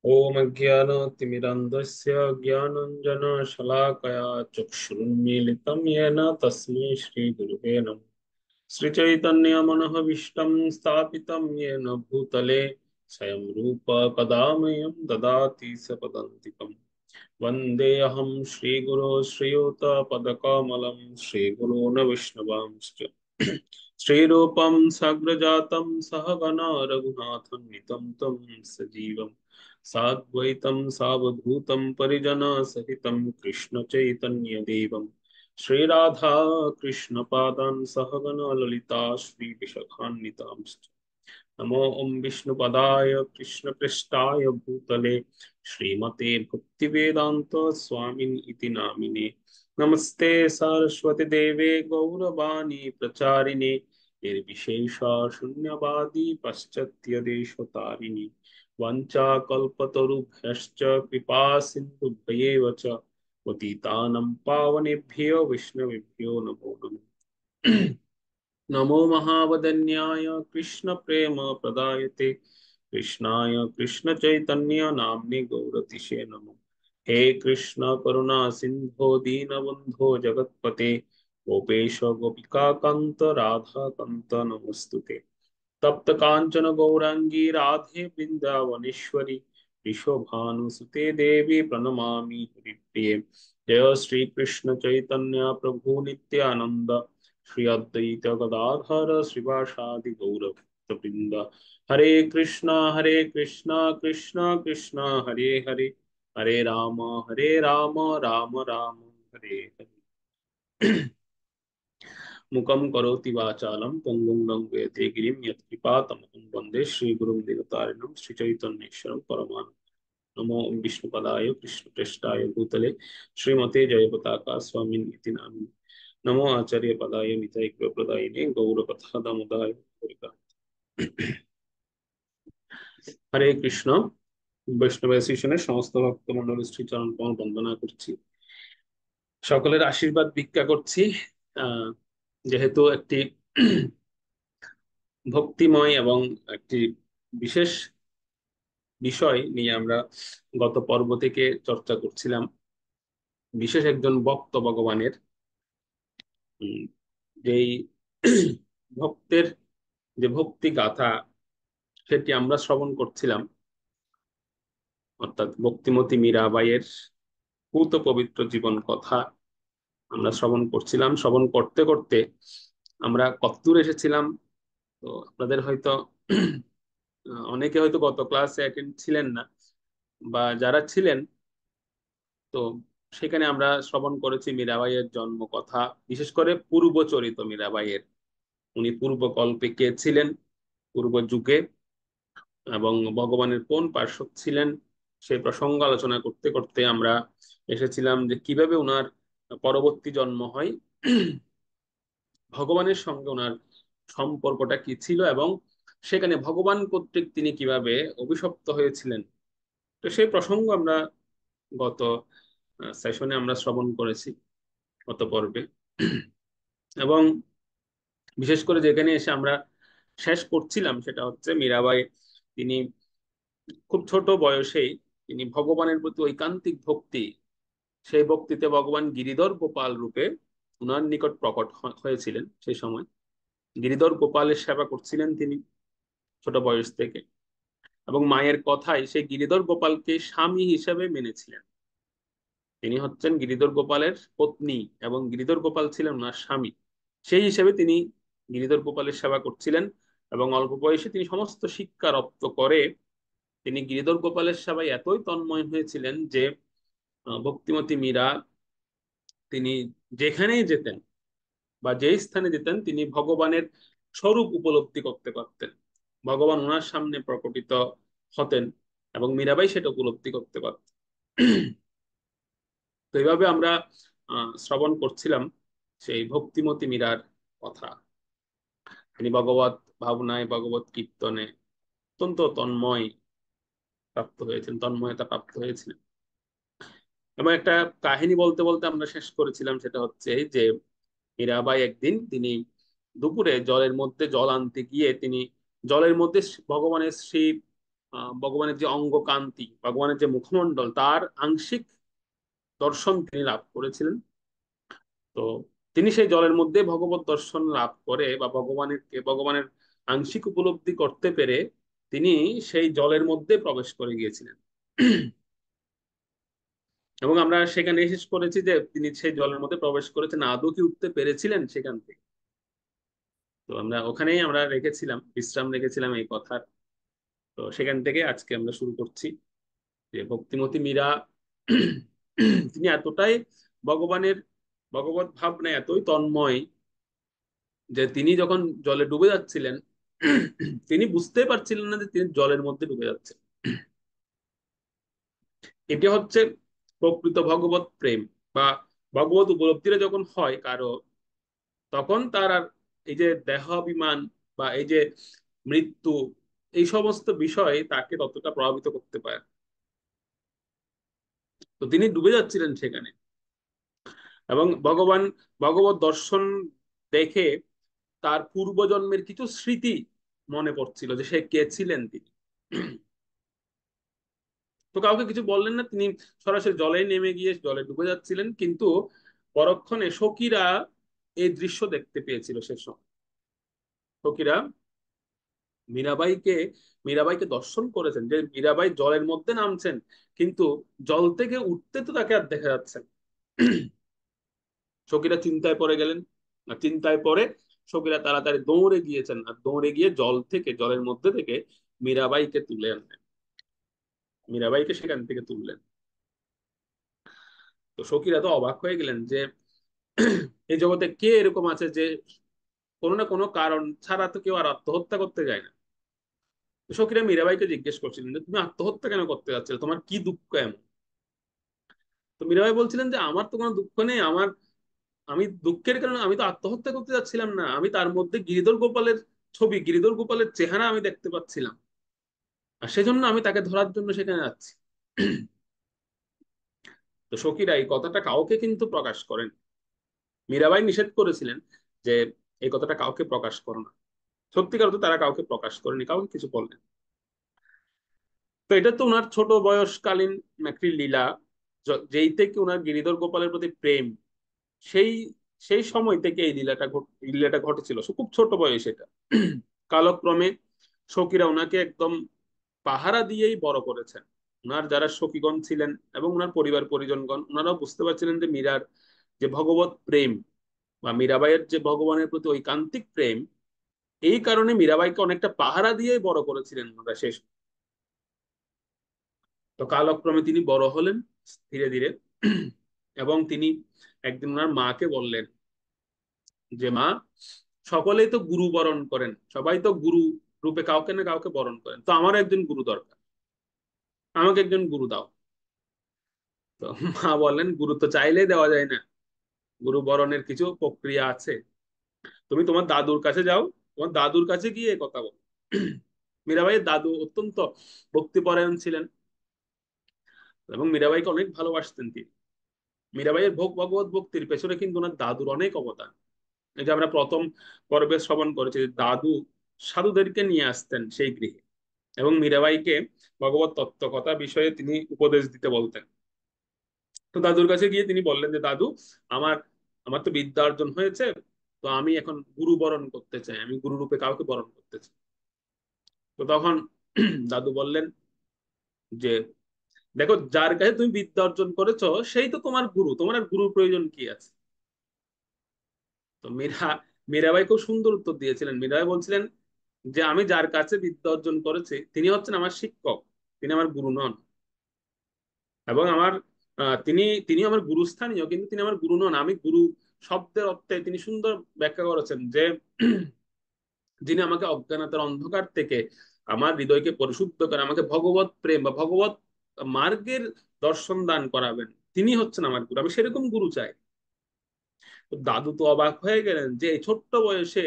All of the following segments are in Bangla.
ओम अज्ञानतिमिरान्धस्य ज्ञानाञ्जनशलाकया चक्षुरुन्मीलितं येन तस्मै श्रीगुरुवे नमः। श्रीचैतन्यमनःभीष्टं स्थापितं येन भूतले स्वयं रूप कदा मह्यं ददाति सपदान्तिकम्। वन्देऽहं श्रीगुरो श्रीयुतपदकमलं श्रीगुरून् विष्णुवांश्च श्रीरूपं साग्रजातं सहगणा रघुनाथन्वितं तं सजीवं साद्वैतं सावधूतं परिजनसहितं कृष्णचैतन्यदेवं श्रीराधा कृष्णपादान् सहगणा ललिता श्रीविशाखान्वितांश्च। नमो ओम विष्णुपदाय कृष्णपृष्ठाय भूतले श्रीमते भक्तिवेदांत स्वामिन् इति नामिने। नमस्ते सरस्वती देवे गौरवाणी प्रचारिणे निर्विशेष शून्यवादी पाश्चात्य देशतारिणी वंचाकल्पतरुभ्यश्च कृपा सिन्धुभ्येव च पतितानं पावनेभ्यो विष्णुवेभ्यो नमो नमः। नमो महावदन्याय कृष्ण प्रेम प्रदायते कृष्णाय कृष्ण चैतन्य नाम्ने गौरतिशे नमो। हे कृष्ण करुणा सिंधो दीनबंधो जगत्पते गोपेश गोपिका कांत राधा कांत नमस्तुते। तप्त कांचन गौरांगी राधे वृंदावनेश्वरी विश्वभानुसुते देवी प्रणमामि हरिप्रिये। जय श्री कृष्ण चैतन्य प्रभु नित्यानंद श्री अद्वैत गदाधर श्रीवासादि गौर वृंद। हरे कृष्णा कृष्णा कृष्णा हरे हरे हरे राम राम राम हरे हरे। मुखं करोति वाचालं पङ्गुं लङ्घयते गिरिं यत्कृपातमहं वन्दे श्रीगुरुं दिनतारिणं श्रीचैतन्येश्वरं परमानन्दं। नमो विष्णुपदाय कृष्णप्रेष्ठाय भूतले श्रीमते जयपताका स्वामिन् इति नामिने। नमो आचार्यपदाय निताय गौरकथा दामोदाय हरे कृष्ण। বৈষ্ণব অ্যাসোসিয়েশনের সমস্ত ভক্ত মন্ডলী শ্রী চরণ কমল বন্দনা করছি, সকলের আশীর্বাদ ভিক্ষা করছি। আহ যেহেতু একটি ভক্তিময় এবং একটি বিশেষ বিষয় নিয়ে আমরা গত পর্ব থেকে চর্চা করছিলাম, বিশেষ একজন ভক্ত ভগবানের, উম, যেই ভক্তের যে ভক্তি গাথা সেটি আমরা শ্রবণ করছিলাম, অর্থাৎ ভক্তিমতী মীরাবাইয়ের পূত পবিত্র জীবন কথা আমরা শ্রবণ করছিলাম। শ্রবণ করতে করতে আমরা কতদূর এসেছিলাম, তো আপনাদের হয়তো অনেকে হয়তো গত ক্লাসে অ্যাটেন্ড ছিলেন না, বা যারা ছিলেন, তো সেখানে আমরা শ্রবণ করেছি মীরাবাইয়ের জন্ম কথা, বিশেষ করে পূর্বচরিত মীরাবাইয়ের। উনি পূর্বকল্পে কে ছিলেন, পূর্ব যুগে, এবং ভগবানের কোন পার্শ্বদ ছিলেন, সেই প্রসঙ্গ আলোচনা করতে করতে আমরা এসেছিলাম যে কিভাবে ওনার পরবর্তী জন্ম হয়, ভগবানের সঙ্গে ওনার সম্পর্কটা কি ছিল, এবং সেখানে ভগবান কর্তৃক তিনি কিভাবে অভিশপ্ত হয়েছিলেন। তো সেই প্রসঙ্গ আমরা গত সেশনে আমরা শ্রবণ করেছি, গত পর্বে। এবং বিশেষ করে যেখানে এসে আমরা শেষ করছিলাম সেটা হচ্ছে মীরাবাই, তিনি খুব ছোট বয়সেই তিনি ভগবানের প্রতি ঐকান্তিক ভক্তি, সেই ভক্তিতে ভগবান গিরিধর গোপাল রূপে উনার নিকট প্রকট হয়েছিলেন। সেই সময় গিরিধর গোপালের সেবা করছিলেন তিনি ছোট বয়স থেকে, এবং মায়ের কথায় সেই গিরিধর গোপালকে স্বামী হিসেবে মেনেছিলেন। তিনি হচ্ছেন গিরিধর গোপালের পত্নী এবং গিরিধর গোপাল ছিলেন ওনার স্বামী। সেই হিসেবে তিনি গিরিধর গোপালের সেবা করছিলেন, এবং অল্প বয়সে তিনি সমস্ত শিক্ষা রপ্ত করে তিনি গিরিধর গোপালের সেবায় এতই তন্ময় হয়েছিলেন যে ভক্তিমতী মীরা তিনি যেখানেই যেতেন বা যেই স্থানে যেতেন তিনি ভগবানের স্বরূপ উপলব্ধি করতে পারতেন, ভগবান ওনার সামনে প্রকটিত হতেন, এবং মীরাবাই সেটা উপলব্ধি করতে পারতেন। তো এইভাবে আমরা শ্রবণ করছিলাম সেই ভক্তিমতী মীরার কথা। তিনি ভগবত ভাবনায় ভগবত কীর্তনে অত্যন্ত তন্ময় প্রাপ্ত হয়েছেন, তন্ময়তা প্রাপ্ত হয়েছিলেন। এবং একটা কাহিনী বলতে বলতে আমরা শেষ করেছিলাম, সেটা হচ্ছে যে মীরাবাই একদিন তিনি দুপুরে জলের মধ্যে জল আনতে গিয়ে তিনি জলের মধ্যে ভগবানের শ্রী ভগবানের যে অঙ্গ কান্তি, ভগবানের যে মুখমণ্ডল, তার আংশিক দর্শন তিনি লাভ করেছিলেন। তো তিনি সেই জলের মধ্যে ভগবত দর্শন লাভ করে বা ভগবানের আংশিক উপলব্ধি করতে পেরে তিনি সেই জলের মধ্যে প্রবেশ করে গিয়েছিলেন। এবং আমরা সেখানে শেষ করেছি যে তিনি সেই জলের মধ্যে প্রবেশ করেছেন, আদৌ কি উঠতে পেরেছিলেন সেখান থেকে। তো আমরা ওখানেই আমরা রেখেছিলাম, বিশ্রাম রেখেছিলাম এই কথার। তো সেখান থেকে আজকে আমরা শুরু করছি যে ভক্তিমতী মীরা তিনি এতটাই ভগবানের ভগবত ভাবনায় এতই তন্ময় যে তিনি যখন জলে ডুবে যাচ্ছিলেন তিনি বুঝতে পারছিলেন না যে তিনি জলের মধ্যে ডুবে যাচ্ছেন। এটি হচ্ছে প্রকৃত ভগবত প্রেম বা ভগবত উপলব্ধিটা যখন হয় কারো, তখন তার আর এই যে দেহাভিমান বা এই যে মৃত্যু, এই সমস্ত বিষয় তাকে ততটা প্রভাবিত করতে পারে। তো তিনি ডুবে যাচ্ছিলেন সেখানে, এবং ভগবত দর্শন দেখে তার পূর্বজন্মের কিছু স্মৃতি মনে পড়ছিল যে সে কে ছিলেন তিনি। তো কাউকে কিছু বললেন না, তিনি সরাসরি জলে নেমে গিয়ে জলে ডুবে যাচ্ছিলেন, কিন্তু পরক্ষণে সখীরা এই দৃশ্য দেখতে পেয়েছিল। সে সময় সখীরা মীরাবাইকে মীরাবাইকে দর্শন করেছেন যে মীরাবাই জলের মধ্যে নামছেন, কিন্তু জল থেকে উঠতে তো তাকে আর দেখা যাচ্ছে না। সখীরা চিন্তায় পড়ে গেলেন, আর চিন্তায় পড়ে সখীরা তাড়াতাড়ি দৌড়ে গিয়েছেন, আর দৌড়ে গিয়ে জলের মধ্যে থেকে মীরাবাইকে তুলে আনলেন, মীরাবাইকে সেখান থেকে তুললেন। তো সখীরা তো অবাক হয়ে গেলেন যে এই জগতে কে এরকম আছে যে কোনো না কোনো কারণ ছাড়া তো কেউ আর আত্মহত্যা করতে যায় না। তো সখীরা মীরাবাইকে জিজ্ঞেস করছিলেন যে তুমি আত্মহত্যা কেন করতে যাচ্ছিলে, তোমার কি দুঃখ এমন? তো মীরাবাই বলছিলেন যে আমার তো কোনো দুঃখ নেই, আমি দুঃখের কারণে আমি তো আত্মহত্যা করতে যাচ্ছিলাম না, আমি তার মধ্যে গিরিধর গোপালের ছবি, গিরিধর গোপালের চেহারা আমি দেখতে পাচ্ছিলাম, আর সেজন্য আমি তাকে ধরার জন্য সেখানে যাচ্ছি। তো সখীরা এই কথাটা কাউকে কিন্তু প্রকাশ করেন। মীরাবাই নিষেধ করেছিলেন যে এই কথাটা কাউকে প্রকাশ করো না। সত্যিকার তো তারা কাউকে প্রকাশ করেনি, কাউকে কিছু বললেন। তো এটা তো ওনার ছোট বয়সকালীন একটি লীলা, যেই থেকে ওনার গিরিধর গোপালের প্রতি প্রেম, সেই সেই সময় থেকে এই লীলাটা ঘটেছিল। খুব ছোট বয়স এটা। কালক্রমে সখীরা ওনাকে একদম পাহারা দিয়েই বড় করেছেন। ওনার যারা সখীগণ ছিলেন এবং ওনার পরিবার পরিজনগণ, ওনারাও বুঝতে পারছিলেন যে মীরার যে ভগবত প্রেম বা মীরাবাইয়ের যে ভগবানের প্রতি ঐকান্তিক প্রেম, এই কারণে মীরাবাইকে অনেকটা পাহারা দিয়েই বড় করেছিলেন ওনারা শেষ। তো কালক্রমে তিনি বড় হলেন ধীরে ধীরে, এবং তিনি একদিন ওনার মাকে বললেন যে মা, সকলেই তো গুরু বরণ করেন, সবাই তো গুরু রূপে কাউকে না কাউকে বরণ করেন, তো আমার একজন গুরু দরকার, আমাকে একজন গুরু দাও। তো মা বললেন গুরু তো চাইলেই দেওয়া যায় না, গুরু বরণের কিছু প্রক্রিয়া আছে। তুমি তোমার দাদুর কাছে যাও, তোমার দাদুর কাছে গিয়ে এ কথা বলো। মীরাবাইয়ের দাদু অত্যন্ত ভক্তিপরায়ণ ছিলেন এবং মীরাবাইকে অনেক ভালোবাসতেন তিনি। মীরাবাইয়ের ভগবত ভক্তির পেছনে কিন্তু ওনার দাদুর অনেক অবদান। এই যে আমরা প্রথম পর্বে শ্রবণ করেছি যে দাদু সাধুদেরকে নিয়ে আসতেন সেই গৃহে, এবং মীরাবাইকে ভগবত তত্ত্ব কথা বিষয়ে তিনি উপদেশ দিতে বলতেন। তো দাদুর কাছে গিয়ে তিনি বললেন যে দাদু, আমার আমার তো বিদ্যা অর্জন হয়েছে, তো আমি এখন গুরু বরণ করতে চাই, আমি গুরু রূপে কাউকে বরণ করতে চাই। তো তখন দাদু বললেন যে দেখো, যার কাছে তুমি বিদ্যা অর্জন করেছো সেই তো তোমার গুরু, তোমার আর গুরুর প্রয়োজন কি আছে? তো মীরাবাই খুব সুন্দর উত্তর দিয়েছিলেন। মীরাবাই বলছিলেন যে আমি যার কাছে বিদ্যা অর্জন করেছি তিনি হচ্ছেন আমার শিক্ষক, তিনি আমার গুরু নন। এবং আমার তিনি তিনি আমার গুরুস্থানীয়, কিন্তু তিনি আমার গুরু নন। আমি গুরু শব্দের অর্থে তিনি সুন্দর ব্যাখ্যা করেছেন যে যিনি আমাকে অজ্ঞানতার অন্ধকার থেকে আমার হৃদয়কে পরিশুদ্ধ করে আমাকে ভগবত প্রেম বা ভগবত মার্গের দর্শন দান করাবেন, তিনি হচ্ছেন আমার গুরু, আমি সেরকম গুরু চাই। তো দাদু তো অবাক হয়ে গেলেন যে এই ছোট্ট বয়সে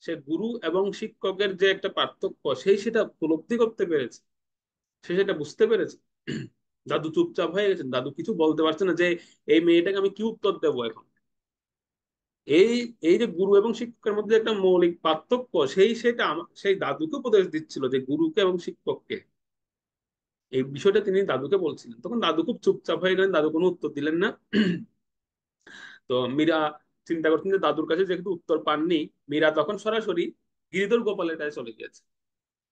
সে গুরু এবং শিক্ষকের যে একটা পার্থক্য সেটা উপলব্ধি করতে পেরেছে, সে সেটা বুঝতে পেরেছে। দাদু চুপচাপ হয়ে গেছেন, দাদু কিছু বলতে পারছে না যে এই মেয়েটাকে আমি কি উত্তর দেবো এখন। এই এই যে গুরু এবং শিক্ষকের মধ্যে একটা মৌলিক পার্থক্য, সেই দাদুকে উপদেশ দিচ্ছিল যে গুরুকে এবং শিক্ষককে। এই বিষয়টা তিনি দাদুকে বলছিলেন। তখন দাদু খুব চুপচাপ হয়ে গেলেন, দাদু কোনো উত্তর দিলেন না। তো মীরা চিন্তা করছেন যে দাদুর কাছে যেহেতু উত্তর পাননি, মীরা তখন সরাসরি গিরিধর গোপালের কাছে চলে গিয়েছে,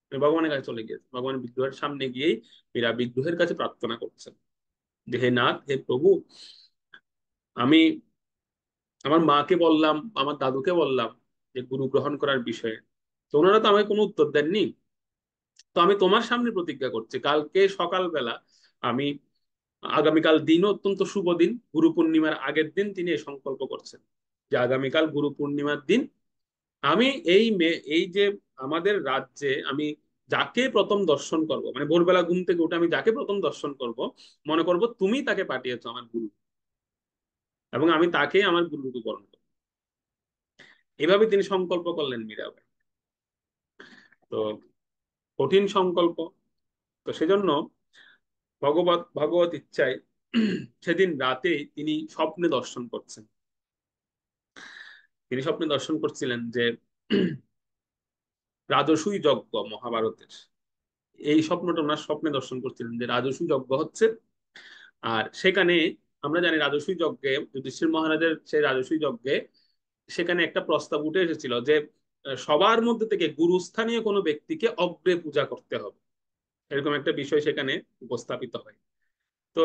মানে ভগবানের কাছে চলে গিয়েছে। ভগবানের বিগ্রহের সামনে গিয়েই মীরা বিগ্রহের কাছে প্রার্থনা করছেন যে হে নাথ, হে প্রভু, আমি আমার মাকে বললাম, আমার দাদুকে বললাম যে গুরু গ্রহণ করার বিষয়ে, তো ওনারা তো আমাকে কোনো উত্তর দেননি। তো আমি তোমার সামনে প্রতিজ্ঞা করছি, কালকে সকালবেলা আমি, আগামীকাল দিনও অত্যন্ত শুভ দিন, গুরু পূর্ণিমার আগের দিন তিনি এই সংকল্প করছেন যে আগামীকাল গুরু পূর্ণিমার দিন আমি এই যে আমাদের রাজ্যে আমি যাকে প্রথম দর্শন করব, মানে ভোরবেলা ঘুম থেকে উঠে আমি যাকে প্রথম দর্শন করব, মনে করব তুমি তাকে পাঠিয়েছো আমার গুরু, এবং আমি তাকেই আমার গুরু রূপে বরণ করবো। এভাবে তিনি সংকল্প করলেন মীরাবাই। তো কঠিন সংকল্প। তো সেজন্য ভগবত ইচ্ছায় সেদিন রাতেই তিনি স্বপ্নে দর্শন করছেন। তিনি স্বপ্নে দর্শন করছিলেন যে রাজসূয় যজ্ঞ মহাভারতের, এই স্বপ্নটা ওনার স্বপ্নে দর্শন করছিলেন যে রাজসূয় যজ্ঞ হচ্ছে। আর সেখানে আমরা জানি রাজসূয় যজ্ঞে, যুধিষ্ঠির মহারাজের সেই রাজসূয় যজ্ঞে সেখানে একটা প্রস্তাব উঠে এসেছিল যে সবার মধ্যে থেকে গুরুস্থানীয় কোনো ব্যক্তিকে অগ্রে পূজা করতে হবে, এরকম একটা বিষয় সেখানে উপস্থাপিত হয়। তো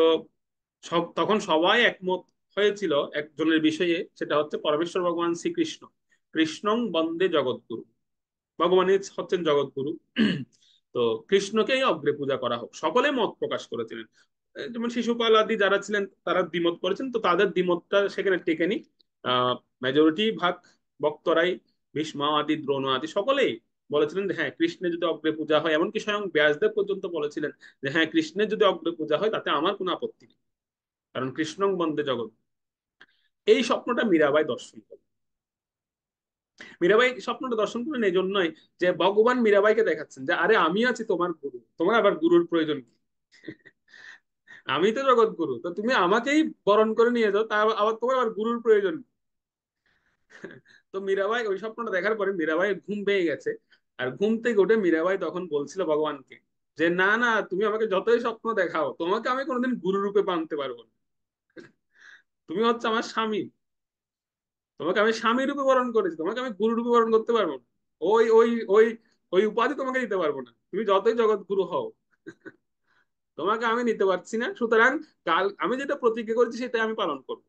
তখন সবাই একমত হয়েছিল একজনের বিষয়ে, সেটা হচ্ছে পরমেশ্বর ভগবান শ্রীকৃষ্ণ। কৃষ্ণং বন্দে জগৎগুরু, ভগবানই হচ্ছেন জগৎগুরু। তো কৃষ্ণকেই অগ্রে পূজা করা হোক, সকলে মত প্রকাশ করেছিলেন। যেমন শিশুপাল আদি যারা ছিলেন তারা দ্বিমত করেছেন, তো তাদের দ্বিমতটা সেখানে টেকেনি। মেজরিটি ভাগ বক্তরাই, ভীষ্ম আদি, দ্রোণ আদি সকলেই বলেছিলেন যে হ্যাঁ, কৃষ্ণের যদি অগ্রে পূজা হয়, এমনকি স্বয়ং ব্যাসদেব পর্যন্ত বলেছিলেন যে হ্যাঁ, কৃষ্ণের যদি অগ্রে পূজা হয় তাতে আমার কোনো আপত্তি নেই, কারণ কৃষ্ণং বন্দে জগৎ। এই স্বপ্নটা মীরাবাই দর্শন করেন। মীরাবাই স্বপ্নটা দর্শন করেন এই জন্যই যে ভগবান মীরাবাইকে দেখাচ্ছেন যে আরে আমি আছি তোমার গুরু, তোমার আবার গুরুর প্রয়োজন কি? আমি তো জগৎ গুরু, তো তুমি আমাকেই বরণ করে নিয়ে যাও, তা আবার তোমার আবার গুরুর প্রয়োজন কি? তো মীরাবাই ওই স্বপ্নটা দেখার পরে মীরাবাই ঘুম পেয়ে গেছে। আর ঘুম থেকে উঠে মীরাবাই তখন বলছিল ভগবানকে যে না না, তুমি আমাকে যতই স্বপ্ন দেখাও, তোমাকে আমি কোনোদিন গুরু রূপে মানতে পারবো না। তুমি হচ্ছে আমার স্বামী, তোমাকে আমি স্বামী রূপে বরণ করেছি, তোমাকে আমি গুরু রূপে বরণ করতে পারবো না। ওই ওই ওই ওই উপাধি তোমাকে দিতে পারবো না, তুমি যতই জগৎ গুরু হও, তোমাকে আমি নিতে পারছি না। সুতরাং কাল আমি যেটা প্রতিজ্ঞা করেছি সেটা আমি পালন করবো।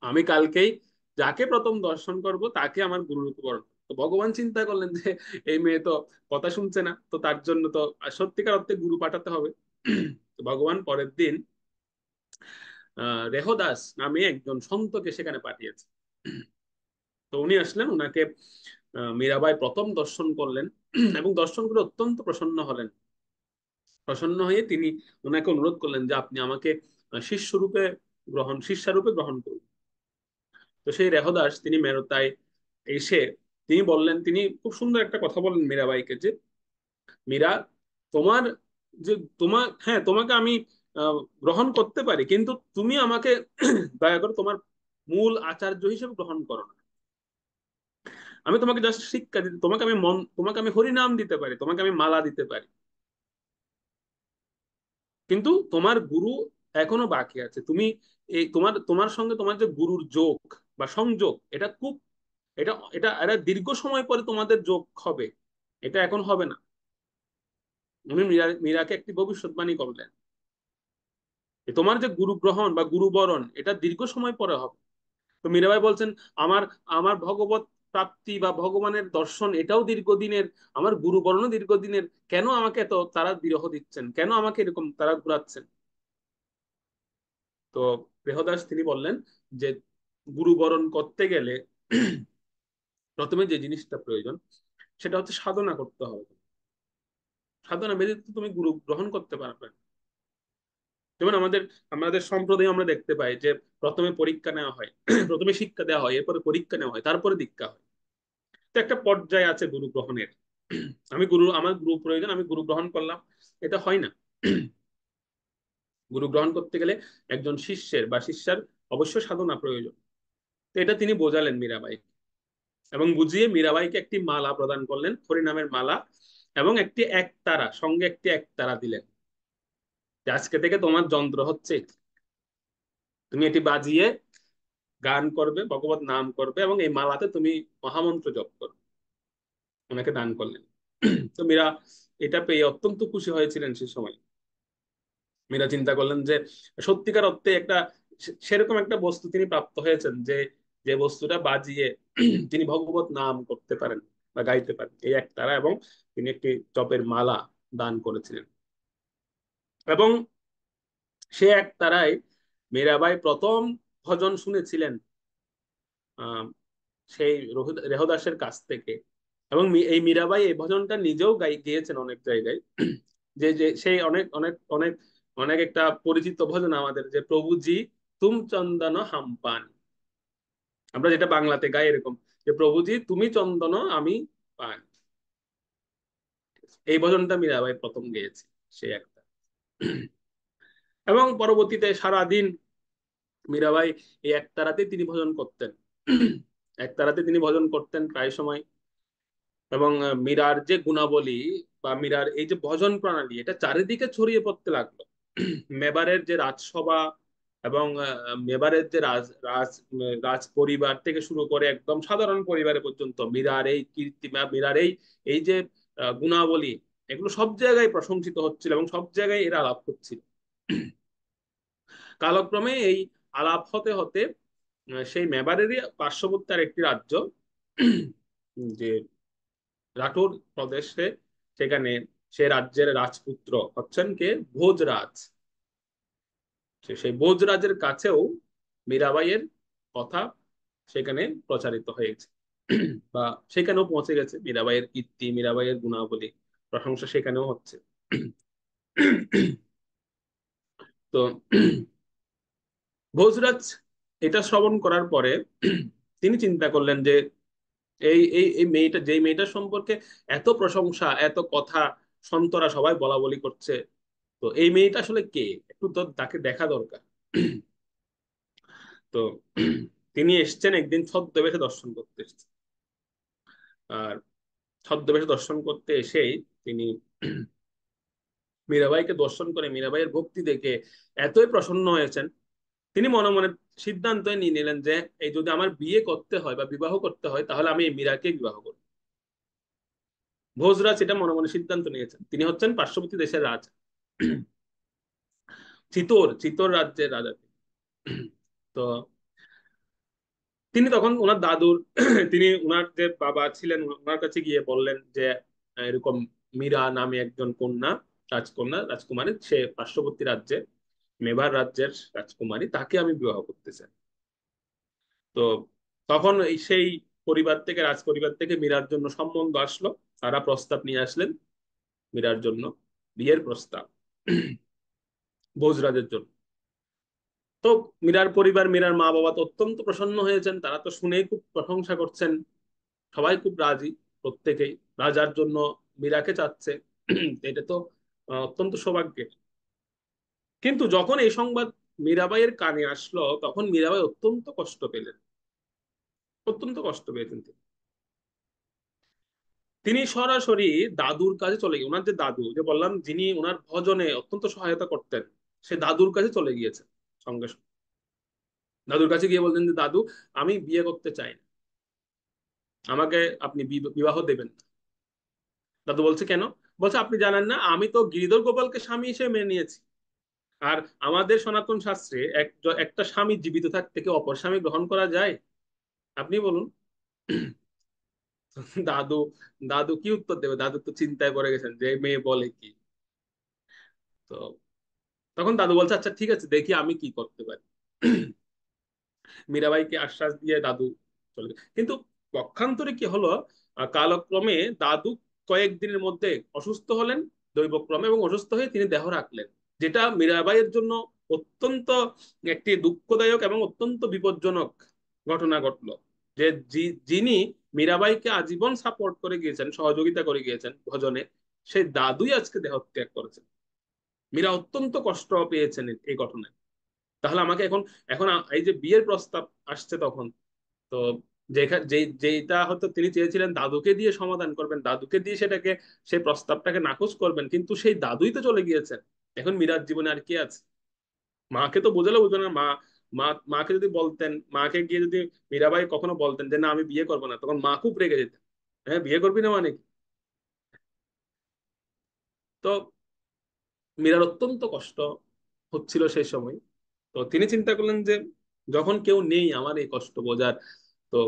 আমি কালকেই যাকে প্রথম দর্শন করব তাকে আমার গুরু রূপে বরণ করবো। তো ভগবান চিন্তা করলেন যে এই মেয়ে তো কথা শুনছে না, তো তার জন্য তো সত্যিকার অর্থে গুরু পাঠাতে হবে। তো ভগবান পরের দিন রেহদাস নামে একজন সন্তকে সেখানে পাঠিয়েছে। তো উনি আসলেন, উনাকে মীরাবাই প্রথম দর্শন করলেন এবং দর্শন করে অত্যন্ত প্রসন্ন হলেন। প্রসন্ন হয়ে তিনি ওনাকে অনুরোধ করলেন যে আপনি আমাকে শিষ্যারূপে গ্রহণ করুন। তো সেই রেহদাস তিনি মেরতায় এসে তিনি বললেন, তিনি খুব সুন্দর একটা কথা বললেন মীরাবাইকে যে মীরা, তোমার যে হ্যাঁ, তোমাকে আমি গ্রহণ করতে পারি, কিন্তু তুমি আমাকে দয়া করে তোমার মূল আচার্য হিসেবে গ্রহণ করো না। আমি তোমাকে জাস্ট শিক্ষা দিতে, তোমাকে আমি হরিনাম দিতে পারি, তোমাকে আমি মালা দিতে পারি, কিন্তু তোমার গুরু এখনো বাকি আছে। তুমি এই তোমার তোমার সঙ্গে তোমার যে গুরুর যোগ বা সংযোগ, এটা খুব, এটা এটা এটা দীর্ঘ সময় পরে তোমাদের যোগ হবে, এটা এখন হবে না। উনি মীরাকে একটি ভবিষ্যৎবাণী করলেন যে তোমার যে গুরু গ্রহণ বা গুরু বরণ এটা দীর্ঘ সময় পরে হবে। তো মীরাবাই বলছেন আমার আমার ভগবত প্রাপ্তি বা ভগবানের দর্শন এটাও দীর্ঘদিনের, আমার গুরু বরণও দীর্ঘদিনের, কেন আমাকে এত তারা বিরহ দিচ্ছেন, কেন আমাকে এরকম তারা ঘুরাচ্ছেন? তো দেহদাস তিনি বললেন যে গুরু বরণ করতে গেলে প্রথমে যে জিনিসটা প্রয়োজন সেটা হচ্ছে সাধনা করতে হবে। সাধনা ব্যতীত তুমি গুরু গ্রহণ করতে পারবে না। যেমন আমাদের আমাদের সম্প্রদায়ে আমরা দেখতে পাই যে প্রথমে পরীক্ষা নেওয়া হয়, প্রথমে শিক্ষা দেওয়া হয়, এরপরে পরীক্ষা নেওয়া হয়, তারপরে দীক্ষা হয়। তো একটা পর্যায়ে আছে গুরু গ্রহণের। আমার গুরু প্রয়োজন, আমি গুরু গ্রহণ করলাম, এটা হয় না। গুরু গ্রহণ করতে গেলে একজন শিষ্যের বা শিষ্যার অবশ্য সাধনা প্রয়োজন। তো এটা তিনি বোঝালেন মীরাবাই, এবং বুঝিয়ে মীরাবাইকে একটি মালা প্রদান করলেন, হরিনামের মালা, এবং একটি একতারা, সঙ্গে একটি একতারা দিলেন। যে আজকে থেকে তোমার যন্ত্র হচ্ছে এটি। তুমি এটি বাজিয়ে গান করবে, ভগবত নাম করবে, এবং এই মালাতে তুমি মহামন্ত্র জপ করবে। ওনাকে দান করলেন। তো মীরা এটা পেয়ে অত্যন্ত খুশি হয়েছিলেন সে সময়। মীরা চিন্তা করলেন যে সত্যিকার অর্থে একটা সেরকম একটা বস্তু তিনি প্রাপ্ত হয়েছেন, যে যে বস্তুটা বাজিয়ে তিনি ভগবত নাম করতে পারেন বা গাইতে পারেন, এই এক তারা। এবং তিনি একটি জপের মালা দান করেছিলেন। এবং সে এক তারাই মীরাবাই প্রথম ভজন শুনেছিলেন আহ সেই রেহদাসের কাছ থেকে। এবং এই মীরাবাই এই ভজনটা নিজেও গেয়েছেন অনেক জায়গায়। যে যে সেই অনেক অনেক অনেক অনেক একটা পরিচিত ভজন আমাদের, যে প্রভুজি তুম চন্দন হাম পান। আমরা যেটা বাংলাতে গাই এরকম, যে প্রভুজি তুমি চন্দন আমি পান। এই ভজনটা মীরাবাই প্রথম গেয়েছে সে একটা। এবং পরবর্তীতে সারাদিন মীরাবাই এই একতারাতে তিনি ভজন করতেন। একতারাতে তিনি ভজন করতেন প্রায় সময়। এবং মীরার যে গুণাবলী বা মীরার এই যে ভজন প্রণালী, এটা চারিদিকে ছড়িয়ে পড়তে লাগলো। মেবারের যে রাজসভা এবং মেবারের যে রাজ পরিবার থেকে শুরু করে একদম সাধারণ পরিবারে পর্যন্ত মীরার এই কীর্তি বা মীরার এই এই যে গুণাবলী, এগুলো সব জায়গায় প্রশংসিত হচ্ছিল এবং সব জায়গায় এরা আলাপ হচ্ছিল। কালক্রমে এই আলাপ হতে হতে সেই মেবারেরই পার্শ্ববর্তী আর একটি রাজ্য, যে রাঠোর প্রদেশে, সেখানে সে রাজ্যের রাজপুত্র হচ্ছেন কে, ভোজরাজ। সেই ভোজরাজের কাছেও মীরাবাইয়ের কথা সেখানে প্রচারিত হয়েছে। বা সেখানেও পৌঁছে গেছে মীরাবাইয়ের কীর্তি, মীরাবাইয়ের গুণাবলী, প্রশংসা সেখানেও হচ্ছে। তো ভোজরাজ এটা শ্রবণ করার পরে তিনি চিন্তা করলেন যে এই এই এই মেয়েটা, যেই মেয়েটার সম্পর্কে এত প্রশংসা, এত কথা সন্তরা সবাই বলা বলি করছে, তো এই মেয়েটা আসলে কে, একটু তো তাকে দেখা দরকার। তো তিনি এসছেন একদিন ছদ্মবেশে দর্শন করতে এসছেন। আর ছদ্মবেশে দর্শন করতে এসেই তিনি মীরাবাইকে দর্শন করে মীরাবাইয়ের ভক্তি দেখে এতই প্রসন্ন হয়েছেন, তিনি মনে মনে সিদ্ধান্ত নিয়ে নিলেন যে এই যদি আমার বিয়ে করতে হয় বা বিবাহ করতে হয়, তাহলে আমি এই মীরাকে বিবাহ করব। ভোজরাজ এটা মনে মনে সিদ্ধান্ত নিয়েছেন। তিনি হচ্ছেন পার্শ্ববর্তী দেশের রাজা, চিতোর চিতোর রাজ্যের রাজা। তো তিনি তখন ওনার দাদুর তিনি ওনার যে বাবা ছিলেন ওনার কাছে গিয়ে বললেন যে এরকম মীরা নামে একজন কন্যা, রাজকন্যা, রাজকুমারী, সে পার্শ্ববর্তী রাজ্যে মেবার রাজ্যের রাজকুমারী, তাকে আমি বিবাহ করতে চাই। তো তখন সেই পরিবার থেকে, রাজ পরিবার থেকে মীরার জন্য সম্বন্ধ আসলো। তারা প্রস্তাব নিয়ে আসলেন মীরার জন্য, বিয়ের প্রস্তাব ভোজরাজের জন্য। তো মীরার পরিবার, মীরার মা বাবা তো অত্যন্ত প্রসন্ন হয়েছেন, তারা তো শুনেই খুব প্রশংসা করছেন। সবাই খুব রাজি, প্রত্যেকেই রাজার জন্য মীরাকে চাচ্ছে। এটা তো অত্যন্ত সৌভাগ্যের। কিন্তু যখন এই সংবাদ মীরাবাইয়ের কানে আসলো, তখন মীরাবাই অত্যন্ত কষ্ট পেলেন, অত্যন্ত কষ্ট পেয়েছেন তিনি। তিনি সরাসরি দাদুর কাছে চলে গিয়ে, ওনার যে দাদু, যে বললাম যিনি ওনার ভজনে অত্যন্ত সহায়তা করতেন, সে দাদুর কাছে চলে গিয়েছেন সঙ্গে সঙ্গে। দাদুর কাছে গিয়ে বলতেন যে দাদু, আমি বিয়ে করতে চাই না, আমাকে আপনি বিবাহ দেবেন না। দাদু বলছে কেন? বলছে আপনি জানেন না, আমি তো গিরিধর গোপালকে স্বামী হিসেবে মেনে নিয়েছি। আর আমাদের সনাতন শাস্ত্রে একটা স্বামী জীবিত থাকতে কি অপর স্বামী গ্রহণ করা যায়? আপনি বলুন। দাদু দাদু কি উত্তর দেবে? দাদু তো চিন্তায় পড়ে গেছেন যে মেয়ে বলে কি। তো তখন দাদু বলছে আচ্ছা ঠিক আছে, দেখি আমি কি করতে পারি। মীরাবাইকে আশ্বাস দিয়ে দাদু চলে গেল। কিন্তু পক্ষান্তরে কি হলো, কালক্রমে দাদু কয়েকদিনের মধ্যে অসুস্থ হলেন দৈবক্রমে, এবং অসুস্থ হয়ে তিনি দেহ রাখলেন। যেটা মীরাবাইয়ের জন্য অত্যন্ত একটি দুঃখদায়ক এবং অত্যন্ত বিপজ্জনক ঘটনা ঘটলো। যে যিনি মীরাবাইকে আজীবন সাপোর্ট করে গিয়েছেন, সহযোগিতা করে গিয়েছেন ভজনে, সেই দাদুই আজকে দেহত্যাগ করেছেন। মীরা অত্যন্ত কষ্ট পেয়েছেন এই ঘটনায়। তাহলে আমাকে এখন, এখন এই যে বিয়ের প্রস্তাব আসছে তখন, তো যেটা হয়তো তিনি চেয়েছিলেন দাদুকে দিয়ে সমাধান করবেন, দাদুকে দিয়ে সেটাকে, সেই প্রস্তাবটাকে নাকচ করবেন, কিন্তু সেই দাদুই তো চলে গিয়েছেন। এখন মীরার জীবনে আর কি আছে? মাকে তো বোঝালে বুঝবে না। মাকে যদি বলতেন, মাকে গিয়ে যদি মীরাবাই কখনো বলতেন যে না আমি বিয়ে করবো না, তখন মা খুব রেগে যেতেন। হ্যাঁ, বিয়ে করবি না মানে কি? তো মীরার অত্যন্ত কষ্ট হচ্ছিল সেই সময়। তো তিনি চিন্তা করলেন যে যখন কেউ নেই আমার এই কষ্ট বোঝার, তো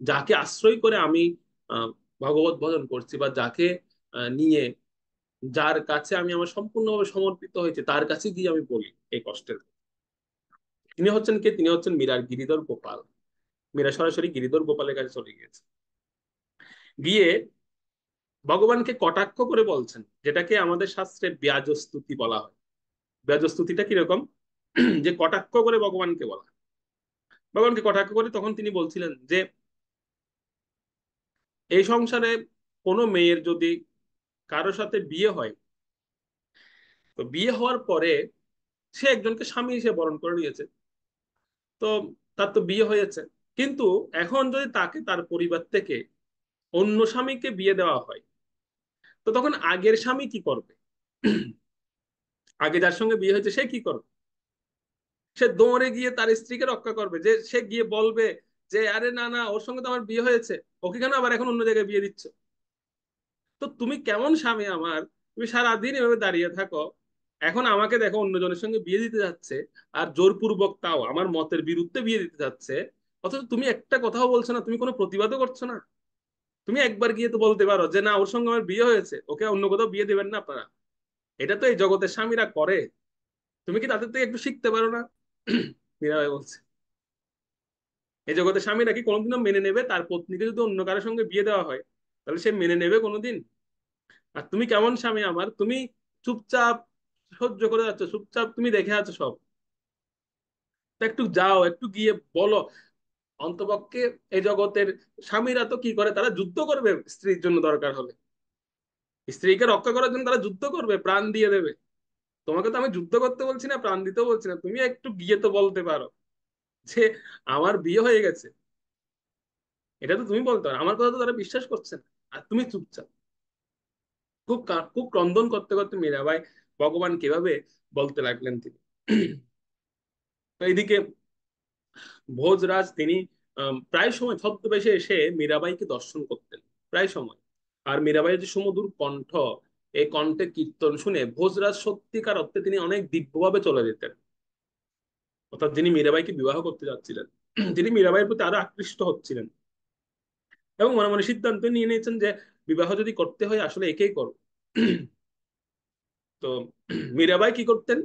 যাকে আশ্রয় করে আমি আহ, ভগবত ভজন করছি, বা যাকে নিয়ে, যার কাছে আমি আমার সম্পূর্ণভাবে সমর্পিত হয়েছে, তার কাছে গিয়ে আমি বলি এই কষ্টের কথা। তিনি হচ্ছেন কে? তিনি হচ্ছেন মীরার গিরিধর গোপাল। মীরা সরাসরি গিরিধর গোপালের কাছে চলে গিয়েছে, গিয়ে ভগবানকে কটাক্ষ করে বলছেন, যেটাকে আমাদের শাস্ত্রে ব্যাজস্তুতি বলা হয়। ব্যাজস্তুতিটা কিরকম? যে কটাক্ষ করে ভগবানকে বলা। ভগবানকে কটাক্ষ করে তখন তিনি বলছিলেন যে এই সংসারে কোনো মেয়ের যদি কারোর সাথে বিয়ে হয়, তো বিয়ে হওয়ার পরে সে একজনকে স্বামী হিসেবে বরণ করে নিয়েছে, তো তার তো বিয়ে হয়েছে, কিন্তু এখন যদি তাকে তার পরিবার থেকে অন্য স্বামীকে বিয়ে দেওয়া হয়, তো তখন আগের স্বামী কি করবে? আগে যার সঙ্গে বিয়ে হয়েছে সে কি করবে? সে দৌড়ে গিয়ে তার স্ত্রীকে রক্ষা করবে, যে সে গিয়ে বলবে যে আরে না না, ওর সঙ্গে তো আমার বিয়ে হয়েছে, ওকে কেন আবার এখন অন্য জায়গায় বিয়ে দিচ্ছ? তো তুমি কেমন স্বামী আমার? তুমি সারাদিন এভাবে দাঁড়িয়ে থাকো, এখন আমাকে দেখো অন্যজনের সঙ্গে বিয়ে দিতে যাচ্ছে, আর জোরপূর্বক, তাও আমার মতের বিরুদ্ধে বিয়ে দিতে যাচ্ছে, অথচ তুমি একটা কথাও বলছো না, তুমি কোনো প্রতিবাদও করছো না। তুমি একবার গিয়ে তো বলতে পারো যে না, ওর সঙ্গে আমার বিয়ে হয়েছে, ওকে অন্য কোথাও বিয়ে দেবেন না আপনারা। এটা তো এই জগতের স্বামীরা করে, তুমি কি তাদের থেকে একটু শিখতে পারো না? মীরাবাই বলছে, এই জগতের স্বামীরা কি কোনোদিনও মেনে নেবে তার পত্নীকে যদি অন্য কারোর সঙ্গে বিয়ে দেওয়া হয়? তাহলে সে মেনে নেবে কোনোদিন? আর তুমি কেমন স্বামী আমার? তুমি চুপচাপ সহ্য করে যাচ্ছ, চুপচাপ তুমি দেখে আছো সব। তা একটু যাও, একটু গিয়ে বলো। অন্তপক্ষে এই জগতের স্বামীরা তো কি করে, তারা যুদ্ধ করবে স্ত্রীর জন্য, দরকার হলে স্ত্রীকে রক্ষা করার জন্য তারা যুদ্ধ করবে, প্রাণ দিয়ে দেবে। তোমাকে তো আমি যুদ্ধ করতে বলছি না, প্রাণ দিতেও বলছি না, তুমি একটু গিয়ে তো বলতে পারো যে আমার বিয়ে হয়ে গেছে। এটা তো তুমি বলতে পারো, আমার কথা তো তারা বিশ্বাস করছে না, আর তুমি চুপচাপ। খুব ক্রন্দন করতে করতে মীরাবাই ভগবান কিভাবে বলতে লাগলেন তিনি। তো এইদিকে ভোজরাজ তিনি প্রায় সময় ছদ্মবেশে এসে মীরাবাইকে দর্শন করতেন, প্রায় সময়। আর মীরাবাইয়ের যে সুমধুর কণ্ঠ, এই কণ্ঠে কীর্তন শুনে ভোজরাজ সত্যিকার অর্থে তিনি অনেক দিব্যভাবে চলে যেতেন। অর্থাৎ যিনি মীরাবাইকে বিবাহ করতে যাচ্ছিলেন, তিনি মীরাবাইয়ের প্রতি আরো আকৃষ্ট হচ্ছিলেন, এবং মনে মনে সিদ্ধান্ত নিয়ে নিয়েছেন যে বিবাহ যদি করতে হয় আসলে একেই করো। তো মীরাবাই কি করতেন?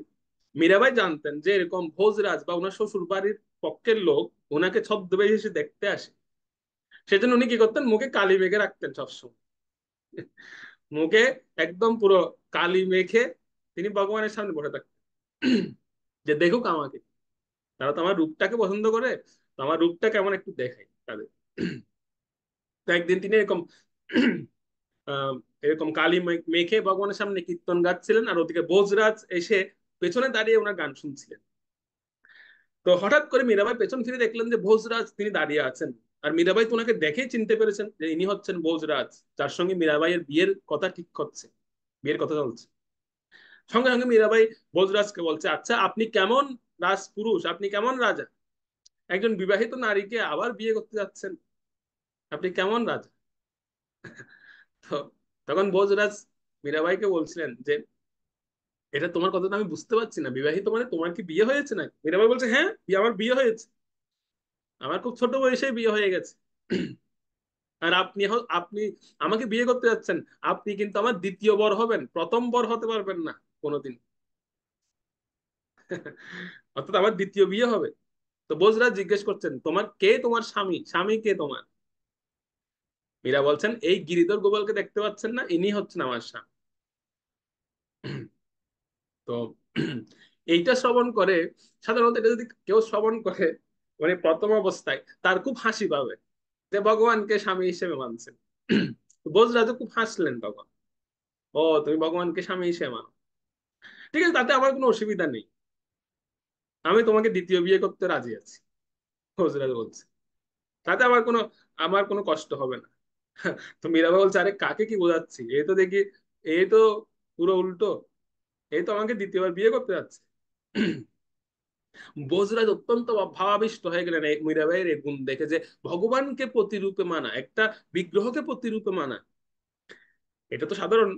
মীরাবাই জানতেন যে এরকম ভোজরাজ বা ওনার শ্বশুর বাড়ির পক্ষের লোক ওনাকে ছদ্মবেশে এসে দেখতে আসে। সেজন্য উনি কি করতেন, মুখে কালি মেখে রাখতেন সবসময়। মুখে একদম পুরো কালি মেখে তিনি ভগবানের সামনে বসে থাকতেন, যে দেখুক আমাকে, তারা তো আমার রূপটাকে পছন্দ করে, তো আমার রূপটা কেমন একটু দেখাই তাদের। তো একদিন তিনি এরকম আহ, এরকম কালি মেখে ভগবানের সামনে কীর্তন গাচ্ছিলেন, আর ওদিকে ভোজরাজ এসে পেছনে দাঁড়িয়ে ওনার গান শুনছিলেন। তো হঠাৎ করে মীরাবাই পেছন ফিরে দেখলেন যে ভোজরাজ তিনি দাঁড়িয়ে আছেন। আর মীরাবাই তো ওনাকে দেখেই চিনতে পেরেছেন যে ইনি হচ্ছেন ভোজরাজ, যার সঙ্গে মীরাবাইয়ের বিয়ের কথা ঠিক হচ্ছে, বিয়ের কথা চলছে। সঙ্গে সঙ্গে মীরাবাই ভোজরাজকে বলছে, আচ্ছা আপনি কেমন রাজপুরুষ, আপনি কেমন রাজা, একজন বিবাহিত নারীকে আবার বিয়ে করতে যাচ্ছেন, আপনি কেমন রাজা? তো তখন ভোজরাজ মীরাবাইকে বলছিলেন যে এটা তোমার কথা তো আমি বুঝতে পারছি না, বিবাহিত মানে তোমার কি বিয়ে হয়েছে না? মীরাবাই বলছে, হ্যাঁ আমার বিয়ে হয়েছে, আমার খুব ছোট বয়সে বিয়ে হয়ে গেছে। আর আপনি আমাকে বিয়ে করতে যাচ্ছেন, আপনি কিন্তু আমার দ্বিতীয় বর হবেন, প্রথম বর হতে পারবেন না কোনোদিন। অর্থাৎ আমার দ্বিতীয় বিয়ে হবে। তো বজরা জিজ্ঞেস করছেন, তোমার কে, তোমার স্বামী, স্বামী কে তোমার? মীরা বলছেন, এই গিরিধর গোপালকে দেখতে পাচ্ছেন না, ইনি হচ্ছেন আমার স্বামী। তো এইটা শ্রবণ করে, সাধারণত এটা যদি কেউ শ্রবণ করে মানে প্রথম অবস্থায়, তার খুব হাসি পাবে যে ভগবানকে স্বামী হিসেবে মানছেন। বজরাজও খুব হাসলেন তখন, ও তুমি ভগবানকে স্বামী হিসেবে মানো, ঠিক আছে, তাতে আমার কোনো অসুবিধা নেই, আমি তোমাকে দ্বিতীয় বিয়ে করতে রাজি আছি। বজরাজ বলছে, তাতে আমার কোনো কষ্ট হবে না। তো মীরাবা বলছে, আরে কাকে কি বোঝাচ্ছি, এই তো দেখি এই তো পুরো উল্টো, এই তো আমাকে দ্বিতীয়বার বিয়ে করতে যাচ্ছে। বজরাজ অত্যন্ত ভাবাবিষ্ট হয়ে গেলেন এই মীরাবাইয়ের এই গুণ দেখে, যে ভগবানকে প্রতিরূপে মানা, একটা বিগ্রহকে প্রতিরূপে মানা, এটা তো সাধারণ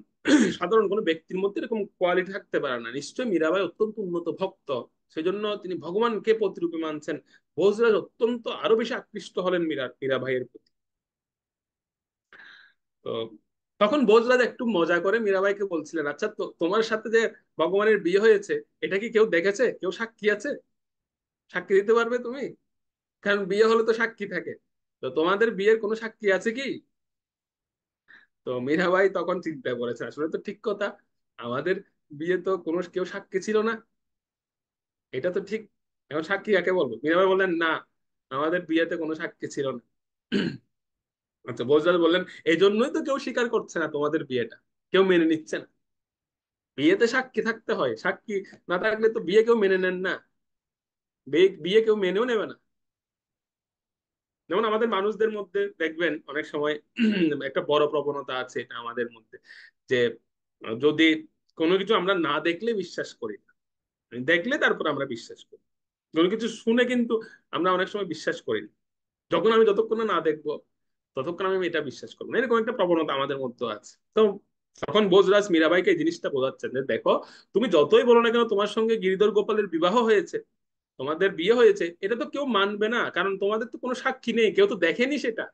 সাধারণ কোনো ব্যক্তির মধ্যে এরকম কোয়ালিটি থাকতে পারে না। নিশ্চয়ই মীরাবাই অত্যন্ত উন্নত ভক্ত, সেজন্য তিনি ভগবানকে প্রতিরূপে মানছেন। বজরাজ অত্যন্ত আরো বেশি আকৃষ্ট হলেন মীরাবাইয়ের প্রতি। তো তখন বজরাজ একটু মজা করে মীরাবাইকে বলছিলেন, আচ্ছা তো তোমার সাথে যে ভগবানের বিয়ে হয়েছে, এটা কি কেউ দেখেছে, কেউ সাক্ষী আছে, সাক্ষী দিতে পারবে তুমি? কারণ বিয়ে হলে তো সাক্ষী থাকে, তো তোমাদের বিয়ের কোনো সাক্ষী আছে কি? তো মীরাবাই তখন চিন্তা করেছে, আসলে তো ঠিক কথা, আমাদের বিয়ে তো কোনো কেউ সাক্ষী ছিল না, এটা তো ঠিক। এখন সাক্ষী কাকে বলবো? মীরাবাই বললেন, না, আমাদের বিয়েতে কোনো সাক্ষী ছিল না। আচ্ছা, বজরাজ বললেন, এই জন্যই তো কেউ স্বীকার করছে না তোমাদের বিয়েটা, কেউ মেনে নিচ্ছে না। বিয়েতে সাক্ষী থাকতে হয়, সাক্ষী না থাকলে তো বিয়ে কেউ মেনে নেন না, বিয়ে বিয়ে কেউ মেনেও নেবে না। যেমন আমাদের মানুষদের মধ্যে দেখবেন অনেক সময় একটা বড় প্রবণতা আছে এটা আমাদের মধ্যে, যে যদি কোনো কিছু আমরা না দেখলে বিশ্বাস করি না, দেখলে তারপর আমরা বিশ্বাস করি। কোনো কিছু শুনে কিন্তু আমরা অনেক সময় বিশ্বাস করি না, যতক্ষণ না দেখবো ততক্ষণ আমি এটা বিশ্বাস করবো না, এরকম একটা প্রবণতা আমাদের মধ্যে আছে। তো তখন বজরাজ মীরাবাইকে এই জিনিসটা বোঝাচ্ছেন যে দেখো, তুমি যতই বলো না কেন তোমার সঙ্গে গিরিধর গোপালের বিবাহ হয়েছে, তোমাদের বিয়ে হয়েছে, এটা তো কেউ মানবে না, কারণ তোমাদের তো কোনো সাক্ষী নেই, কেউ তো দেখেনি সেটা,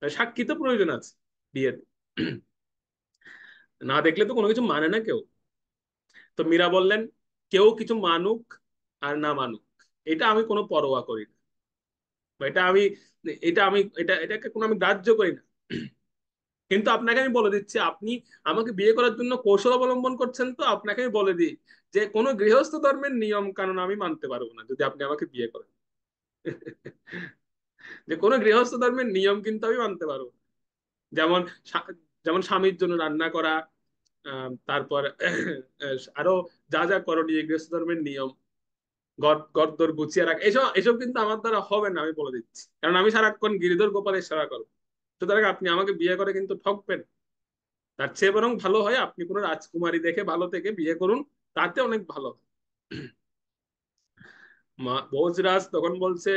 সাক্ষী তো প্রয়োজন আছে বিয়েতে। না দেখলে তো কোনো কিছু মানে না কেউ। তো মীরা বললেন, কেউ কিছু মানুক আর না মানুক, এটা আমি কোনো পরোয়া করি না, বা এটাকে কোনো আমি গ্রাহ্য করি না। কিন্তু আপনাকে আমি বলে দিচ্ছি, আপনি আমাকে বিয়ে করার জন্য কৌশল অবলম্বন করছেন, তো আপনাকে আমি বলে দিই যে কোনো গৃহস্থ ধর্মের নিয়ম কানুন আমি মানতে পারবো না যদি আপনি আমাকে বিয়ে করেন। যে কোনো গৃহস্থ ধর্মের নিয়ম কিন্তু আমি মানতে পারবো না। যেমন যেমন স্বামীর জন্য রান্না করা, তারপর আরো যা যা করণীয় গৃহস্থ ধর্মের নিয়ম, গড়দর গুছিয়ে রাখা, এসব এসব কিন্তু আমার দ্বারা হবে না, আমি বলে দিচ্ছি, কারণ আমি সারাক্ষণ গিরিধর গোপালের সেবা করবো। সুতরাং আপনি আমাকে বিয়ে করে কিন্তু ঠকবেন। তার চেয়ে বরং ভালো হয় আপনি কোনো রাজকুমারী দেখে ভালো থেকে বিয়ে করুন, তাতে অনেক ভালো হয়। ভোজরাজ তখন বলছে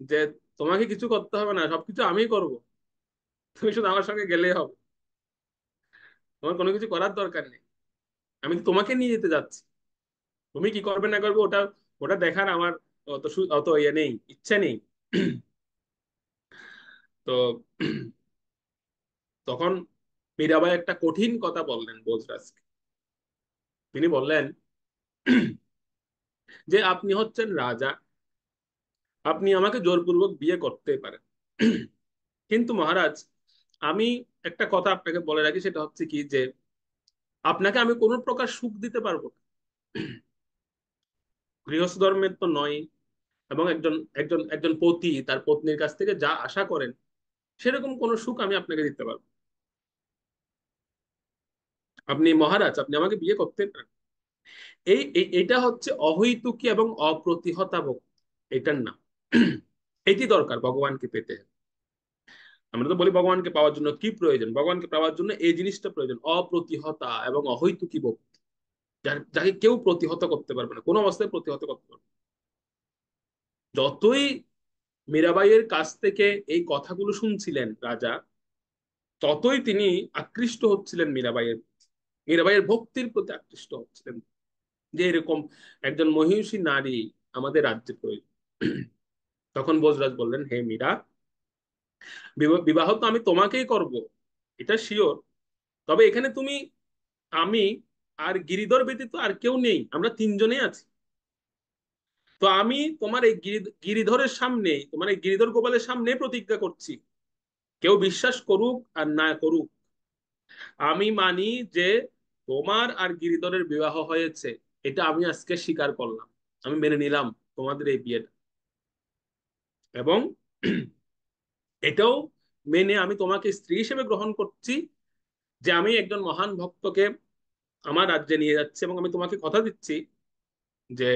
যে তোমাকে কিছু করতে হবে না, সবকিছু আমি করব, তুমি শুধু আমার সঙ্গে গেলেই হবে, তোমার কোনো কিছু করার দরকার নেই, আমি তো তোমাকে নিয়ে যেতে যাচ্ছি, তুমি কি করবে না করবে ওটা ওটা দেখার আমার অত ইয়ে নেই, ইচ্ছে নেই। তো তখন মীরাবাই একটা কঠিন কথা বললেন ভোজরাজকে। তিনি বললেন যে আপনি হচ্ছেন রাজা, আপনি আমাকে জোরপূর্বক বিয়ে করতে পারেন, কিন্তু মহারাজ, আমি একটা কথা আপনাকে বলে রাখি, সেটা হচ্ছে কি যে আপনাকে আমি কোনো প্রকার সুখ দিতে পারবো না, গৃহস্থ ধর্মের তো নয়, এবং একজন একজন একজন পতি তার পত্নীর কাছ থেকে যা আশা করেন সেরকম কোনো সুখ আমি আপনাকে দিতে পারবো না। আপনি মহারাজ, আপনি আমাকে বিয়ে করতে পারেন। এটা হচ্ছে অহৈতুকী এবং অপ্রতিহতা ভক্তি, এটার নাম। এটি দরকার ভগবানকে পেতে। আমরা তো বলি ভগবানকে পাওয়ার জন্য কি প্রয়োজন, ভগবানকে পাওয়ার জন্য এই জিনিসটা প্রয়োজন, অপ্রতিহতা এবং অহৈতুকী ভক্তি, যাকে কেউ প্রতিহত করতে পারবে না, কোনো অবস্থায় প্রতিহত করতে পারবে না। যতই মীরাবাইয়ের কাছ থেকে এই কথাগুলো শুনছিলেন রাজা, ততই তিনি আকৃষ্ট হচ্ছিলেন মীরাবাইয়ের ভক্তির প্রতি আকৃষ্ট হচ্ছিলেন, যে এরকম একজন মহিষী নারী আমাদের রাজ্যে প্রয়োজন। তখন ভোজরাজ বললেন, হে মীরা, বিবাহ তো আমি তোমাকেই করব, এটা শিওর, তবে এখানে তুমি, আমি আর গিরিধর ব্যতীত আর কেউ নেই, আমরা তিনজনেই আছি। তো আমি তোমার এই গিরিধরের সামনে, তোমার এই গিরিধর গোপালের সামনে প্রতিজ্ঞা করছি, কেউ বিশ্বাস করুক আর না করুক, আমি মানি যে তোমার আর গিরিধরের বিবাহ হয়েছে, এটা আমি আজকে স্বীকার করলাম, আমি মেনে নিলাম তোমাদের এই বিয়েটা, এবং এটাও মেনে আমি তোমাকে স্ত্রী হিসেবে গ্রহণ করছি, যে আমি একজন মহান ভক্তকে আমার রাজ্যে নিয়ে যাচ্ছি, এবং আমি তোমাকে কথা দিচ্ছি যে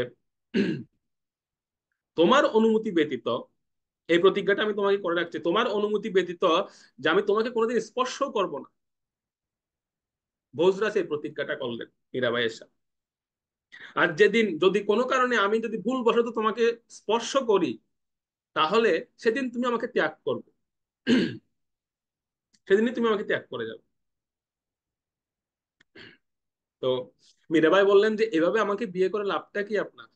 তোমার অনুমতি ব্যতীত, এই প্রতিজ্ঞাটা আমি তোমাকে করে রাখছি, তোমার অনুমতি ব্যতীত যে আমি তোমাকে কোনোদিন স্পর্শ করব না। ভোজরাজ এই প্রতিজ্ঞাটা করলেন। মীরাবাইয়ের সাথে। আর যেদিন যদি কোনো কারণে আমি যদি ভুলবশত তোমাকে স্পর্শ করি, তাহলে সেদিন তুমি আমাকে ত্যাগ করবে, সেদিনই তুমি আমাকে ত্যাগ করে যাবে। তো মীরাবাই বললেন যে এভাবে আমাকে বিয়ে করে লাভটা কি আপনার?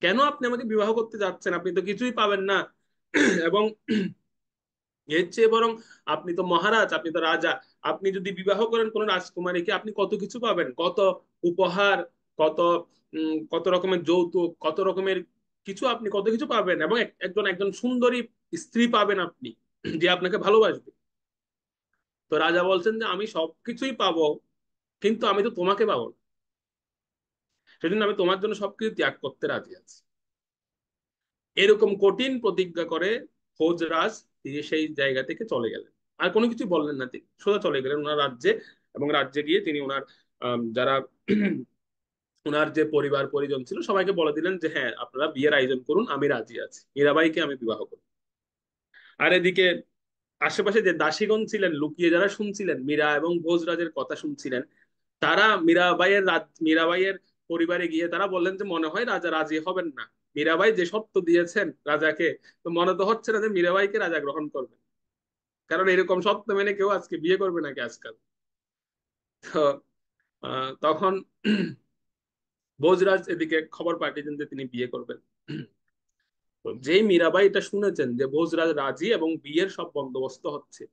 কেন আপনি আমাকে বিবাহ করতে যাচ্ছেন? আপনি তো কিছুই পাবেন না। এবং এর চেয়ে বরং আপনি তো মহারাজ, আপনি তো রাজা, আপনি যদি বিবাহ করেন কোন রাজকুমারীকে, আপনি কত কিছু পাবেন, কত উপহার, কত কত রকমের যৌতুক, কত রকমের কিছু, আপনি কত কিছু পাবেন, এবং একজন একজন সুন্দরী স্ত্রী পাবেন আপনি, যে আপনাকে ভালোবাসবে। তো রাজা বলছেন যে আমি সবকিছুই পাবো, কিন্তু আমি তো তোমাকে পাবো না, সেজন্য আমি তোমার জন্য সবকিছু ত্যাগ করতে রাজি আছি। এরকম কঠিন প্রতিজ্ঞা করে ভোজরাজ তিনি সেই জায়গা থেকে চলে গেলেন। আর কোনো কিছু বললেন না, তিনি সোজা চলে গেলেন ওনার রাজ্যে। এবং রাজ্যে গিয়ে তিনি ওনার যারা ওনার যে পরিবার পরিজন ছিল সবাইকে বলে দিলেন যে হ্যাঁ, আপনারা বিয়ের আয়োজন করুন, আমি রাজি আছি, মীরাবাইকে আমি বিবাহ করব। আর এদিকে আশেপাশে যে দাসীগণ ছিলেন, লুকিয়ে যারা শুনছিলেন, মীরা এবং ভোজরাজের কথা শুনছিলেন, তারা মীরাবাইয়ের পরিবারে গিয়ে তারা বললেন যে মনে হয় রাজা রাজি হবেন না। মীরাবাই যে শর্ত দিয়েছেন রাজাকে, তো মনে তো হচ্ছে না যে মীরাবাইকে রাজা গ্রহণ করবেন, কারণ এরকম শর্ত মেনে কেউ আজকে বিয়ে করবে নাকি আজকাল। তো তখন ভোজরাজ এদিকে খবর পাঠিয়েছেন যে তিনি বিয়ে করবেন। তো যেই মীরাবাই এটা শুনেছেন যে ভোজরাজ রাজি এবং বিয়ের সব বন্দোবস্ত হচ্ছে,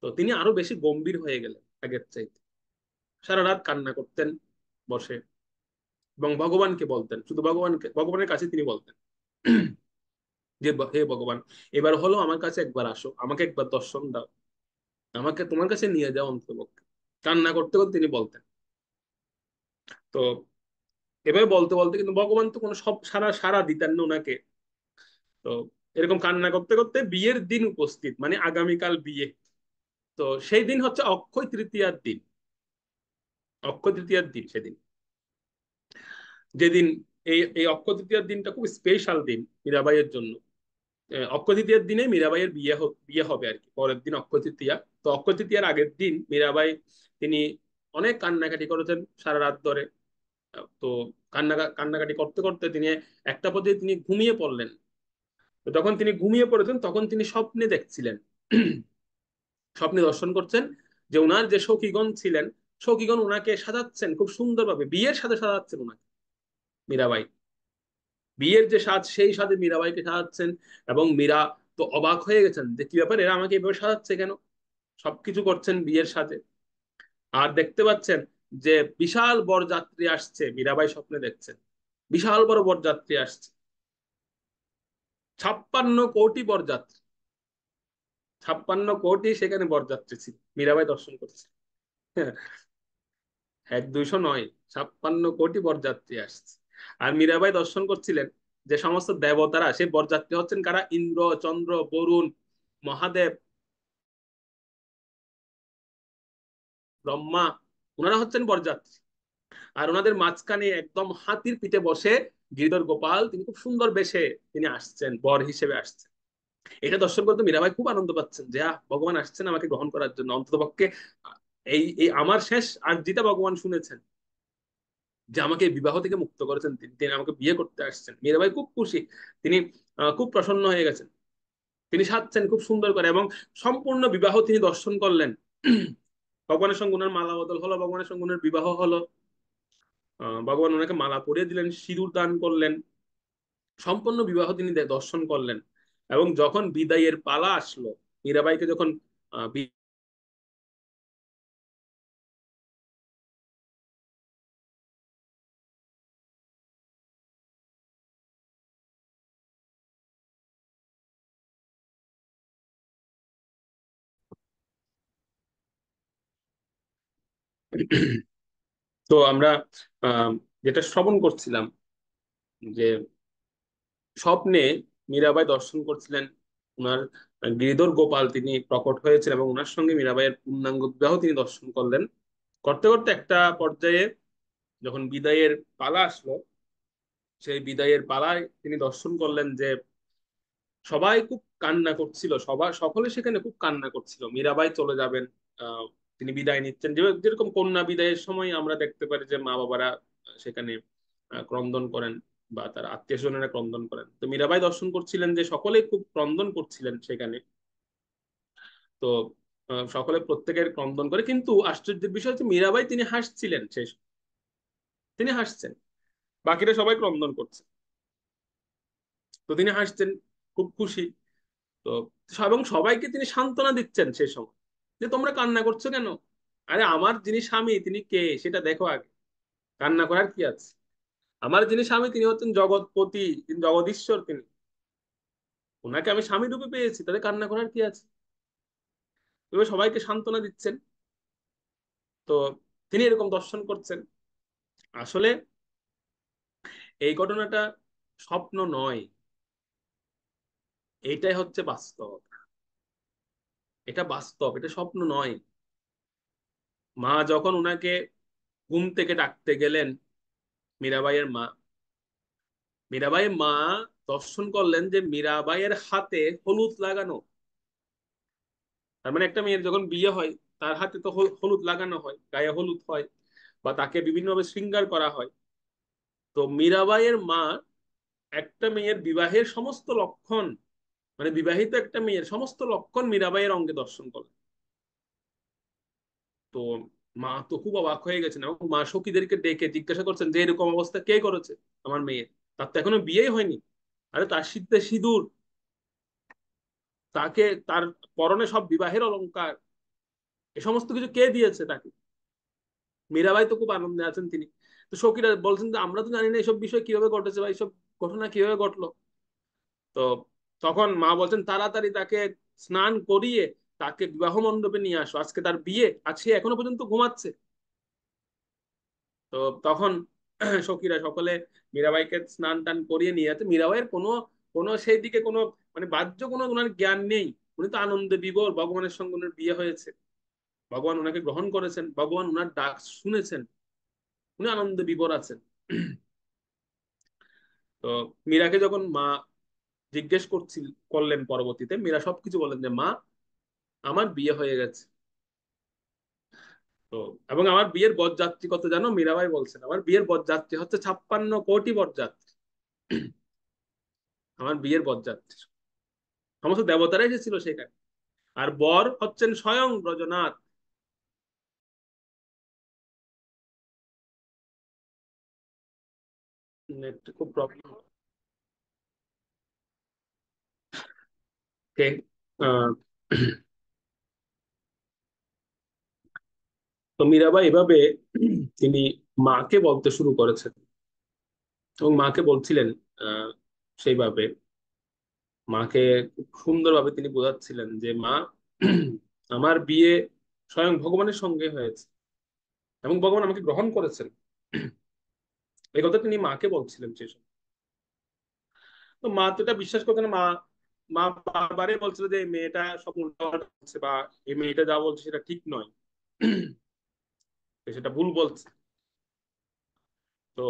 তো তিনি আরো বেশি গম্ভীর হয়ে গেলেন আগের চাইতে। সারা রাত কান্না করতেন বসে, এবং ভগবানকে বলতেন, শুধু ভগবানের কাছে তিনি বলতেন যে হে ভগবান, এবার হলো আমার কাছে একবার আসো, আমাকে একবার দর্শন দাও, আমাকে তোমার কাছে নিয়ে যাও অন্ততপক্ষে। কান্না করতে করতে তিনি বলতেন। তো এভাবে বলতে বলতে কিন্তু ভগবান তো কোনো সব সারা সারা দিতেন না ওনাকে। তো এরকম কান্না করতে করতে বিয়ের দিন উপস্থিত, মানে আগামীকাল বিয়ে। তো সেই দিন হচ্ছে অক্ষয় তৃতীয়ার দিন। অক্ষয় তৃতীয়ার দিন সেদিন, যেদিন এই এই অক্ষয় তৃতীয়ার দিনটা খুব স্পেশাল দিন মীরাবাইয়ের জন্য। অক্ষয় তৃতীয়ার দিনে মীরাবাইয়ের বিয়ে হবে আর কি, পরের দিন অক্ষয় তৃতীয়া। তো অক্ষয় তৃতীয়ার আগের দিন মীরাবাই তিনি অনেক কান্নাকাটি করেছেন সারা রাত ধরে। তো কান্নাকাটি করতে করতে তিনি একটা পর্যায়ে তিনি ঘুমিয়ে পড়লেন। তো যখন তিনি ঘুমিয়ে পড়েছেন তখন তিনি স্বপ্নে দেখছিলেন, স্বপ্নে দর্শন করছেন যে ওনার যে সখীগণ ছিলেন, সখীগণ ওনাকে সাজাচ্ছেন খুব সুন্দরভাবে, বিয়ের সাথে সাজাচ্ছেন ওনাকে, মীরাবাই বিয়ের যে সাজ সেই সাজে মীরাবাইকে সাজাচ্ছেন। এবং মীরা তো অবাক হয়ে গেছেন যে কি ব্যাপার, এরা আমাকে এভাবে সাজাচ্ছে কেন, সবকিছু করছেন বিয়ের সাজে। আর দেখতে পাচ্ছেন যে বিশাল বরযাত্রী আসছে, মীরাবাই স্বপ্নে দেখছেন বিশাল বড় বরযাত্রী আসছে, 56 কোটি বরযাত্রী, 56 কোটি সেখানে বরযাত্রী ছিল, মীরাবাই দর্শন করছে। হ্যাঁ, 1 200 নয়, 56 কোটি বরযাত্রী আসছে। আর মীরাবাই দর্শন করছিলেন যে সমস্ত দেবতারা, সেই বরযাত্রী হচ্ছেন কারা, ইন্দ্র, চন্দ্র, বরুণ, মহাদেব, ব্রহ্মা, ওনারা হচ্ছেন বরযাত্রী। আর ওনাদের মাঝখানে একদম হাতির পিঠে বসে গিরিধর গোপাল, তিনি খুব সুন্দর বেশে তিনি আসছেন, বর হিসেবে আসছেন। এটা দর্শন করতে মীরাবাই খুব আনন্দ পাচ্ছেন যে ভগবান আসছেন আমাকে গ্রহণ করার জন্য, অন্তত পক্ষে এই এই আমার শেষ আর্জিটা ভগবান শুনেছেন, যে আমাকে বিবাহ থেকে মুক্ত করেছেন, তিনি আমাকে বিয়ে করতে আসছেন। মীরাবাই খুব খুশি, তিনি খুব প্রসন্ন হয়ে গেছেন। তিনি সাজছেন খুব সুন্দর করে, এবং সম্পূর্ণ বিবাহ তিনি দর্শন করলেন। ভগবানের সঙ্গে ওনার মালা বদল হলো, ভগবানের সঙ্গে ওনার বিবাহ হলো। ভগবান ওনাকে মালা পরিয়ে দিলেন, সিঁদুর দান করলেন, সম্পূর্ণ বিবাহ তিনি দর্শন করলেন। এবং যখন বিদায়ের পালা আসলো, মীরাবাইকে যখন আহ, বি- তো আমরা আহ, যেটা শ্রবণ করছিলাম, যে স্বপ্নে মীরাবাই দর্শন করছিলেন ওনার গিরিধর গোপাল তিনি প্রকট হয়েছেন, এবং ওনার সঙ্গে মীরাবাইয়ের পূর্ণাঙ্গ বিবাহ তিনি দর্শন করলেন। করতে করতে একটা পর্যায়ে যখন বিদায়ের পালা আসলো, সেই বিদায়ের পালায় তিনি দর্শন করলেন যে সবাই খুব কান্না করছিল, সকলে সেখানে খুব কান্না করছিল, মীরাবাই চলে যাবেন। তিনি বিদায় নিচ্ছেন, যেরকম কন্যা বিদায়ের সময় আমরা দেখতে পারি যে মা বাবারা সেখানে ক্রন্দন করেন বা তার আত্মীয় স্বজনেরা ক্রন্দন করেন। তো মীরাবাই দর্শন করছিলেন যে সকলেই খুব ক্রন্দন করছিলেন সেখানে। তো সকলে প্রত্যেকের ক্রন্দন করে, কিন্তু আশ্চর্যের বিষয় হচ্ছে মীরাবাই তিনি হাসছিলেন শেষ, তিনি হাসছেন, বাকিরা সবাই ক্রন্দন করছে, তো তিনি হাসছেন, খুব খুশি। তো এবং সবাইকে তিনি সান্ত্বনা দিচ্ছেন সে সময়, যে তোমরা কান্না করছো কেন, আরে আমার যিনি স্বামী তিনি কে সেটা দেখো আগে, কান্না করার কি আছে, আমার যিনি স্বামী তিনি হচ্ছেন জগৎপতি, তিনি জগদীশ্বর, তিনি, ওনাকে আমি স্বামী রূপে পেয়েছি, তাদের কান্না করার কি আছে। এবার সবাইকে সান্ত্বনা দিচ্ছেন। তো তিনি এরকম দর্শন করছেন। আসলে এই ঘটনাটা স্বপ্ন নয়, এইটাই হচ্ছে বাস্তব, এটা বাস্তব, এটা স্বপ্ন নয়। মা যখন উনাকে ঘুম থেকে ডাকতে গেলেন, মীরাবাইয়ের মা, মীরাবাইয়ের মা দর্শন করলেন যে মীরাবাইয়ের হাতে হলুদ লাগানো। তার মানে একটা মেয়ের যখন বিয়ে হয় তার হাতে তো হলুদ লাগানো হয়, গায়ে হলুদ হয়, বা তাকে বিভিন্নভাবে শৃঙ্গার করা হয়। তো মীরাবাইয়ের মা একটা মেয়ের বিবাহের সমস্ত লক্ষণ, মানে বিবাহিত একটা মেয়ের সমস্ত লক্ষণ মীরাবাইয়ের অঙ্গে দর্শন করলেন। তো মা তো খুব অবাক হয়ে গেছেন, এবং মা সখীদেরকে ডেকে জিজ্ঞাসা করছেন যে এরকম অবস্থা কে করেছে আমার মেয়ের, তার তো এখনো বিয়েই হয়নি, আরে তার শীতে সিঁদুর, তাকে তার পরনে সব বিবাহের অলংকার, এ সমস্ত কিছু কে দিয়েছে তাকে। মীরাবাই তো খুব আনন্দে আছেন তিনি। তো সখীরা বলছেন যে আমরা তো জানি না এইসব বিষয় কিভাবে ঘটেছে বা এইসব ঘটনা কিভাবে ঘটলো। তো তখন মা বলছেন তাড়াতাড়ি তাকে স্নান করিয়ে তাকে বিবাহ মণ্ডপে নিয়ে আসো, আজকে তার বিয়ে, আর সে এখনো পর্যন্ত ঘুমাচ্ছে। তো তখন সখীরা সকলে মীরাবাইকে স্নান টান করিয়ে নিয়ে যাচ্ছে। মীরাবাইয়ের কোনো কোনো সেই দিকে কোনো মানে বাহ্য কোনো ওনার জ্ঞান নেই, উনি তো আনন্দে বিভোর, ভগবানের সঙ্গে ওনার বিয়ে হয়েছে, ভগবান ওনাকে গ্রহণ করেছেন, ভগবান ওনার ডাক শুনেছেন, উনি আনন্দে বিভোর আছেন। তো মীরাকে যখন মা জিজ্ঞেস করলেন পরবর্তীতে, মীরা সবকিছু বললেন যে মা আমার বিয়ে হয়ে গেছে। তো এবং আমার বিয়ের বরযাত্রী কত জানো, মীরাবাই বলছেন আমার বিয়ের বরযাত্রী হচ্ছে 56 কোটি বরযাত্রী, আমার বিয়ের বরযাত্রী সমস্ত দেবতারা এসেছিল সেখানে, আর বর হচ্ছেন স্বয়ং ব্রজনাথ। একটু খুব প্রবলেম। তো মীরাবাই এভাবে তিনি মাকে বলতে শুরু করেছেন, এবং মাকে বলছিলেন আহ সেইভাবে মাকে খুব সুন্দরভাবে তিনি বোঝাচ্ছিলেন যে মা আমার বিয়ে স্বয়ং ভগবানের সঙ্গে হয়েছে, এবং ভগবান আমাকে গ্রহণ করেছেন, এই কথা তিনি মাকে বলছিলেন সে সময়। তো মা তো এটা বিশ্বাস করতেন না। মা মা বারবারই বলছিল যে এই মেয়েটা সব উল্টাপাল্টা বলছে, বা এই মেয়েটা যা বলছে সেটা ঠিক নয়, সেটা ভুল বলছে। তো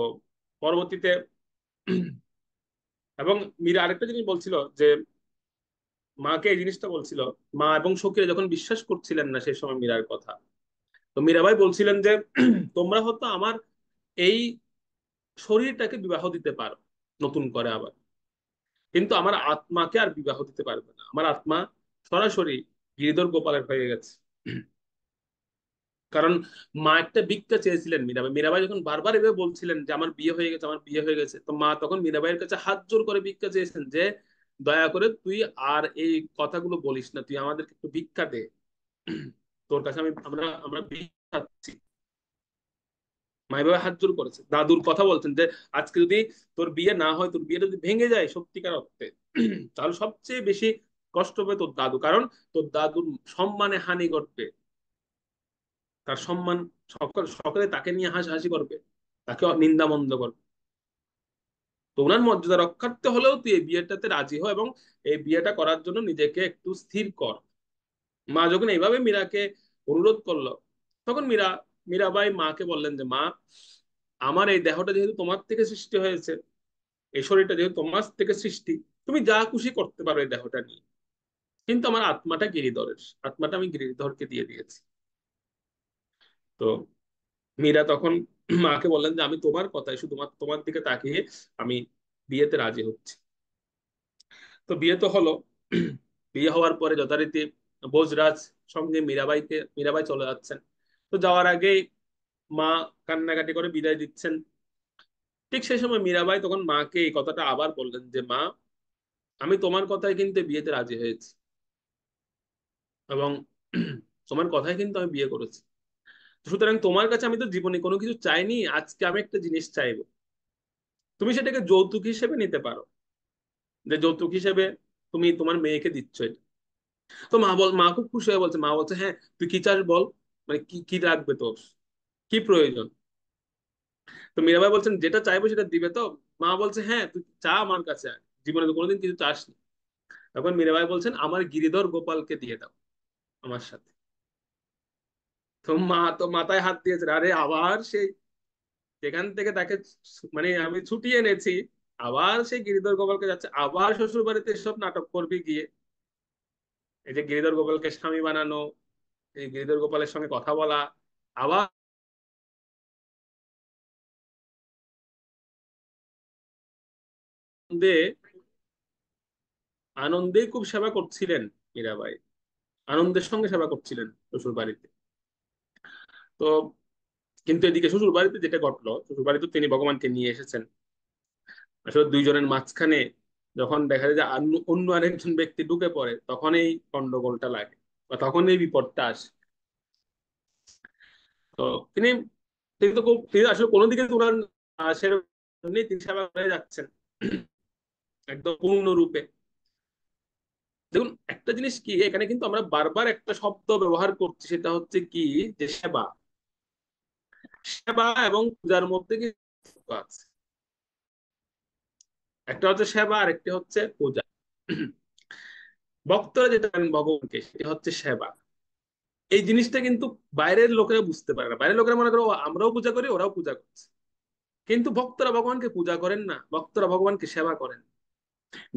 পরবর্তীতে এবং মীরা আরেকটা জিনিস বলছিল যে মাকে এই জিনিসটা বলছিল, মা এবং সখীরা যখন বিশ্বাস করছিলেন না সেই সময় মীরার কথা, তো মীরাবাই বলছিলেন যে তোমরা হয়তো আমার এই শরীরটাকে বিবাহ দিতে পারো নতুন করে আবার, কিন্তু আমার আত্মাকে আর বিবাহ দিতে পারবে না, আমার আত্মা সরাসরি গিরিধর গোপালের হয়ে গেছে। কারণ মা একটা ভিক্ষা চেয়েছিলেন মীরাবাই, মীরাবাই যখন বারবার এভাবে বলছিলেন যে আমার বিয়ে হয়ে গেছে, আমার বিয়ে হয়ে গেছে, তো মা তখন মীরাবাইয়ের কাছে হাত জোর করে ভিক্ষা চেয়েছেন যে দয়া করে তুই আর এই কথাগুলো বলিস না, তুই আমাদেরকে একটু ভিক্ষা দে, তোর কাছে আমরা আমরা ভিক্ষা চাচ্ছি। মা এভাবে হাত জোর করেছে, দাদুর কথা বলছেন যে আজকে যদি তোর বিয়ে না হয়, তোর বিয়ে যদি ভেঙে যায় সত্যিকার অর্থে, তাহলে সবচেয়ে বেশি কষ্ট হবে তোর দাদু, কারণ তোর দাদুর সম্মানে হানি ঘটবে, তার সম্মান, সকলে তাকে নিয়ে হাসাহাসি করবে, তাকে নিন্দা মন্দ করবে। তো ওনার মর্যাদা রক্ষার্থে হলেও তুই এই বিয়েটাতে রাজি হ, এবং এই বিয়েটা করার জন্য নিজেকে একটু স্থির কর। মা যখন এইভাবে মীরাকে অনুরোধ করলো, তখন মীরাবাই মাকে বললেন যে মা আমার এই দেহটা যেহেতু তোমার থেকে সৃষ্টি হয়েছে, এই শরীরটা যেহেতু তোমার থেকে সৃষ্টি, তুমি যা খুশি করতে পারো এই দেহটা নিয়ে, কিন্তু আমার আত্মাটা গিরিধরের, আত্মাটা আমি গিরিধরকে দিয়ে দিয়েছি। তো মীরা তখন মাকে বললেন যে আমি তোমার কথাই, শুধুমাত্র তোমার দিকে তাকিয়ে আমি বিয়েতে রাজি হচ্ছি। তো বিয়ে তো হলো। বিয়ে হওয়ার পরে যথারীতি ভোজরাজ সঙ্গে মীরাবাই চলে যাচ্ছেন। তো যাওয়ার আগেই মা কান্নাকাটি করে বিদায় দিচ্ছেন। ঠিক সেই সময় মীরাবাই তখন মাকে এই কথাটা আবার বললেন যে মা, আমি তোমার কথায় কিন্তু বিয়েতে রাজি হয়েছি, এবং তোমার কথায় কিন্তু আমি বিয়ে করেছি। সুতরাং তোমার কাছে আমি তো জীবনে কোনো কিছু চাইনি, আজকে আমি একটা জিনিস চাইবো, তুমি সেটাকে যৌতুক হিসেবে নিতে পারো, যে যৌতুক হিসেবে তুমি তোমার মেয়েকে দিচ্ছ এটা। তো মা খুব খুশি হয়ে বলছে, মা বলছে হ্যাঁ তুই কি চাস বল, মানে কি কি লাগবে তোর, কি প্রয়োজন। তো মীরাবাই বলছেন যেটা চাইবো সেটা দিবে তো। মা বলছে হ্যাঁ তুই চা আমার কাছে আয়, জীবনে তো কোনোদিন কিছু চাসনি। তখন মীরাবাই বলছেন আমার গিরিধর গোপালকে দিয়ে দাও আমার সাথে। তো মা তো মাথায় হাত দিয়েছে, আরে আবার সেই যেখান থেকে তাকে মানে আমি ছুটিয়ে এনেছি, আবার সেই গিরিধর গোপালকে যাচ্ছে, আবার শ্বশুর বাড়িতে সব নাটক করবি গিয়ে। এই যে গিরিধর গোপালকে স্বামী বানানো, এই গিরিধর গোপালের সঙ্গে কথা বলা, আবার আনন্দে আনন্দেই খুব সেবা করছিলেন মীরাবাই, আনন্দের সঙ্গে সেবা করছিলেন শ্বশুর বাড়িতে। তো কিন্তু এদিকে শ্বশুর বাড়িতে যেটা ঘটলো, শ্বশুর বাড়িতে তিনি ভগবানকে নিয়ে এসেছেন, আসলে দুইজনের মাঝখানে যখন দেখা যায় যে অন্য আরেকজন ব্যক্তি ঢুকে পড়ে, তখন এই গন্ডগোলটা লাগে বা তখন এই বিপদটা আসে। তো তিনি তিনি তো তিনি আসলে কোনো দিকে ওনার সেরকম নেই, তিনি সেবা করে যাচ্ছেন একদম পূর্ণরূপে। দেখুন একটা জিনিস কি, এখানে কিন্তু আমরা বারবার একটা শব্দ ব্যবহার করছি, সেটা হচ্ছে কি, যে সেবা। সেবা এবং পূজার মধ্যে কি পার্থক্য আছে? একটা হচ্ছে সেবা আর একটি হচ্ছে পূজা। ভক্তরা যেটা করেন ভগবানকে, সেটা হচ্ছে সেবা। এই জিনিসটা কিন্তু বাইরের লোকেরা বুঝতে পারে না, বাইরের লোকেরা মনে করে "ও, আমরাও পূজা করি, ওরাও পূজা করছে"। কিন্তু ভক্তরা ভগবানকে পূজা করেন না, ভক্তরা ভগবানকে সেবা করেন।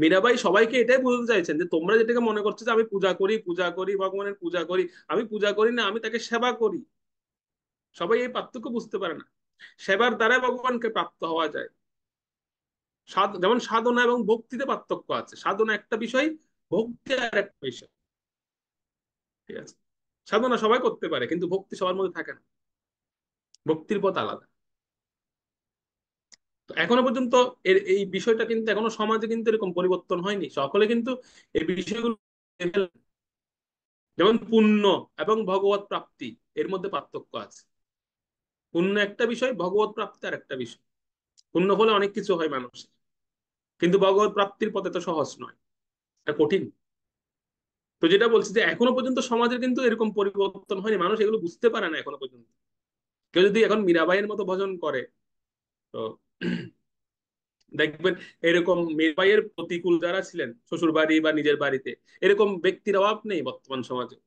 মীরাবাই সবাইকে এটাই বলতে চাইছেন যে তোমরা যেটাকে মনে করছো যে আমি পূজা করি ভগবানের পূজা করি, আমি পূজা করি না, আমি তাকে সেবা করি। সবাই এই পার্থক্য বুঝতে পারে না। সেবার দ্বারা ভগবানকে প্রাপ্ত হওয়া যায়। যেমন সাধনা এবং ভক্তিতে পার্থক্য আছে, সাধনা একটা বিষয়, ভক্তি আর একটা বিষয়। ঠিক আছে, সাধনা সবাই করতে পারে কিন্তু ভক্তি সবার মধ্যে থাকে না, ভক্তির পথ আলাদা। তো এখনো পর্যন্ত এই বিষয়টা কিন্তু এখনো সমাজে কিন্তু এরকম পরিবর্তন হয়নি, সকলে কিন্তু এই বিষয়গুলো, যেমন পুণ্য এবং ভগবত প্রাপ্তি, এর মধ্যে পার্থক্য আছে। পুণ্য একটা বিষয়, ভগবত প্রাপ্তি আর একটা বিষয়। পুণ্য হলে অনেক কিছু হয় মানুষের, কিন্তু ভগবত প্রাপ্তির পথে তো সহজ নয়, এটা কঠিন। তো যেটা বলছি যে এখনো পর্যন্ত সমাজের কিন্তু এরকম পরিবর্তন হয়নি, মানুষ এগুলো বুঝতে পারে না এখনো পর্যন্ত। কেউ যদি এখন মীরাবাইয়ের মতো ভজন করে, তো দেখবেন এরকম মীরাবাইয়ের প্রতিকূল যারা ছিলেন শ্বশুর বাড়ি বা নিজের বাড়িতে, এরকম ব্যক্তির অভাব নেই বর্তমান সমাজে।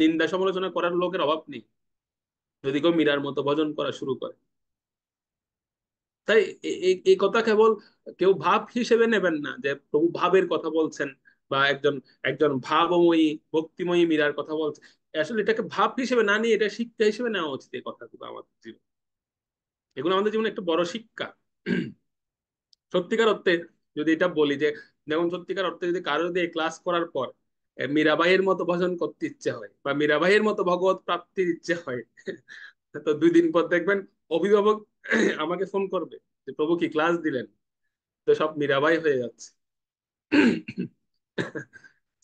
নিন্দা সমালোচনা করার লোকের অভাব নেই, যদি কেউ মীরার মতো ভজন করা শুরু করে। তাই এই কথা কেবল কেউ ভাব হিসেবে নেবেন না যে প্রভু ভাবের কথা বলছেন, বা একজন একজন ভাবময়ী ভক্তিময়ী মীরার কথা বলছে। আসলে এটাকে ভাব হিসেবে না নিয়ে এটা শিক্ষা হিসেবে নেওয়া উচিত। এই কথাগুলো আমাদের জীবন, এগুলো আমাদের জীবনে একটা বড় শিক্ষা। সত্যিকার অর্থে যদি এটা বলি যে, যেমন সত্যিকার অর্থে যদি কারো দিয়ে ক্লাস করার পর মীরাবাইয়ের মতো ভজন করতে ইচ্ছে হয় বা মীরাবাইয়ের মতো ভগবত প্রাপ্তির ইচ্ছে হয়, তো 2 দিন পর দেখবেন অভিভাবক আমাকে ফোন করবে যে প্রভু কি ক্লাস দিলেন, তো সব মীরাবাই হয়ে যাচ্ছে।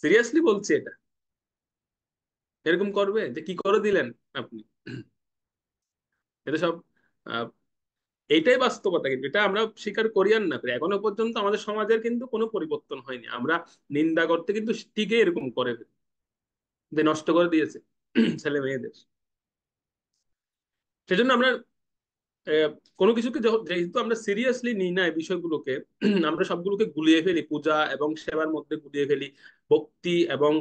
সিরিয়াসলি বলছি এটা, এরকম করবে যে কি করে দিলেন আপনি। এটা সব আহ, এইটাই বাস্তবতা, কিন্তু এটা আমরা স্বীকার করি আর না করি, এখনো পর্যন্ত আমাদের সমাজের কিন্তু কোনো পরিবর্তন হয়নি। আমরা নিন্দা করতে কিন্তু ঠিকই এরকম করে ফেলি, যে নষ্ট করে দিয়েছে ছেলে মেয়েদের। সেজন্য আমরা আহ, কোনো কিছুকে যেহেতু আমরা সিরিয়াসলি নিই না এই বিষয়গুলোকে, আমরা সবগুলোকে গুলিয়ে ফেলি, পূজা এবং সেবার মধ্যে গুলিয়ে ফেলি, ভক্তি এবং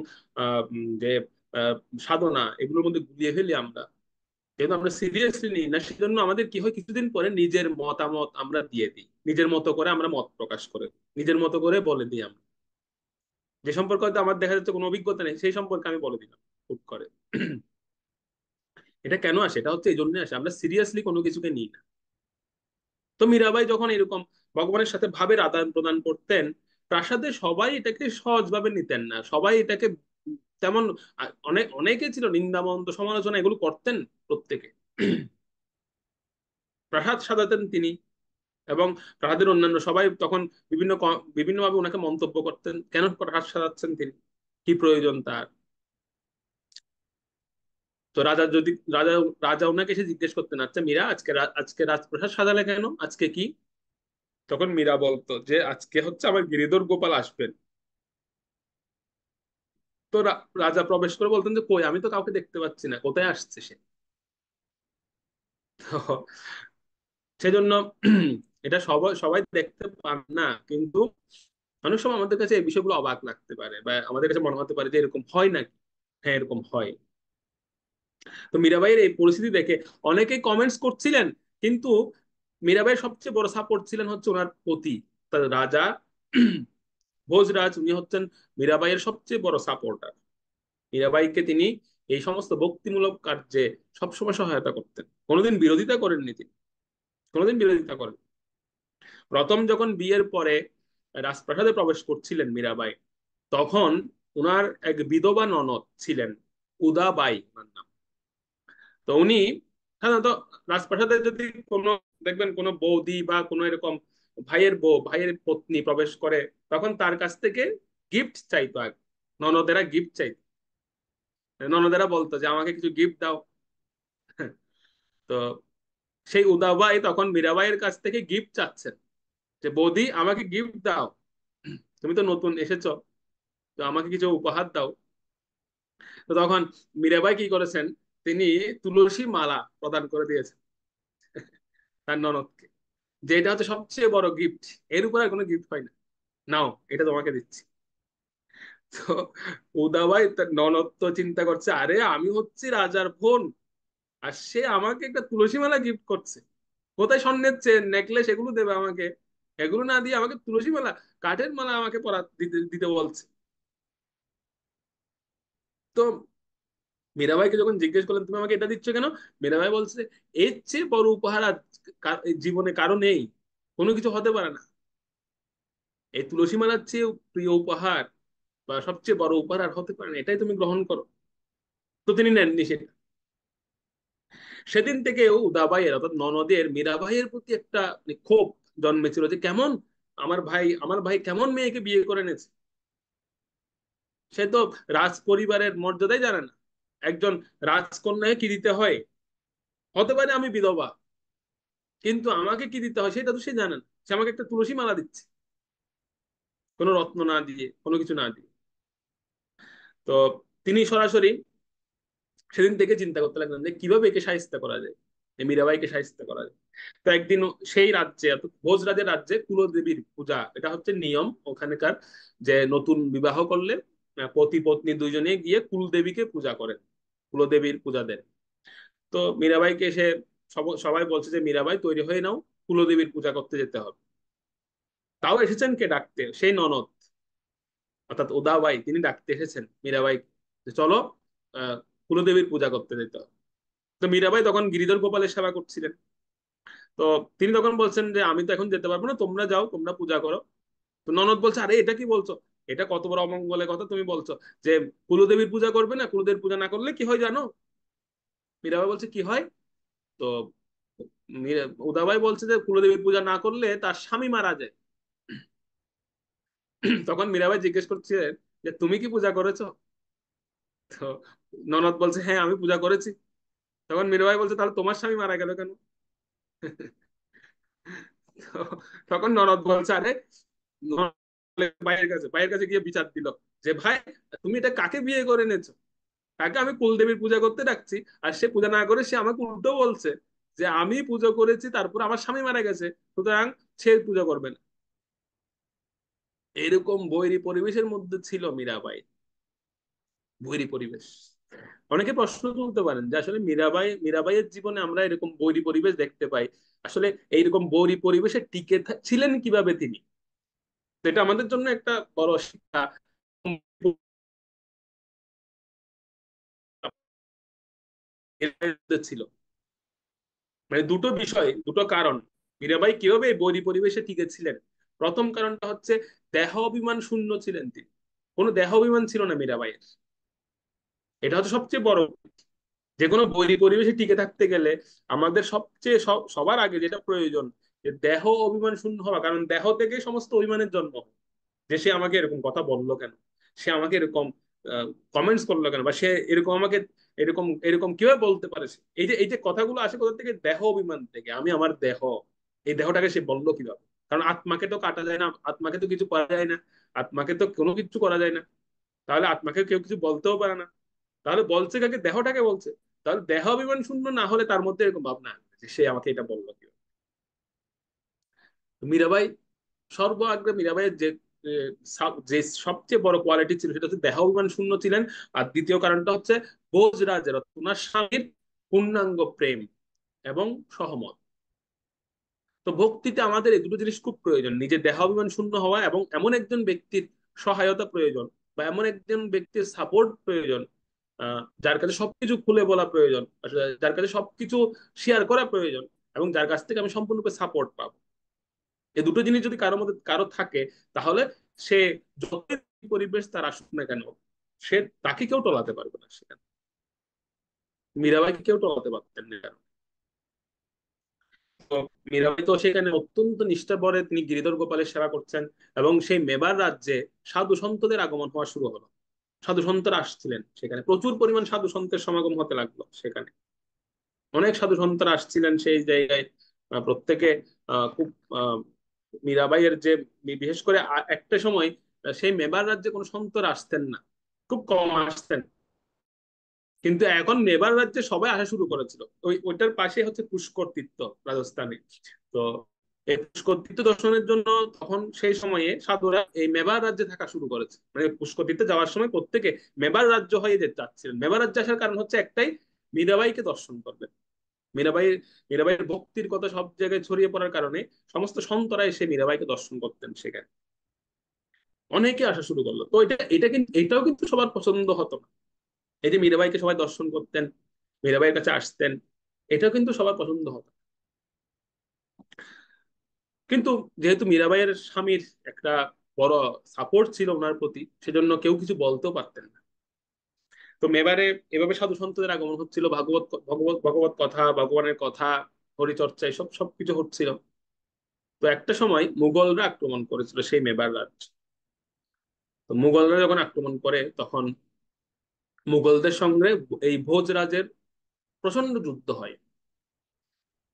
যে আহ, সাধনা, এগুলোর মধ্যে গুলিয়ে ফেলি আমরা। যেহেতু আমরা সিরিয়াসলি নিই না, সেজন্য আমাদের কি হয়, কিছুদিন পরে নিজের মতামত আমরা দিয়ে দিই, নিজের মতো করে আমরা মত প্রকাশ করে দিই, নিজের মতো করে বলে দিই আমরা। যে সম্পর্কে হয়তো আমার দেখা যাচ্ছে কোনো অভিজ্ঞতা নেই, সেই সম্পর্কে আমি বলে দিলাম হুট করে। এটা কেন আসে? এটা হচ্ছে এই জন্য আসে, আমরা সিরিয়াসলি কোনো কিছুকে নিই না। তো মীরাবাই যখন এরকম ভগবানের সাথে ভাবের আদান প্রদান করতেন, প্রাসাদে সবাই এটাকে সহজভাবে নিতেন না, সবাই এটাকে তেমন অনেকে ছিল নিন্দামন্দ সমালোচনা এগুলো করতেন প্রত্যেকে। প্রাসাদ সাজাতেন তিনি, এবং প্রাসাদের অন্যান্য সবাই তখন বিভিন্নভাবে ওনাকে মন্তব্য করতেন, কেন প্রাসাদ সাজাচ্ছেন তিনি, কি প্রয়োজন তার। তো রাজা যদি রাজা রাজা ওনাকে এসে জিজ্ঞেস করতেন, আচ্ছা মীরা, আজকে রাজপ্রাসাদ সাজালে কেন, আজকে কি? তখন মীরা বলতো যে আজকে হচ্ছে আমার গিরিধর গোপাল আসবেন। তো রাজা প্রবেশ করে বলতেন যে কই, আমি তো কাউকে দেখতে পাচ্ছি না, কোথায় আসছে সে? তো সেজন্য এটা সবাই সবাই দেখতে পান না, কিন্তু অনেক সময় আমাদের কাছে এই বিষয়গুলো অবাক লাগতে পারে, বা আমাদের কাছে মনে হতে পারে যে এরকম হয় নাকি। হ্যাঁ, এরকম হয়। তো মীরাবাইয়ের এই পরিস্থিতি দেখে অনেকেই কমেন্টস করছিলেন, কিন্তু মীরাবাইয়ের সবচেয়ে বড় সাপোর্ট ছিলেন হচ্ছে ওনার পতি, তার রাজা ভোজরাজ। উনি হচ্ছেন মীরাবাইয়ের সবচেয়ে বড় সাপোর্টার। মীরাবাইকে তিনি এই সমস্ত ভক্তিমূলক কার্যে সবসময় সহায়তা করতেন, কোনোদিন বিরোধিতা করেননি তিনি, কোনোদিন বিরোধিতা করেন। প্রথম যখন বিয়ের পরে রাজপ্রাসাদে প্রবেশ করছিলেন মীরাবাই, তখন উনার এক বিধবা ননদ ছিলেন, উদাবাই ওনার নাম। তো উনি সাধারণত রাজপ্রাসাদে যদি কোনো, দেখবেন কোনো বৌদি বা কোনো এরকম ভাইয়ের বউ, ভাইয়ের পত্নী প্রবেশ করে, তখন তার কাছ থেকে গিফট চাইতো আগে, ননদেরা গিফট চাইতো। ননদেরা বলতো যে আমাকে কিছু গিফট দাও। তো সেই উদাবাই তখন মীরাবাইয়ের কাছ থেকে গিফট চাচ্ছেন, যে বৌদি আমাকে গিফট দাও, তুমি তো নতুন এসেছো, তো আমাকে কিছু উপহার দাও। তো তখন মীরাবাই কি করেছেন, তিনি তুলসী মালা প্রদান করে দিয়েছেন তার ননদকে, যে এটা হচ্ছে সবচেয়ে বড় গিফট, এর উপর আর কোনো গিফট হয় না, নাও এটা তোমাকে দিচ্ছি। তো উদাবাই তার ননদ তো চিন্তা করছে, আরে আমি হচ্ছি রাজার বোন, আর সে আমাকে একটা তুলসী মালা গিফট করছে, কোথায় স্বর্ণের চেন নেকলেস এগুলো দেবে আমাকে, এগুলো না দিয়ে আমাকে তুলসী মালা, কাঠের মালা আমাকে পরা দিতে দিতে বলছে। তো মীরাবাইকে যখন জিজ্ঞেস করলেন তুমি আমাকে এটা দিচ্ছ কেন, মীরাবাই বলছে এর চেয়ে বড় উপহার আর জীবনে কারো নেই, কোনো কিছু হতে পারে না, এই তুলসী মালার চেয়ে প্রিয় উপহার বা সবচেয়ে বড় উপহার আর হতে পারে না, এটাই তুমি গ্রহণ করো। তো তিনি নেননি সেটা। সেদিন থেকে উদাবাইয়ের অর্থাৎ ননদের মীরাবাইয়ের প্রতি একটা ক্ষোভ জন্মেছিল, যে কেমন আমার ভাই কেমন মেয়েকে বিয়ে করে এনেছে, সে তো রাজ পরিবারের মর্যাদাই জানে না, একজন রাজকন্যাকে কি দিতে হয়, হতে পারে আমি বিধবা, কিন্তু আমাকে কি দিতে হয় সেটা তো সে জানে না, সে আমাকে একটা তুলসী মালা দিচ্ছে, কোনো রত্ন না দিয়ে, কোনো কিছু না দিয়ে। তো তিনি সরাসরি সেদিন থেকে চিন্তা করতে লাগলেন যে কিভাবে একে শায়েস্তা করা যায়, এই মীরাবাইকে শায়েস্তা করা যায়। তো একদিন সেই রাজ্যে অর্থাৎ ভোজরাজের রাজ্যে কুলদেবীর পূজা, এটা হচ্ছে নিয়ম ওখানকার, যে নতুন বিবাহ করলে পতি পত্নী দুইজনে গিয়ে কুলদেবীকে পূজা করেন, কুলদেবীর পূজা দেন। তো মীরাবাইকে এসে সবাই বলছে যে মীরাবাই তৈরি হয়ে নাও, কুলদেবীর পূজা করতে যেতে হবে। তাও এসেছেন কে ডাকতে, সেই ননদ অর্থাৎ উদাবাই, তিনি ডাকতে এসেছেন মীরাবাই, যে চলো আহ কুলদেবীর পূজা করতে যেতে হবে। তো মীরাবাই তখন গিরিধর গোপালের সেবা করছিলেন। তো তিনি তখন বলছেন যে আমি তো এখন যেতে পারবো না, তোমরা যাও, তোমরা পূজা করো। তো ননদ বলছে, আরে এটা কি বলছো, এটা কত বড় অমঙ্গলের কথা তুমি বলছো, যে কুলদেবীর পূজা করবে না, কুলদেবীর পূজা না করলে কি হয় জানো? মীরাবাই বলছে কি হয়? তো উদাবাই বলছে যে কুলদেবীর পূজা না করলে তার স্বামী মারা যায়। তখন মীরাবাই জিজ্ঞেস করছে যে তুমি কি পূজা করেছো? তো ননদ বলছে হ্যাঁ আমি পূজা করেছি। তখন মীরাবাই বলছে তাহলে তোমার স্বামী মারা গেল কেন? তো তখন ননদ বলছে আরে, ভাইয়ের কাছে গিয়ে বিচার দিল, যে ভাই তুমি এটা কাকে বিয়ে করে এনেছো, তাকে আমি কুলদেবীর পূজা করতে ডাকছি, আর সে পূজা না করে সে আমাকে উল্টো বলছে যে আমি পুজো করেছি, তারপর আমার স্বামী মারা গেছে, সুতরাং সে পূজা করবে না। এরকম বৈরী পরিবেশের মধ্যে ছিল মীরাবাই, বৈরী পরিবেশ। অনেকে প্রশ্ন তুলতে পারেন যে আসলে মীরাবাইয়ের জীবনে আমরা এরকম বৈরী পরিবেশ দেখতে পাই, আসলে এইরকম বৈরী পরিবেশে টিকে ছিলেন কিভাবে তিনি। তো এটা আমাদের জন্য একটা বড় শিক্ষা। ছিল। মানে দুটো বিষয়, দুটো কারণ মীরাবাই কিভাবে এই বৈরী পরিবেশে টিকেছিলেন। প্রথম কারণটা হচ্ছে দেহ অভিমান শূন্য ছিলেন তিনি। কোনো দেহ অভিমান ছিল না মীরাবাইয়ের। এটা হচ্ছে সবচেয়ে বড়। যে কোনো বৈরী পরিবেশে টিকে থাকতে গেলে আমাদের সবচেয়ে সবার আগে যেটা প্রয়োজন, যে দেহ অভিমান শূন্য হওয়া। কারণ দেহ থেকে সমস্ত অভিমানের জন্ম হয়। যে সে আমাকে এরকম কথা বললো কেন, সে আমাকে এরকম কমেন্টস করলো কেন, বা সে এরকম আমাকে এরকম এরকম কিভাবে বলতে পারে। এই যে কথাগুলো আসে কোথা থেকে? দেহ অভিমান থেকে। আমি আমার দেহ, এই দেহটাকে সে বললো কিভাবে? কারণ আত্মাকে তো কাটা যায় না, আত্মাকে তো কিছু করা যায় না, আত্মাকে তো কোনো কিছু করা যায় না। তাহলে আত্মাকে কেউ কিছু বলতেও পারে না। তাহলে বলছে কাকে? দেহটাকে বলছে। তাহলে দেহ অভিমান শূন্য না হলে তার মধ্যে এরকম ভাবনা আসবে যে সে আমাকে এটা বললো কিভাবে। মীরাবাই সর্ব আগ্রে মীরাবাইয়ের যে সবচেয়ে বড় কোয়ালিটি ছিল সেটা হচ্ছে দেহ অভিমান শূন্য ছিলেন। আর দ্বিতীয় কারণটা হচ্ছে ভোজরাজের অর্থাৎ ওনার স্বামীর পূর্ণাঙ্গ প্রেম এবং সহমত। তো ভক্তিতে আমাদের এই দুটো জিনিস খুব প্রয়োজন, নিজের দেহাভিমান শূন্য হওয়া এবং এমন একজন ব্যক্তির সহায়তা প্রয়োজন, বা এমন একজন ব্যক্তির সাপোর্ট প্রয়োজন, যার কাছে সবকিছু খুলে বলা প্রয়োজন, আসলে যার কাছে সবকিছু শেয়ার করা প্রয়োজন, এবং যার কাছ থেকে আমি সম্পূর্ণরূপে সাপোর্ট পাবো। এই দুটো জিনিস যদি কারোর মধ্যে কারো থাকে, তাহলে সে যতই পরিবেশ তার আসুক না কেন, সে তাকে কেউ টলাতে পারবে না সেখানে। মীরাবাইকে কেউ টলাতে পারতেন না। তো মীরাবাই তো সেখানে অত্যন্ত নিষ্ঠাভরে তিনি গিরিধর গোপালের সেবা করছেন। এবং সেই মেবার রাজ্যে সাধু সন্তদের আগমন হওয়া শুরু হলো। সাধু সন্তরা আসছিলেন সেখানে, প্রচুর পরিমাণ সাধু সন্তের সমাগম হতে লাগলো সেখানে। অনেক সাধু সন্তরা আসছিলেন সেই জায়গায়। প্রত্যেকে খুব মীরাবাইয়ের যে বিশেষ করে একটা সময় সেই মেবার রাজ্যে কোনো সন্তরা আসতেন না, খুব কম আসতেন। কিন্তু এখন মেবার রাজ্যে সবাই আসা শুরু করেছিল। ওইটার পাশে হচ্ছে পুষ্কর তীর্থ, রাজস্থানে। তো এই পুষ্কর তীর্থ দর্শনের জন্য তখন সেই সময়ে সাধুরা এই মেবার রাজ্যে থাকা শুরু করেছে। মানে পুষ্কর তীর্থে যাওয়ার সময় প্রত্যেকে মেবার রাজ্য হয়ে যাচ্ছিলেন। মেবার রাজ্যে আসার কারণ হচ্ছে একটাই, মীরাবাইকে দর্শন করবেন। মীরাবাই মীরাবাইয়ের ভক্তির কথা সব জায়গায় ছড়িয়ে পড়ার কারণে সমস্ত সন্তরা এসে মীরাবাইকে দর্শন করতেন সেখানে। অনেকে আসা শুরু করলো। তো এটা এটা কিন্তু এটাও কিন্তু সবার পছন্দ হতো না। এই যে মীরাবাইকে সবাই দর্শন করতেন, মীরাবাইয়ের কাছে আসতেন, এটাও কিন্তু সবার পছন্দ হতো। কিন্তু যেহেতু মীরাবাইয়ের স্বামীর একটা বড় সাপোর্ট ছিল ওনার প্রতি, সেজন্য কেউ কিছু বলতেও পারতেন না। তো মেবারে এভাবে সাধু সন্তদের আগমন হচ্ছিল, ভাগবত ভগবত ভগবত কথা, ভগবানের কথা, হরিচর্চা, এসব সবকিছু হচ্ছিল। তো একটা সময় মুঘলরা আক্রমণ করেছিল সেই মেবার রাজ্য। তো মুঘলরা যখন আক্রমণ করে তখন মুঘলদের সঙ্গে এই ভোজরাজের প্রচন্ড যুদ্ধ হয়।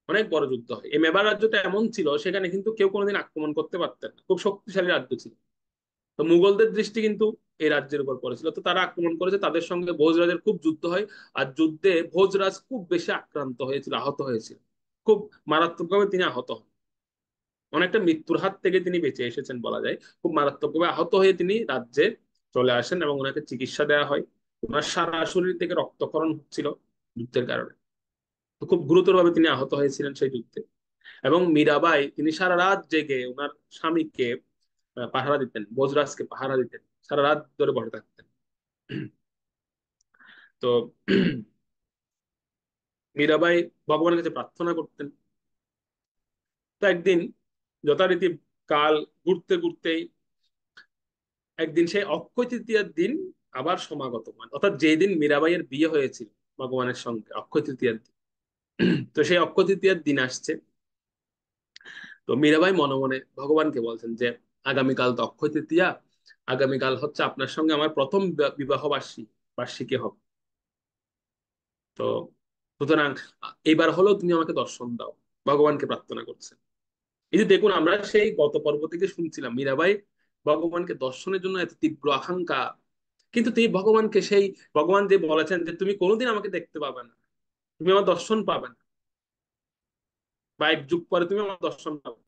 অনেক বড় যুদ্ধ হয়। এই মেবার রাজ্যটা এমন ছিল সেখানে কিন্তু কেউ কোনোদিন আক্রমণ করতে পারতেন না, খুব শক্তিশালী রাজ্য ছিল। তো মুঘলদের দৃষ্টি কিন্তু এই রাজ্যের উপর পড়েছিল, তো তারা আক্রমণ করেছে, তাদের সঙ্গে ভোজরাজের খুব যুদ্ধ হয়। আর যুদ্ধে ভোজরাজ খুব বেশি আক্রান্ত হয়েছিল, আহত হয়েছিল। খুব মারাত্মকভাবে তিনি আহত হন। অনেকটা মৃত্যুর হাত থেকে তিনি বেঁচে এসেছেন বলা যায়। খুব মারাত্মকভাবে আহত হয়ে তিনি রাজ্যে চলে আসেন এবং ওনাকে চিকিৎসা দেওয়া হয়। ওনার সারা শরীর থেকে রক্তক্ষরণ হচ্ছিল যুদ্ধের কারণে। তো খুব গুরুতরভাবে তিনি আহত হয়েছিলেন সেই যুদ্ধে। এবং মীরাবাই তিনি সারা রাত জেগে ওনার স্বামীকে পাহারা দিতেন, ভোজরাজকে পাহারা দিতেন, সারা রাত ধরে বসে থাকতেন। তো মীরাবাই ভগবানের কাছে প্রার্থনা করতেন। তো একদিন যথারীতি কাল ঘুরতে ঘুরতেই একদিন সেই অক্ষয় তৃতীয়ার দিন আবার সমাগত হন, অর্থাৎ যেই দিন মীরাবাইয়ের বিয়ে হয়েছিল ভগবানের সঙ্গে, অক্ষয় তৃতীয়ার দিন। তো সেই অক্ষয় তৃতীয়ার দিন আসছে। তো মীরাবাই মনে মনে ভগবানকে বলছেন যে আগামীকাল তো অক্ষয় তৃতীয়া, আগামীকাল হচ্ছে আপনার সঙ্গে আমার প্রথম বিবাহ বার্ষিকী হবে। তো সুতরাং এইবার হলেও তুমি আমাকে দর্শন দাও, ভগবানকে প্রার্থনা করছেন। এই যে দেখুন, আমরা সেই গত পর্ব থেকে শুনছিলাম মীরাবাই ভগবানকে দর্শনের জন্য এত তীব্র আকাঙ্ক্ষা। কিন্তু তিনি ভগবানকে সেই, ভগবান যে বলেছেন যে তুমি কোনোদিন আমাকে দেখতে পাবে না, তুমি আমার দর্শন পাবে না, বা এক যুগ পরে তুমি আমার দর্শন পাবে।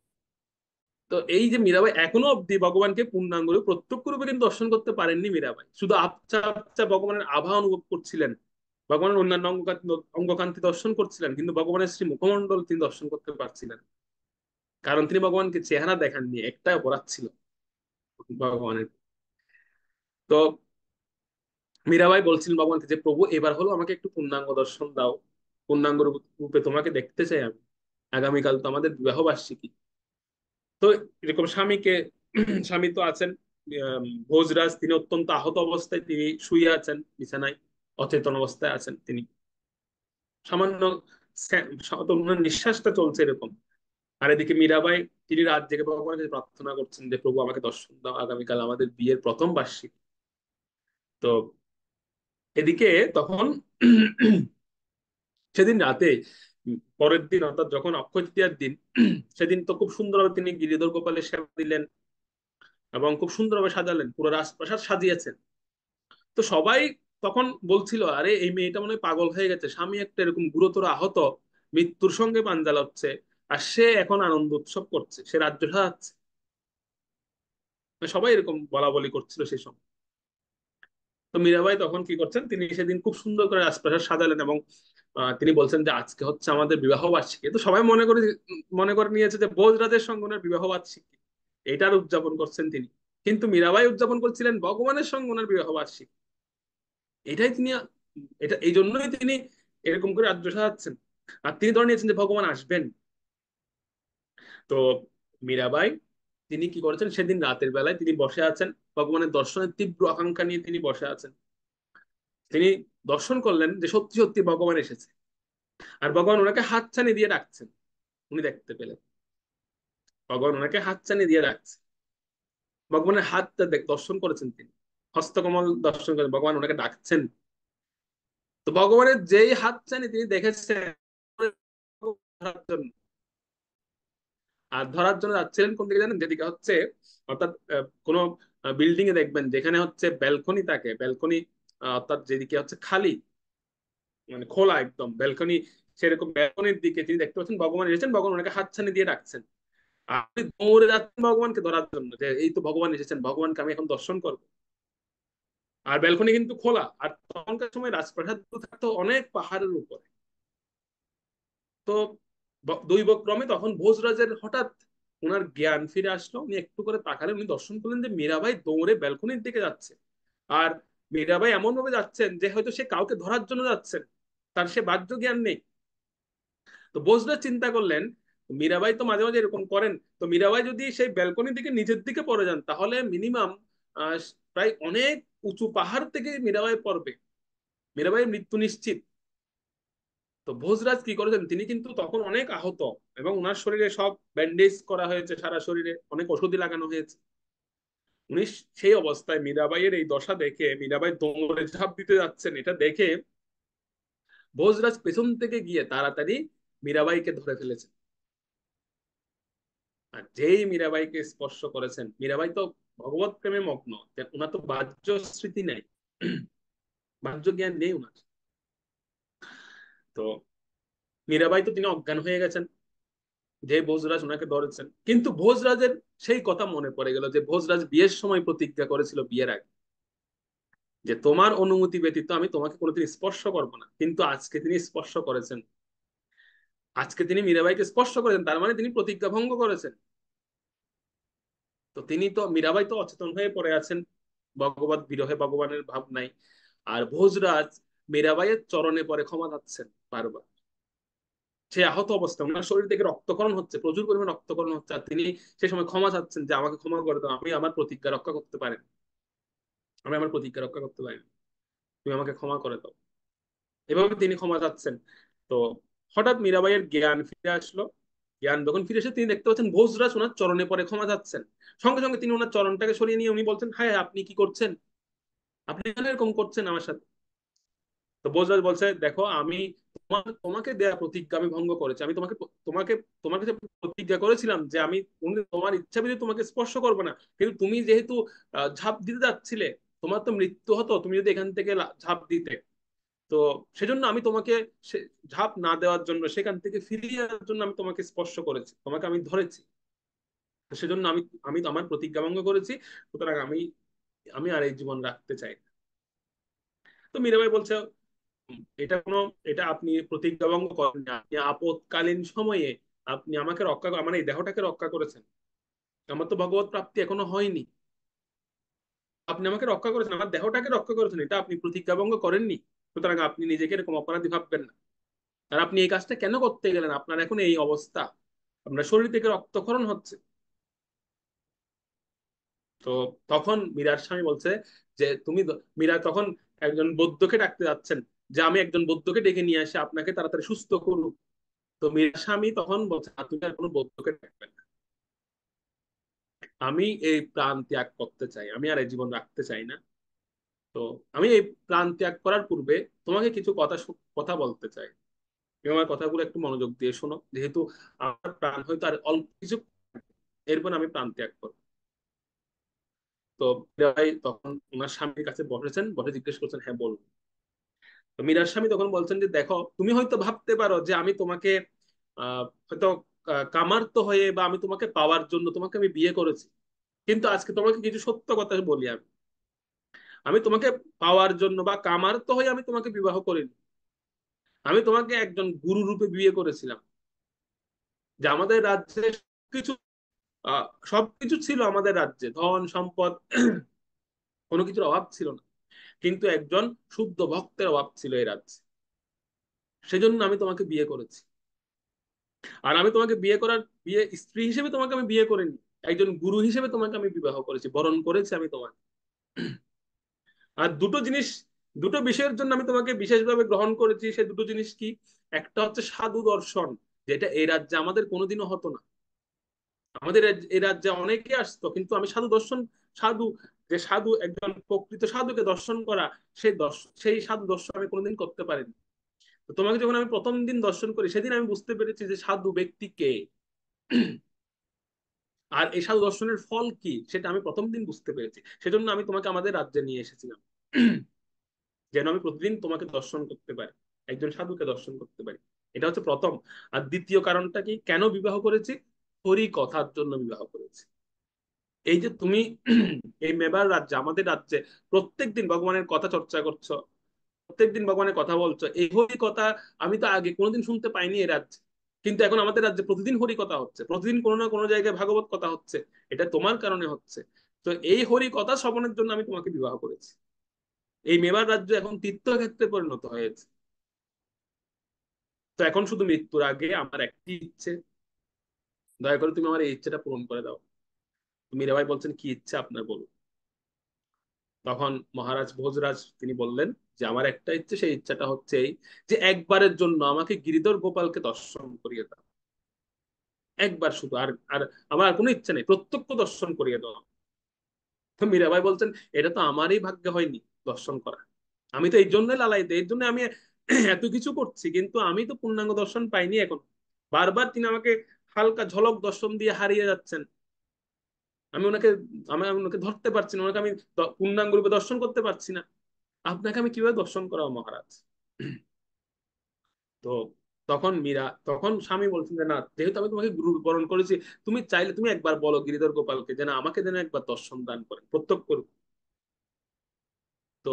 তো এই যে মীরাবাই এখনো অব্দি ভগবানকে পূর্ণাঙ্গ রূপে প্রত্যক্ষ রূপে কিন্তু দর্শন করতে পারেননি মীরাবাই, শুধু আবছা আবছা ভগবানের আভা অনুভব করছিলেন। ভগবানের অন্যান্য অঙ্গকান্তি দর্শন করছিলেন, কিন্তু ভগবানের শ্রী মুখমণ্ডল তিনি দর্শন করতে পারছিলেন। কারণ তিনি ভগবানকে চেহারা দেখাননি, একটা অপরাধ ছিল ভগবানের। তো মীরাবাই বলছিলেন ভগবানকে যে প্রভু এবার হলো আমাকে একটু পূর্ণাঙ্গ দর্শন দাও। পূর্ণাঙ্গ রূপে তোমাকে দেখতে চাই আমি, আগামীকাল তো আমাদের বিবাহ বার্ষিকী। তো এরকম স্বামীকে, স্বামী তো আছেন ভোজরাজ, তিনি অত্যন্ত আহত অবস্থায় তিনি শুয়ে আছেন বিছানায়, অচেতন অবস্থায় আছেন তিনি। সামান্য ওনার নিঃশ্বাসটা চলছে এরকম। আর এদিকে মীরাবাই, তিনি রাত জেগে ভগবানের কাছে প্রার্থনা করছেন যে প্রভু আমাকে দর্শন দাও, আগামীকাল আমাদের বিয়ের প্রথম বার্ষিকী। তো এদিকে তখন সেদিন রাতে, পরের দিন অর্থাৎ যখন অক্ষয় তৃতীয়ার দিন, সেদিন তো খুব সুন্দরভাবে তিনি গিরিধর গোপালের সেবা দিলেন এবং খুব সুন্দরভাবে সাজালেন, পুরো রাজপ্রাসাদ সাজিয়েছেন। তো সবাই তখন বলছিল, আরে এই মেয়েটা মনে হয় পাগল হয়ে গেছে, স্বামী একটা এরকম গুরুতর আহত, মৃত্যুর সঙ্গে পাঞ্জা লড়ছে, আর সে এখন আনন্দ উৎসব করছে, সে রাজ্য সাজাচ্ছে। সবাই এরকম বলা বলি করছিল সেই সময়। তো মীরাবাই তখন কি করছেন, তিনি সেদিন খুব সুন্দর করে রাজপ্রাসাদ সাজালেন এবং তিনি বলছেন যে আজকে হচ্ছে আমাদের বিবাহ বার্ষিকী। তো সবাই মনে করে নিয়েছে যে ভোজরাজের সঙ্গে ওনার বিবাহ বার্ষিকী, এটার উদযাপন করছেন তিনি। কিন্তু মীরাবাই উদযাপন করছিলেন ভগবানের সঙ্গে ওনার বিবাহ বার্ষিকী। এটাই তিনি, এটা এই জন্যই তিনি এরকম করে রাজ্য সাজাচ্ছেন। আর তিনি ধরে নিয়েছেন যে ভগবান আসবেন। তো মীরাবাই তিনি কি করেছেন, সেদিন রাতের বেলায় তিনি বসে আছেন, ভগবানের দর্শনের তীব্র আকাঙ্ক্ষা নিয়ে তিনি বসে আছেন। তিনি দর্শন করলেন যে সত্যি সত্যি ভগবান এসেছে, আর ভগবান ওনাকে হাতছানি দিয়ে রাখছেন। উনি দেখতে পেলেন ভগবান ওনাকে হাতছানি দিয়ে রাখছে, ভগবানের হাতটা দর্শন করেছেন তিনি, হস্তকমল দর্শন করেন, ভগবান ওনাকে ডাকছেন। তো ভগবানের যেই হাতছানি তিনি দেখেছেন ধরার জন্য, আর ধরার জন্য যাচ্ছিলেন কোন দিকে জানেন, যেদিকে হচ্ছে অর্থাৎ কোনো বিল্ডিং এ দেখবেন যেখানে হচ্ছে ব্যালকনি থাকে, ব্যালকনি অর্থাৎ যেদিকে হচ্ছে খালি, মানে খোলা একদম ব্যালকনি, সেরকম ব্যালকনির দিকে তিনি দেখতে পাচ্ছেন ভগবান এসেছেন, ভগবান ওনাকে হাতছানি দিয়ে রাখছেন। আপনি দৌড়ে যাচ্ছেন ভগবানকে ধরার জন্য, যে এই তো ভগবান এসেছেন, ভগবানকে আমি এখন দর্শন করবো। আর ব্যালকনি কিন্তু খোলা, আর তখনকার সময় রাজপ্রাসাদ থাকতো অনেক পাহাড়ের উপরে। তো দৈবক্রমে তখন ভোজরাজের হঠাৎ ওনার জ্ঞান ফিরে আসলো, উনি একটু করে তাকালেন, উনি দর্শন করলেন যে মীরাবাই দৌড়ে ব্যালকনির দিকে যাচ্ছে। আর মীরাবাই এমন ভাবে যাচ্ছেন যে হয়তো সে কাউকে ধরার জন্য যাচ্ছেন, তার সে বাহ্য জ্ঞান নেই। তো ভোজরাজ চিন্তা করলেন, মীরাবাই তো মাঝে মাঝে এরকম করেন, তো মীরাবাই যদি সেই ব্যালকনির দিকে নিচের দিকে পড়ে যান, তাহলে মিনিমাম প্রায় অনেক উঁচু পাহাড় থেকে মীরাবাই পড়বে, মীরাবাই মৃত্যু নিশ্চিত। তো ভোজরাজ কি করেছেন, তিনি কিন্তু তখন অনেক আহত, এবং ওনার শরীরে সব ব্যান্ডেজ করা হয়েছে, সারা শরীরে অনেক ওষুধই লাগানো হয়েছে। উনি সেই অবস্থায় মীরাবাইয়ের এই দশা দেখে, মীরাবাই দৌড়ে ঝাঁপ দিতে যাচ্ছেন, এটা দেখে ভোজরাজ পেছন থেকে গিয়ে তাড়াতাড়ি মীরাবাইকে ধরে ফেলেছেন। আর যেই মীরাবাইকে স্পর্শ করেছেন, মীরাবাই তো ভগবত প্রেমে মগ্ন, ওনার তো বাহ্য স্মৃতি নাই, বাহ্য জ্ঞান নেই ওনার। তো মীরাবাই তো তিনি অজ্ঞান হয়ে গেছেন, যে ভোজরাজ ওনাকে ধরেছেন। কিন্তু ভোজরাজের সেই কথা মনে পড়ে গেল যে ভোজরাজ বিয়ের সময় প্রতিজ্ঞা করেছিল বিয়ের আগে, যে তোমার অনুমতি ব্যতীত আমি তোমাকে কোনোদিন স্পর্শ করবো না। কিন্তু আজকে তিনি স্পর্শ করেছেন, আজকে তিনি মীরাবাইকে স্পর্শ করেছেন, তার মানে তিনি প্রতিজ্ঞা ভঙ্গ করেছেন। তো তিনি তো, মীরাবাই তো অচেতন হয়ে পড়ে আছেন, ভগবত বিরহে ভগবানের ভাব নাই। আর ভোজরাজ মীরাবাইয়ের চরণে পরে ক্ষমা চাচ্ছেন বারবার। সে আহত অবস্থা, ওনার শরীর থেকে রক্তকরণ হচ্ছে, প্রচুর পরিমাণে রক্তকরণ হচ্ছে, আর তিনি সে সময় ক্ষমা চাচ্ছেন যে আমাকে ক্ষমা করে দাও, আমি আমার প্রতিজ্ঞা রক্ষা করতে পারি, আমি আমার প্রতিজ্ঞা রক্ষা করতে পারি, তুমি আমাকে ক্ষমা করে দাও। এভাবে তিনি ক্ষমা চাচ্ছেন। তো হঠাৎ মীরাবাইয়ের জ্ঞান ফিরে আসলো। জ্ঞান যখন ফিরে এসে তিনি দেখতে পাচ্ছেন ভোজরাজ ওনার চরণে পরে ক্ষমা চাচ্ছেন। সঙ্গে সঙ্গে তিনি ওনার চরণটাকে সরিয়ে নিয়ে উনি বলছেন, হ্যাঁ আপনি কি করছেন, আপনি কেন এরকম করছেন আমার সাথে। তো বজরাজ বলছে, দেখো আমি তোমাকে দেয়া প্রতিজ্ঞা আমি ভঙ্গ করেছি, আমি তোমাকে তোমার কাছে প্রতিজ্ঞা করেছিলাম যে আমি তোমার ইচ্ছা বিধি তোমাকে স্পর্শ করবো না, কিন্তু তুমি যেহেতু ঝাঁপ দিতে যাচ্ছিলে, তোমার তো মৃত্যু হতো তুমি যদি এখান থেকে ঝাঁপ দিতে। তো সেজন্য আমি তোমাকে ঝাঁপ না দেওয়ার জন্য, সেখান থেকে ফিরিয়ে আনার জন্য আমি তোমাকে স্পর্শ করেছি, তোমাকে আমি ধরেছি। তো সেজন্য আমি আমি আমার প্রতিজ্ঞা ভঙ্গ করেছি। সুতরাং আমি আমি আর এই জীবন রাখতে চাই না। তো মীরাবাই বলছে, এটা কোনো, এটা আপনি প্রতিজ্ঞা ভঙ্গ করেন না, আপনি আপদকালীন সময়ে আপনি আমাকে রক্ষা, আমার এই দেহটাকে রক্ষা করেছেন, আমার তো ভগবত প্রাপ্তি এখনো হয়নি, আপনি আমাকে রক্ষা করেছেন, আমার দেহটাকে রক্ষা করেছেন, এটা আপনি প্রতিজ্ঞা ভঙ্গ করেননি। সুতরাং আপনি নিজেকে এরকম অপরাধী ভাববেন না। আর আপনি এই কাজটা কেন করতে গেলেন? আপনার এখন এই অবস্থা, আপনার শরীর থেকে রক্তক্ষরণ হচ্ছে। তো তখন মীরার স্বামী বলছে যে মীরা তখন একজন বৌদ্ধকে ডাকতে যাচ্ছেন, যে আমি একজন বৌদ্ধকে ডেকে নিয়ে আসি, আপনাকে তাড়াতাড়ি সুস্থ করুন। তো মীরার স্বামী তখন বলছে, তুমি আর কোনো বৌদ্ধকে ডাকবেন না, আমি এই প্রাণ ত্যাগ করতে চাই, আমি আর এই জীবন রাখতে চাই না। তো আমি এই প্রাণ ত্যাগ করার পূর্বে তোমাকে কিছু কথা বলতে চাই। তুমি আমার কথাগুলো একটু মনোযোগ দিয়ে শোনো, যেহেতু আমার প্রাণ হয়তো আর অল্প কিছু, এরপর আমি প্রাণ ত্যাগ করবো। তো মীরা ভাই তখন ওনার স্বামীর কাছে বসেছেন, বসে জিজ্ঞেস করছেন, হ্যাঁ বলুন। তো মীরার স্বামী তখন বলছেন যে দেখো, তুমি হয়তো ভাবতে পারো যে আমি তোমাকে হয়তো কামার্ত হয়ে বা আমি তোমাকে পাওয়ার জন্য তোমাকে আমি বিয়ে করেছি, কিন্তু আজকে তোমাকে কিছু সত্য কথা বলি আমি, আমি তোমাকে পাওয়ার জন্য বা কামার্ত হয়ে আমি তোমাকে বিবাহ করিনি। আমি তোমাকে একজন গুরু রূপে বিয়ে করেছিলাম, যে আমাদের রাজ্যে কিছু সবকিছু ছিল, আমাদের রাজ্যে ধন সম্পদ কোনো কিছুর অভাব ছিল না, কিন্তু একজন শুদ্ধ ভক্তের অভাব ছিল এই রাজ্যে। সেজন্য আমি তোমাকে বিয়ে করেছি। আর আমি তোমাকে বিয়ে স্ত্রী হিসেবে তোমাকে আমি বিয়ে করিনি, একজন গুরু হিসেবে তোমাকে আমি বিবাহ করেছি, বরণ করেছি আমি তোমাকে। আর দুটো বিষয়ের জন্য আমি তোমাকে বিশেষভাবে গ্রহণ করেছি, সে দুটো জিনিস কি? একটা হচ্ছে সাধু দর্শন, যেটা এই রাজ্যে আমাদের কোনোদিনও হতো না। আমাদের এই রাজ্যে অনেকে আসতো, কিন্তু আমি সাধু, যে সাধু, একজন প্রকৃত সাধুকে দর্শন করা, সেই সাধু দর্শন আমি কোনোদিন করতে পারিনি। তো তোমাকে যখন আমি প্রথম দিন দর্শন করি, সেদিন আমি বুঝতে পেরেছি যে সাধু ব্যক্তি কে, আর এই সাধু দর্শনের ফল কি, সেটা আমি প্রথম দিন বুঝতে পেরেছি। সেজন্য আমি তোমাকে আমাদের রাজ্যে নিয়ে এসেছিলাম, যেন আমি প্রতিদিন তোমাকে দর্শন করতে পারি, একজন সাধুকে দর্শন করতে পারি। এটা হচ্ছে প্রথম। আর দ্বিতীয় কারণটা কি, কেন বিবাহ করেছি? হরি কথার জন্য বিবাহ করেছি। এই যে তুমি এই মেবার রাজ্যে, আমাদের রাজ্যে প্রত্যেকদিন ভগবানের কথা চর্চা করছো, প্রত্যেকদিন ভগবানের কথা বলছো, এই হরি কথা আমি তো আগে কোনোদিন শুনতে পাইনি এই রাজ্যে। কিন্তু এখন আমাদের রাজ্যে প্রতিদিন হরি কথা হচ্ছে, প্রতিদিন কোনো না কোনো জায়গায় ভাগবত কথা হচ্ছে। এটা তোমার কারণে হচ্ছে। তো এই হরি কথা শ্রবণের জন্য আমি তোমাকে বিবাহ করেছি। এই মেবার রাজ্য এখন তীর্থক্ষেত্রে পরিণত হয়েছে। তো এখন শুধু মৃত্যুর আগে আমার একটি ইচ্ছে, দয়া করে তুমি আমার এই ইচ্ছেটা পূরণ করে দাও। মীরাবাই বলছেন, কি ইচ্ছা আপনার, বলুন। তখন মহারাজ ভোজরাজ তিনি বললেন যে আমার একটা ইচ্ছে, সেই ইচ্ছাটা হচ্ছে এই, যে একবারের জন্য আমাকে গিরিধর গোপালকে দর্শন করিয়ে দাও। একবার শুধু, আর আর আমার আর কোনো ইচ্ছা নেই, প্রত্যক্ষ দর্শন করিয়ে দাও। তো মীরাবাই বলছেন, এটা তো আমারই ভাগ্যে হয়নি দর্শন করা। আমি তো এই জন্যই লালাইতে, এই জন্য আমি এত কিছু করছি, কিন্তু আমি তো পূর্ণাঙ্গ দর্শন পাইনি এখন। বারবার তিনি আমাকে হালকা ঝলক দর্শন দিয়ে হারিয়ে যাচ্ছেন। আমি ওনাকে আমি ওনাকে ধরতে পারছি না, ওনাকে আমি পূর্ণাঙ্গ রূপে দর্শন করতে পারছি না। আপনাকে আমি কিভাবে দর্শন করাবো মহারাজ? তো তখন স্বামী বলছেন যে না, যেহেতু আমি তোমাকে গুরু বরণ করেছি, তুমি চাইলে তুমি একবার বলো গিরিধর গোপালকে যেন আমাকে যেন একবার দর্শন দান করেন, প্রত্যক্ষ করুন। তো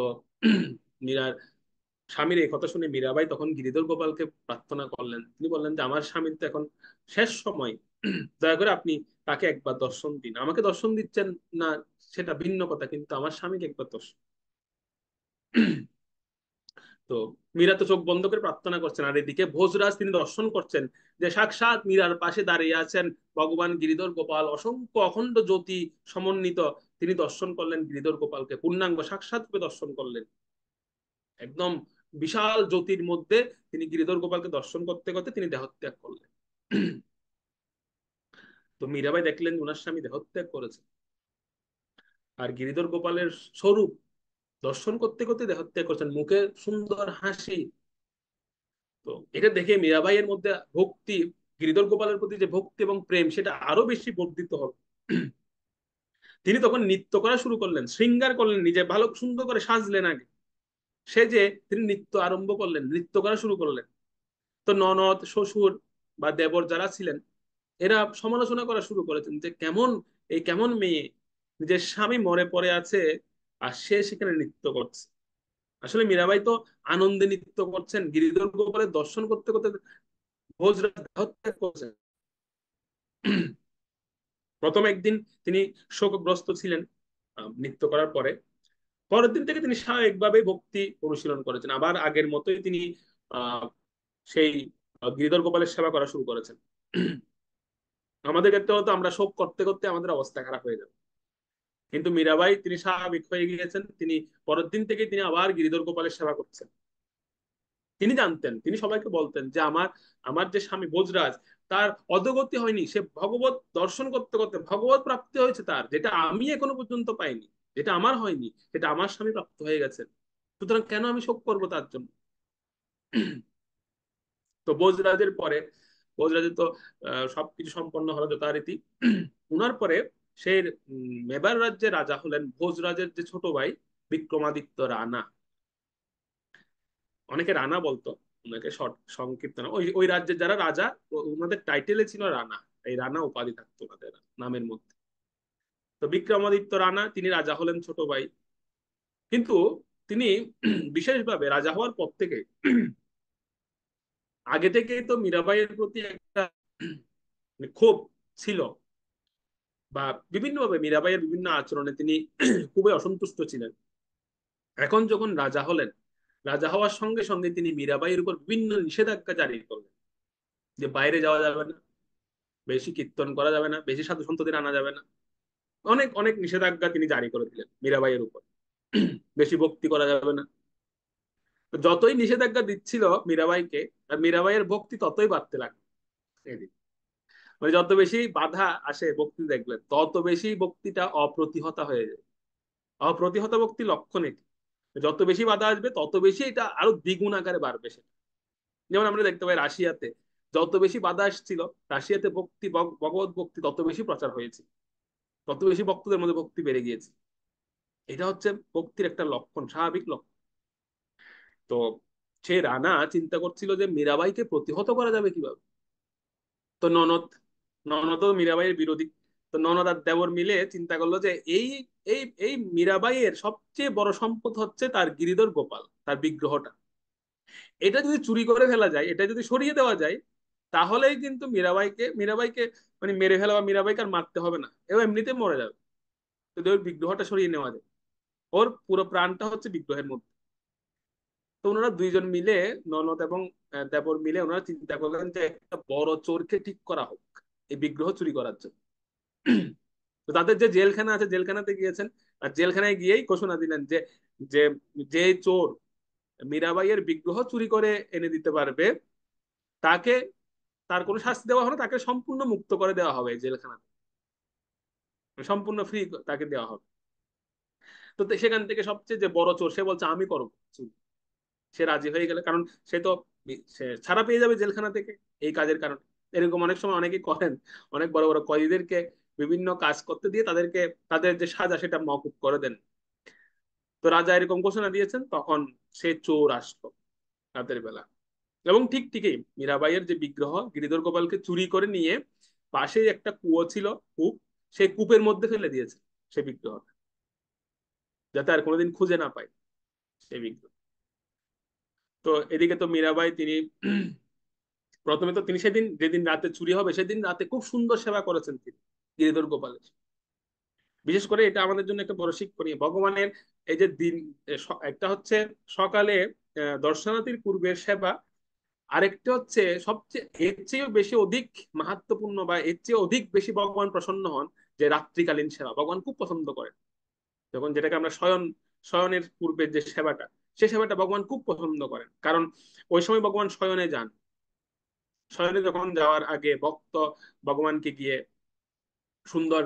মীরার স্বামীর এই কথা শুনে মীরাবাই তখন গিরিধর গোপালকে প্রার্থনা করলেন। তিনি বললেন যে আমার স্বামীর তো এখন শেষ সময়, দয়া করে আপনি তাকে একবার দর্শন দিন। আমাকে দর্শন দিচ্ছেন না সেটা ভিন্ন কথা, কিন্তু আমার স্বামীকে একবার দর্শন। তো মীরা তো চোখ বন্ধ করে প্রার্থনা করছেন, আর এদিকে ভোজরাজ তিনি দর্শন করছেন যে সাক্ষাৎ মীরার পাশে দাঁড়িয়ে আছেন ভগবান গিরিধর গোপাল, অসংখ্য অখণ্ড জ্যোতি সমন্বিত। তিনি দর্শন করলেন গিরিধর গোপালকে, পূর্ণাঙ্গ সাক্ষাৎ রূপে দর্শন করলেন, একদম বিশাল জ্যোতির মধ্যে। তিনি গিরিধর গোপালকে দর্শন করতে করতে তিনি দেহত্যাগ করলেন। তো মীরাবাই দেখলেন ওনার স্বামী দেহত্যাগ করেছে, আর গিরিধর গোপালের স্বরূপ দর্শন করতে করতে দেহত্যাগ করছেন, মুখে সুন্দর হাসি। তো এটা দেখে মীরাবাইয়ের মধ্যে ভক্তি, গিরিধর গোপালের প্রতি যে ভক্তি এবং প্রেম, সেটা আরো বেশি বর্ধিত হবে। তিনি তখন নৃত্য করা শুরু করলেন, শৃঙ্গার করলেন, নিজে ভালো সুন্দর করে সাজলেন আগে, সে যে তিনি নৃত্য আরম্ভ করলেন, নৃত্য করা শুরু করলেন। তো ননদ শ্বশুর বা দেবর যারা ছিলেন, এরা সমালোচনা করা শুরু করেছেন যে কেমন মেয়ে, নিজের স্বামী মরে পড়ে আছে আর সে সেখানে নৃত্য করছে। আসলে মীরাবাই তো আনন্দে নৃত্য করছেন, গিরিধর গোপালের দর্শন করতে করতে ভোজরাজ দেহত্যাগ করছেন। প্রথম একদিন তিনি শোকগ্রস্ত ছিলেন নৃত্য করার পরে। পরের দিন থেকে তিনি স্বাভাবিকভাবে ভক্তি অনুশীলন করেছেন, আবার আগের মতোই তিনি আহ সেই গিরিধর গোপালের সেবা করা শুরু করেছেন। আমাদের ক্ষেত্রে হতো আমরা শোক করতে করতে আমাদের অবস্থা খারাপ হয়ে যাবে, কিন্তু মীরাবাই তিনি স্বাভাবিক হয়ে গিয়েছেন, তিনি পরের দিন থেকে তিনি আবার গিরিধর গোপালের সেবা করছেন। তিনি জানতেন, তিনি সবাইকে বলতেন যে আমার আমার যে স্বামী ভোজরাজ, তার অধোগতি হয়নি, সে ভগবত দর্শন করতে করতে ভগবত প্রাপ্তি হয়েছে তার, যেটা আমি এখনো পর্যন্ত পাইনি, যেটা আমার হয়নি সেটা আমার স্বামী প্রাপ্ত হয়ে গেছেন। সুতরাং কেন আমি শোক করবো তার জন্য? তো ভোজরাজের পরে, ভোজরাজের তো সবকিছু সম্পন্ন হলো যথারীতি। উনার পরে সেই মেবার রাজ্যের রাজা হলেন ভোজরাজের যে ছোট ভাই বিক্রমাদিত্য রানা। অনেকে রানা বলতো, ওনাকে শর্ট সংক্ষিপ্ত না, ওই ওই রাজ্যের যারা রাজা ওনাদের টাইটেলে ছিল রানা, এই রানা উপাধি থাকতো ওনাদের নামের মধ্যে। তো বিক্রমাদিত্য রানা তিনি রাজা হলেন ছোট ভাই, কিন্তু তিনি বিশেষভাবে রাজা হওয়ার পর থেকে, আগে থেকেই তো মীরাবাইয়ের প্রতি একটা ক্ষোভ ছিল, বা বিভিন্নভাবে মীরাবাইয়ের বিভিন্ন আচরণে তিনি খুবই অসন্তুষ্ট ছিলেন। এখন যখন রাজা হলেন, রাজা হওয়ার সঙ্গে সঙ্গে তিনি মীরাবাইয়ের উপর বিভিন্ন নিষেধাজ্ঞা জারি করলেন, যে বাইরে যাওয়া যাবে না, বেশি কীর্তন করা যাবে না, বেশি সাধু সন্তদের আনা যাবে না, অনেক অনেক নিষেধাজ্ঞা তিনি জারি করে দিলেন মীরাবাইয়ের উপর। বেশি ভক্তি করা যাবে না। তো যতই নিষেধাজ্ঞা দিচ্ছিল মীরাবাইকে, আর মীরাবাইয়ের ভক্তি ততই বাড়তে লাগলো। এদিকে মানে যত বেশি বাধা আসে ভক্তি দেখবেন, তত বেশি ভক্তিটা অপ্রতিহতা হয়ে যায়। অপ্রতিহত ভক্তি লক্ষণ এটি, যত বেশি বাধা আসবে তত বেশি এটা আরো দ্বিগুণ আকারে বাড়বে সেটা। যেমন আমরা দেখতে পাই রাশিয়াতে যত বেশি বাধা আসছিল, রাশিয়াতে ভক্তি ভগবত ভক্তি তত বেশি প্রচার হয়েছে, তত বেশি ভক্তদের মধ্যে ভক্তি বেড়ে গিয়েছে। এটা হচ্ছে ভক্তির একটা লক্ষণ, স্বাভাবিক লক্ষণ। তো সে রানা চিন্তা করছিল যে মীরাবাইকে প্রতিহত করা যাবে কিভাবে। তো ননদও মীরাবাইয়ের বিরোধী। তো ননদ আর দেবর মিলে চিন্তা করলো যে এই এই এই মীরাবাইয়ের সবচেয়ে বড় সম্পদ হচ্ছে তার গিরিধর গোপাল, তার বিগ্রহটা। এটা যদি চুরি করে ফেলা যায়, এটা যদি সরিয়ে দেওয়া যায়, তাহলেই কিন্তু মীরাবাইকে মানে মেরে ফেলা বা মীরাবাইকে আর মারতে হবে না, এও এমনিতে মরে যাবে। যদি ওর বিগ্রহটা সরিয়ে নেওয়া যায়, ওর পুরো প্রাণটা হচ্ছে বিগ্রহের মধ্যে। তো ওনারা দুইজন মিলে, ননদ এবং দেবর মিলে ওনারা চিন্তা করলেন যে একটা বড় চোরকে ঠিক করা হোক এই বিগ্রহ চুরি করার জন্য। তো তাদের যে জেলখানা আছে জেলখানাতে গিয়েছেন, আর জেলখানায় গিয়েই ঘোষণা দিলেন যে যে যে চোর মীরাবাইয়ের বিগ্রহ চুরি করে এনে দিতে পারবে, তাকে, তার কোনো শাস্তি দেওয়া হবে না, তাকে সম্পূর্ণ মুক্ত করে দেওয়া হবে এই জেলখানা থেকে। সম্পূর্ণ ফ্রি তাকে দেওয়া হবে। তো সেখান থেকে সবচেয়ে যে বড় চোর সে বলছে আমি করবো চুরি। সে রাজি হয়ে গেলে, কারণ সে তো সে ছাড়া পেয়ে যাবে জেলখানা থেকে এই কাজের কারণে। এরকম অনেক সময় অনেকে করেন, অনেক বড় বড় কয়েদিদেরকে বিভিন্ন কাজ করতে দিয়ে তাদেরকে তাদের যে সাজা সেটা মওকুফ করে দেন। তো রাজা এরকম ঘোষণা দিয়েছেন, তখন সে চোর আসলো রাতের বেলা, এবং ঠিক ঠিকই মীরাবাইয়ের যে বিগ্রহ গিরিধর গোপালকে চুরি করে নিয়ে পাশেই একটা কুয়ো ছিল, কূপ, সেই কূপের মধ্যে ফেলে দিয়েছে সে বিগ্রহটা, যাতে আর কোনোদিন খুঁজে না পায় সেই বিগ্রহ। তো এদিকে তো মীরাবাই তিনি প্রথমে তো তিনি সেদিন যেদিন রাতে চুরি হবে সেদিন রাতে খুব সুন্দর সেবা করেছেন তিনি গিরিধর গোপালের। বিশেষ করে এটা আমাদের জন্য একটা বড় শিক্ষণীয়, ভগবানের এই যে দিন, একটা হচ্ছে সকালে দর্শনার্থীর পূর্বের সেবা, আরেকটা হচ্ছে সবচেয়ে এর চেয়েও বেশি অধিক মাহাত্মপূর্ণ, বা এর চেয়ে অধিক বেশি ভগবান প্রসন্ন হন যে রাত্রিকালীন সেবা ভগবান খুব পছন্দ করেন। যখন যেটাকে আমরা শয়নের পূর্বের যে সেবাটা, সেই সেবাটা ভগবান খুব পছন্দ করেন, কারণ ওই সময় ভগবান শয়নে যান। শয়নে যখন যাওয়ার আগে ভক্ত ভগবানকে গিয়ে সুন্দর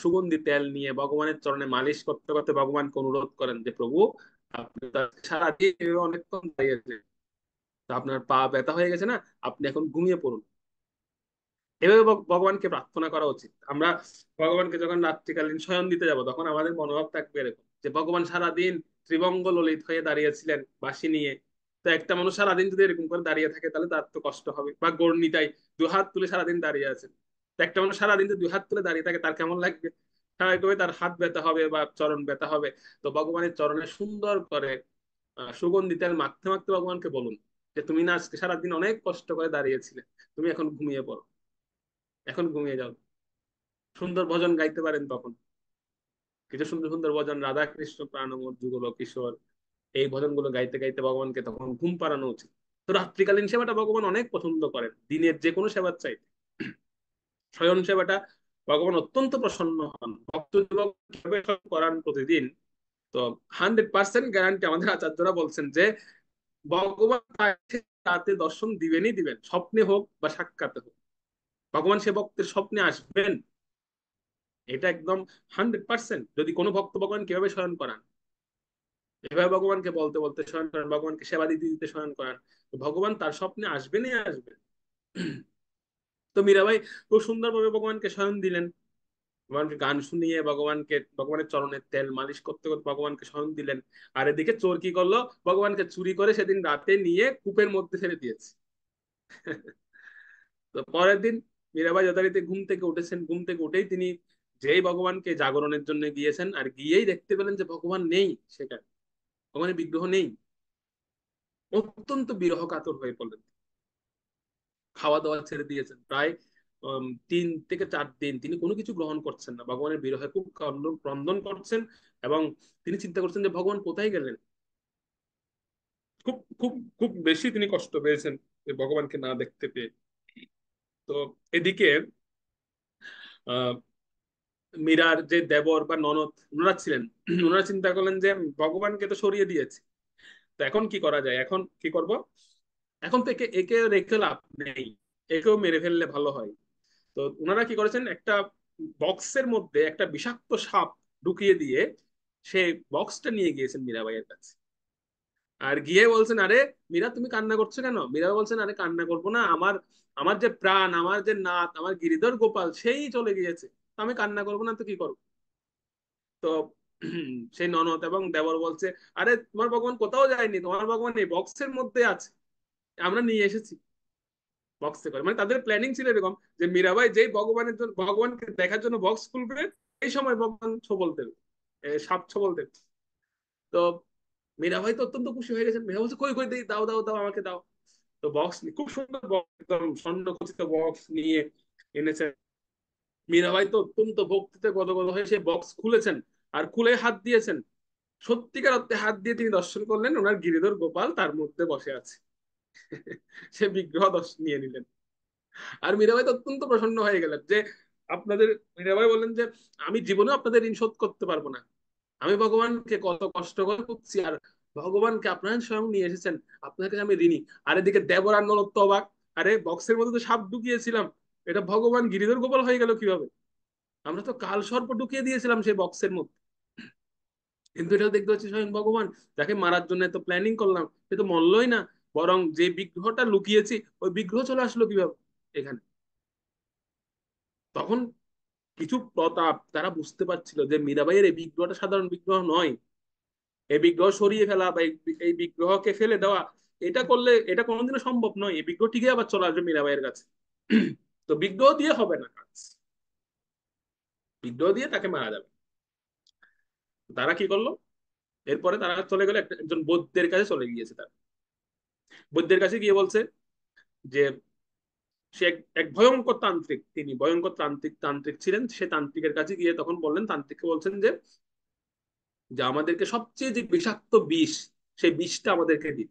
সুগন্ধি তেল নিয়ে ভগবানের চরণে মালিশ করতে করতে ভগবানকে অনুরোধ করেন যে প্রভু, আপনি তো সারাদিন অনেকক্ষণ দাঁড়িয়েছেন, তো আপনার পা ব্যথা হয়ে গেছে না, আপনি এখন ঘুমিয়ে পড়ুন। এভাবে ভগবানকে প্রার্থনা করা উচিত। আমরা ভগবানকে যখন রাত্রিকালীন শয়ন দিতে যাব তখন আমাদের মনোভাব থাকবে এরকম যে ভগবান সারাদিন ত্রিভঙ্গ ললিত হয়ে দাঁড়িয়েছিলেন বাঁশি নিয়ে। তো একটা মানুষ সারাদিন যদি এরকম করে দাঁড়িয়ে থাকে তাহলে তার তো কষ্ট হবে, বা গৌরনিতাই দু হাত তুলে সারাদিন দাঁড়িয়ে আছেন। তো একটা মানুষ সারাদিন যদি দুই হাত তুলে দাঁড়িয়ে থাকে তার কেমন লাগবে? স্বাভাবিকভাবে তার হাত ব্যথা হবে বা চরণ ব্যথা হবে। তো ভগবানের চরণে সুন্দর করে সুগন্ধি তেল মাখতে মাখতে ভগবানকে বলুন যে তুমি না আজকে সারাদিন অনেক কষ্ট করে দাঁড়িয়েছিলে, তুমি এখন ঘুমিয়ে পড়ো, এখন ঘুমিয়ে যাও। সুন্দর ভজন গাইতে পারেন তখন, কিছু সুন্দর সুন্দর ভজন, রাধা কৃষ্ণ প্রাণমোর যুগল কিশোর, এই ভজনগুলো গাইতে গাইতে ভগবানকে তখন ঘুম পাড়ানো উচিত। তো রাত্রিকালীন সেবাটা ভগবান অনেক পছন্দ করেন দিনের যে কোনো সেবার চাইতে। শয়ন সেবাটা ভগবান অত্যন্ত প্রসন্ন হন। ভক্ত যুবক কিভাবে করান প্রতিদিন, তো 100% গ্যারান্টি আমাদের আচার্যরা বলছেন যে ভগবান তাকে রাতে দর্শন দিবেনই দিবেন, স্বপ্নে হোক বা সাক্ষাতে হোক। ভগবান সে ভক্তের স্বপ্নে আসবেন, এটা একদম 100%। যদি কোনো ভক্ত ভগবান কিভাবে শয়ন করান, এভাবে ভগবানকে বলতে বলতে শয়ন করেন, ভগবানকে সেবা দিতে দিতে শয়ন করান, তো ভগবান তার স্বপ্নে আসবেনই আসবেন। তো মীরাবাই খুব সুন্দরভাবে ভগবানকে শয়ন দিলেন। ভগবানকে গান শুনিয়ে ভগবানকে ভগবানের চরণের তেল মালিশ করতে করতে ভগবানকে শয়ন দিলেন। আর এদিকে চোর কি করলো, ভগবানকে চুরি করে সেদিন রাতে নিয়ে কূপের মধ্যে ফেলে দিয়েছে। তো পরের দিন মীরাবাই যথারীতি ঘুম থেকে উঠেছেন, ঘুম থেকে উঠেই তিনি যেই ভগবানকে জাগরণের জন্য গিয়েছেন, আর গিয়েই দেখতে পেলেন যে ভগবান নেই সেখানে, ভগবানের বিগ্রহ নেই। অত্যন্ত বিরহ কাতর হয়ে পড়লেন। খাওয়া দাওয়া ছেড়ে দিয়েছেন প্রায় 3 থেকে 4 দিন তিনি কোনো কিছু গ্রহণ করছেন না, ভগবানের বিরহে খুব ক্রন্দন করছেন। এবং তিনি চিন্তা করছেন যে ভগবান কোথায় গেলেন। খুব খুব খুব বেশি তিনি কষ্ট পেয়েছেন যে ভগবানকে না দেখতে পেয়ে। তো এদিকে আহ মীরার যে দেবর বা ননদ ওনারা ছিলেন, ওনারা চিন্তা করলেন যে ভগবানকে তো সরিয়ে দিয়েছে, তো এখন কি করা যায়, এখন কি করব। এখন তো একে একে রেখে লাভ নেই, একেও মেরে ফেললে ভালো হয়। তো ওনারা কি করেছেন, একটা বক্সের মধ্যে একটা বিষাক্ত সাপ ঢুকিয়ে দিয়ে সেই বক্সটা নিয়ে গিয়েছেন মীরাবাইয়ের কাছে। আর গিয়ে বলছেন, আরে মীরা তুমি কান্না করছো কেন। মীরা বলছেন, আরে কান্না করবো না, আমার আমার যে প্রাণ, আমার যে নাথ, আমার গিরিধর গোপাল সেই চলে গিয়েছে, তো আমি কান্না করবো না তো কি করবো। তো সেই ননদ এবং দেবর বলছে, আরে তোমার ভগবান কোথাও যায়নি, তোমার ভগবান এই বক্সের মধ্যে আছে, আমরা নিয়ে এসেছি বক্সে করে। মানে তাদের প্ল্যানিং ছিল এরকম যে মীরাবাই যেই ভগবানের জন্য ভগবানকে দেখার জন্য বক্স খুলবে, এই সময় ভগবান ছবল দেবে, সাপ ছবল দেবে। তো মীরাবাই তো অত্যন্ত খুশি হয়ে গেছেন, মীরা বলছে কই কই দেই, দাও দাও দাও আমাকে দাও। তো বক্স খুব সুন্দর বক্স, একদম স্বর্ণখচিত বক্স নিয়ে এনেছে। মীরাবাই তো অত্যন্ত ভক্তিতে গদগদ হয়ে সেই বক্স খুলেছেন, আর খুলে হাত দিয়েছেন। সত্যিকার অর্থে হাত দিয়ে তিনি দর্শন করলেন ওনার গিরিধর গোপাল তার মধ্যে বসে আছে। সে বিগ্রহ দর্শন নিয়ে নিলেন। আর মীরাবাই তো অত্যন্ত প্রসন্ন হয়ে গেলেন যে আপনাদের, মীরাবাই বললেন যে আমি জীবনেও আপনাদের ঋণ শোধ করতে পারবো না, আমি ভগবানকে কত কষ্ট করে খুঁজছি, আর ভগবানকে আপনারা স্বয়ং নিয়ে এসেছেন, আপনাকে আমি ঋণী। আর এদিকে দেবর আর নরত্ব অবাক, আরে বক্সের মধ্যে তো সাপ ঢুকিয়েছিলাম, এটা ভগবান গিরিধর গোপাল হয়ে গেল কিভাবে, আমরা তো কাল সর্প ঢুকিয়ে দিয়েছিলাম সেই বক্সের মধ্যে, কিন্তু এটা দেখতে পাচ্ছি স্বয়ং ভগবান, যাকে মারার জন্য তো প্ল্যানিং করলাম সে তো মরলই না, বরং যে বিগ্রহটা লুকিয়েছি ওই বিগ্রহ চলে আসলো কিভাবে এখানে। তখন কিছু প্রতাপ তারা বুঝতে পারছিল যে মীরাবাইয়ের এই বিগ্রহটা সাধারণ বিগ্রহ নয়, এই বিগ্রহ সরিয়ে ফেলা বা এই বিগ্রহকে ফেলে দেওয়া, এটা করলে এটা কোনোদিনও সম্ভব নয়, এই বিগ্রহ ঠিকই আবার চলে আসবে মীরাবাইয়ের কাছে। তো বিগ্রহ দিয়ে হবে না কাজ, বিগ্রহ দিয়ে তাকে মারা যাবে। তারা কি করলো, এরপরে তারা চলে গেলো একজন বৈদ্যের কাছে চলে গিয়েছে। তারা বৈদ্যের কাছে গিয়ে বলছে যে সে এক এক ভয়ঙ্কর তান্ত্রিক, তিনি ভয়ঙ্কর তান্ত্রিক তান্ত্রিক ছিলেন। সে তান্ত্রিকের কাছে গিয়ে তখন বললেন, তান্ত্রিককে বলছেন যে যে আমাদেরকে সবচেয়ে যে বিষাক্ত বিষ, সেই বিষটা আমাদেরকে দিন।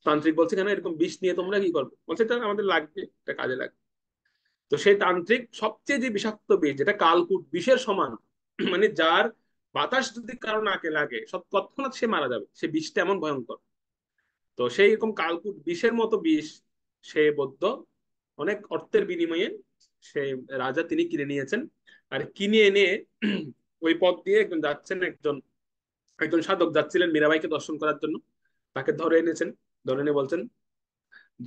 তান্ত্রিক বলছে, কেন এরকম বিষ নিয়ে তোমরা কি করবে, বলছে এটা আমাদের লাগবে, এটা কাজে লাগবে। তো সেই তান্ত্রিক সবচেয়ে যে বিষাক্ত বিষ, যেটা কালকুট বিষের সমান, মানে যার বাতাস যদি কারো নাকে লাগে সব তৎক্ষণাৎ সে মারা যাবে, সে বিষটা এমন ভয়ঙ্কর। তো সেই রকম কালকুট বিষের মতো বিষ সে বৌদ্ধ অনেক অর্থের বিনিময়ে সে রাজা তিনি কিনে নিয়েছেন। আর কিনে এনে ওই পথ দিয়ে একজন যাচ্ছেন, একজন একজন সাধক যাচ্ছিলেন মীরাবাইকে দর্শন করার জন্য, তাকে ধরে এনেছেন। ধরে এনে বলছেন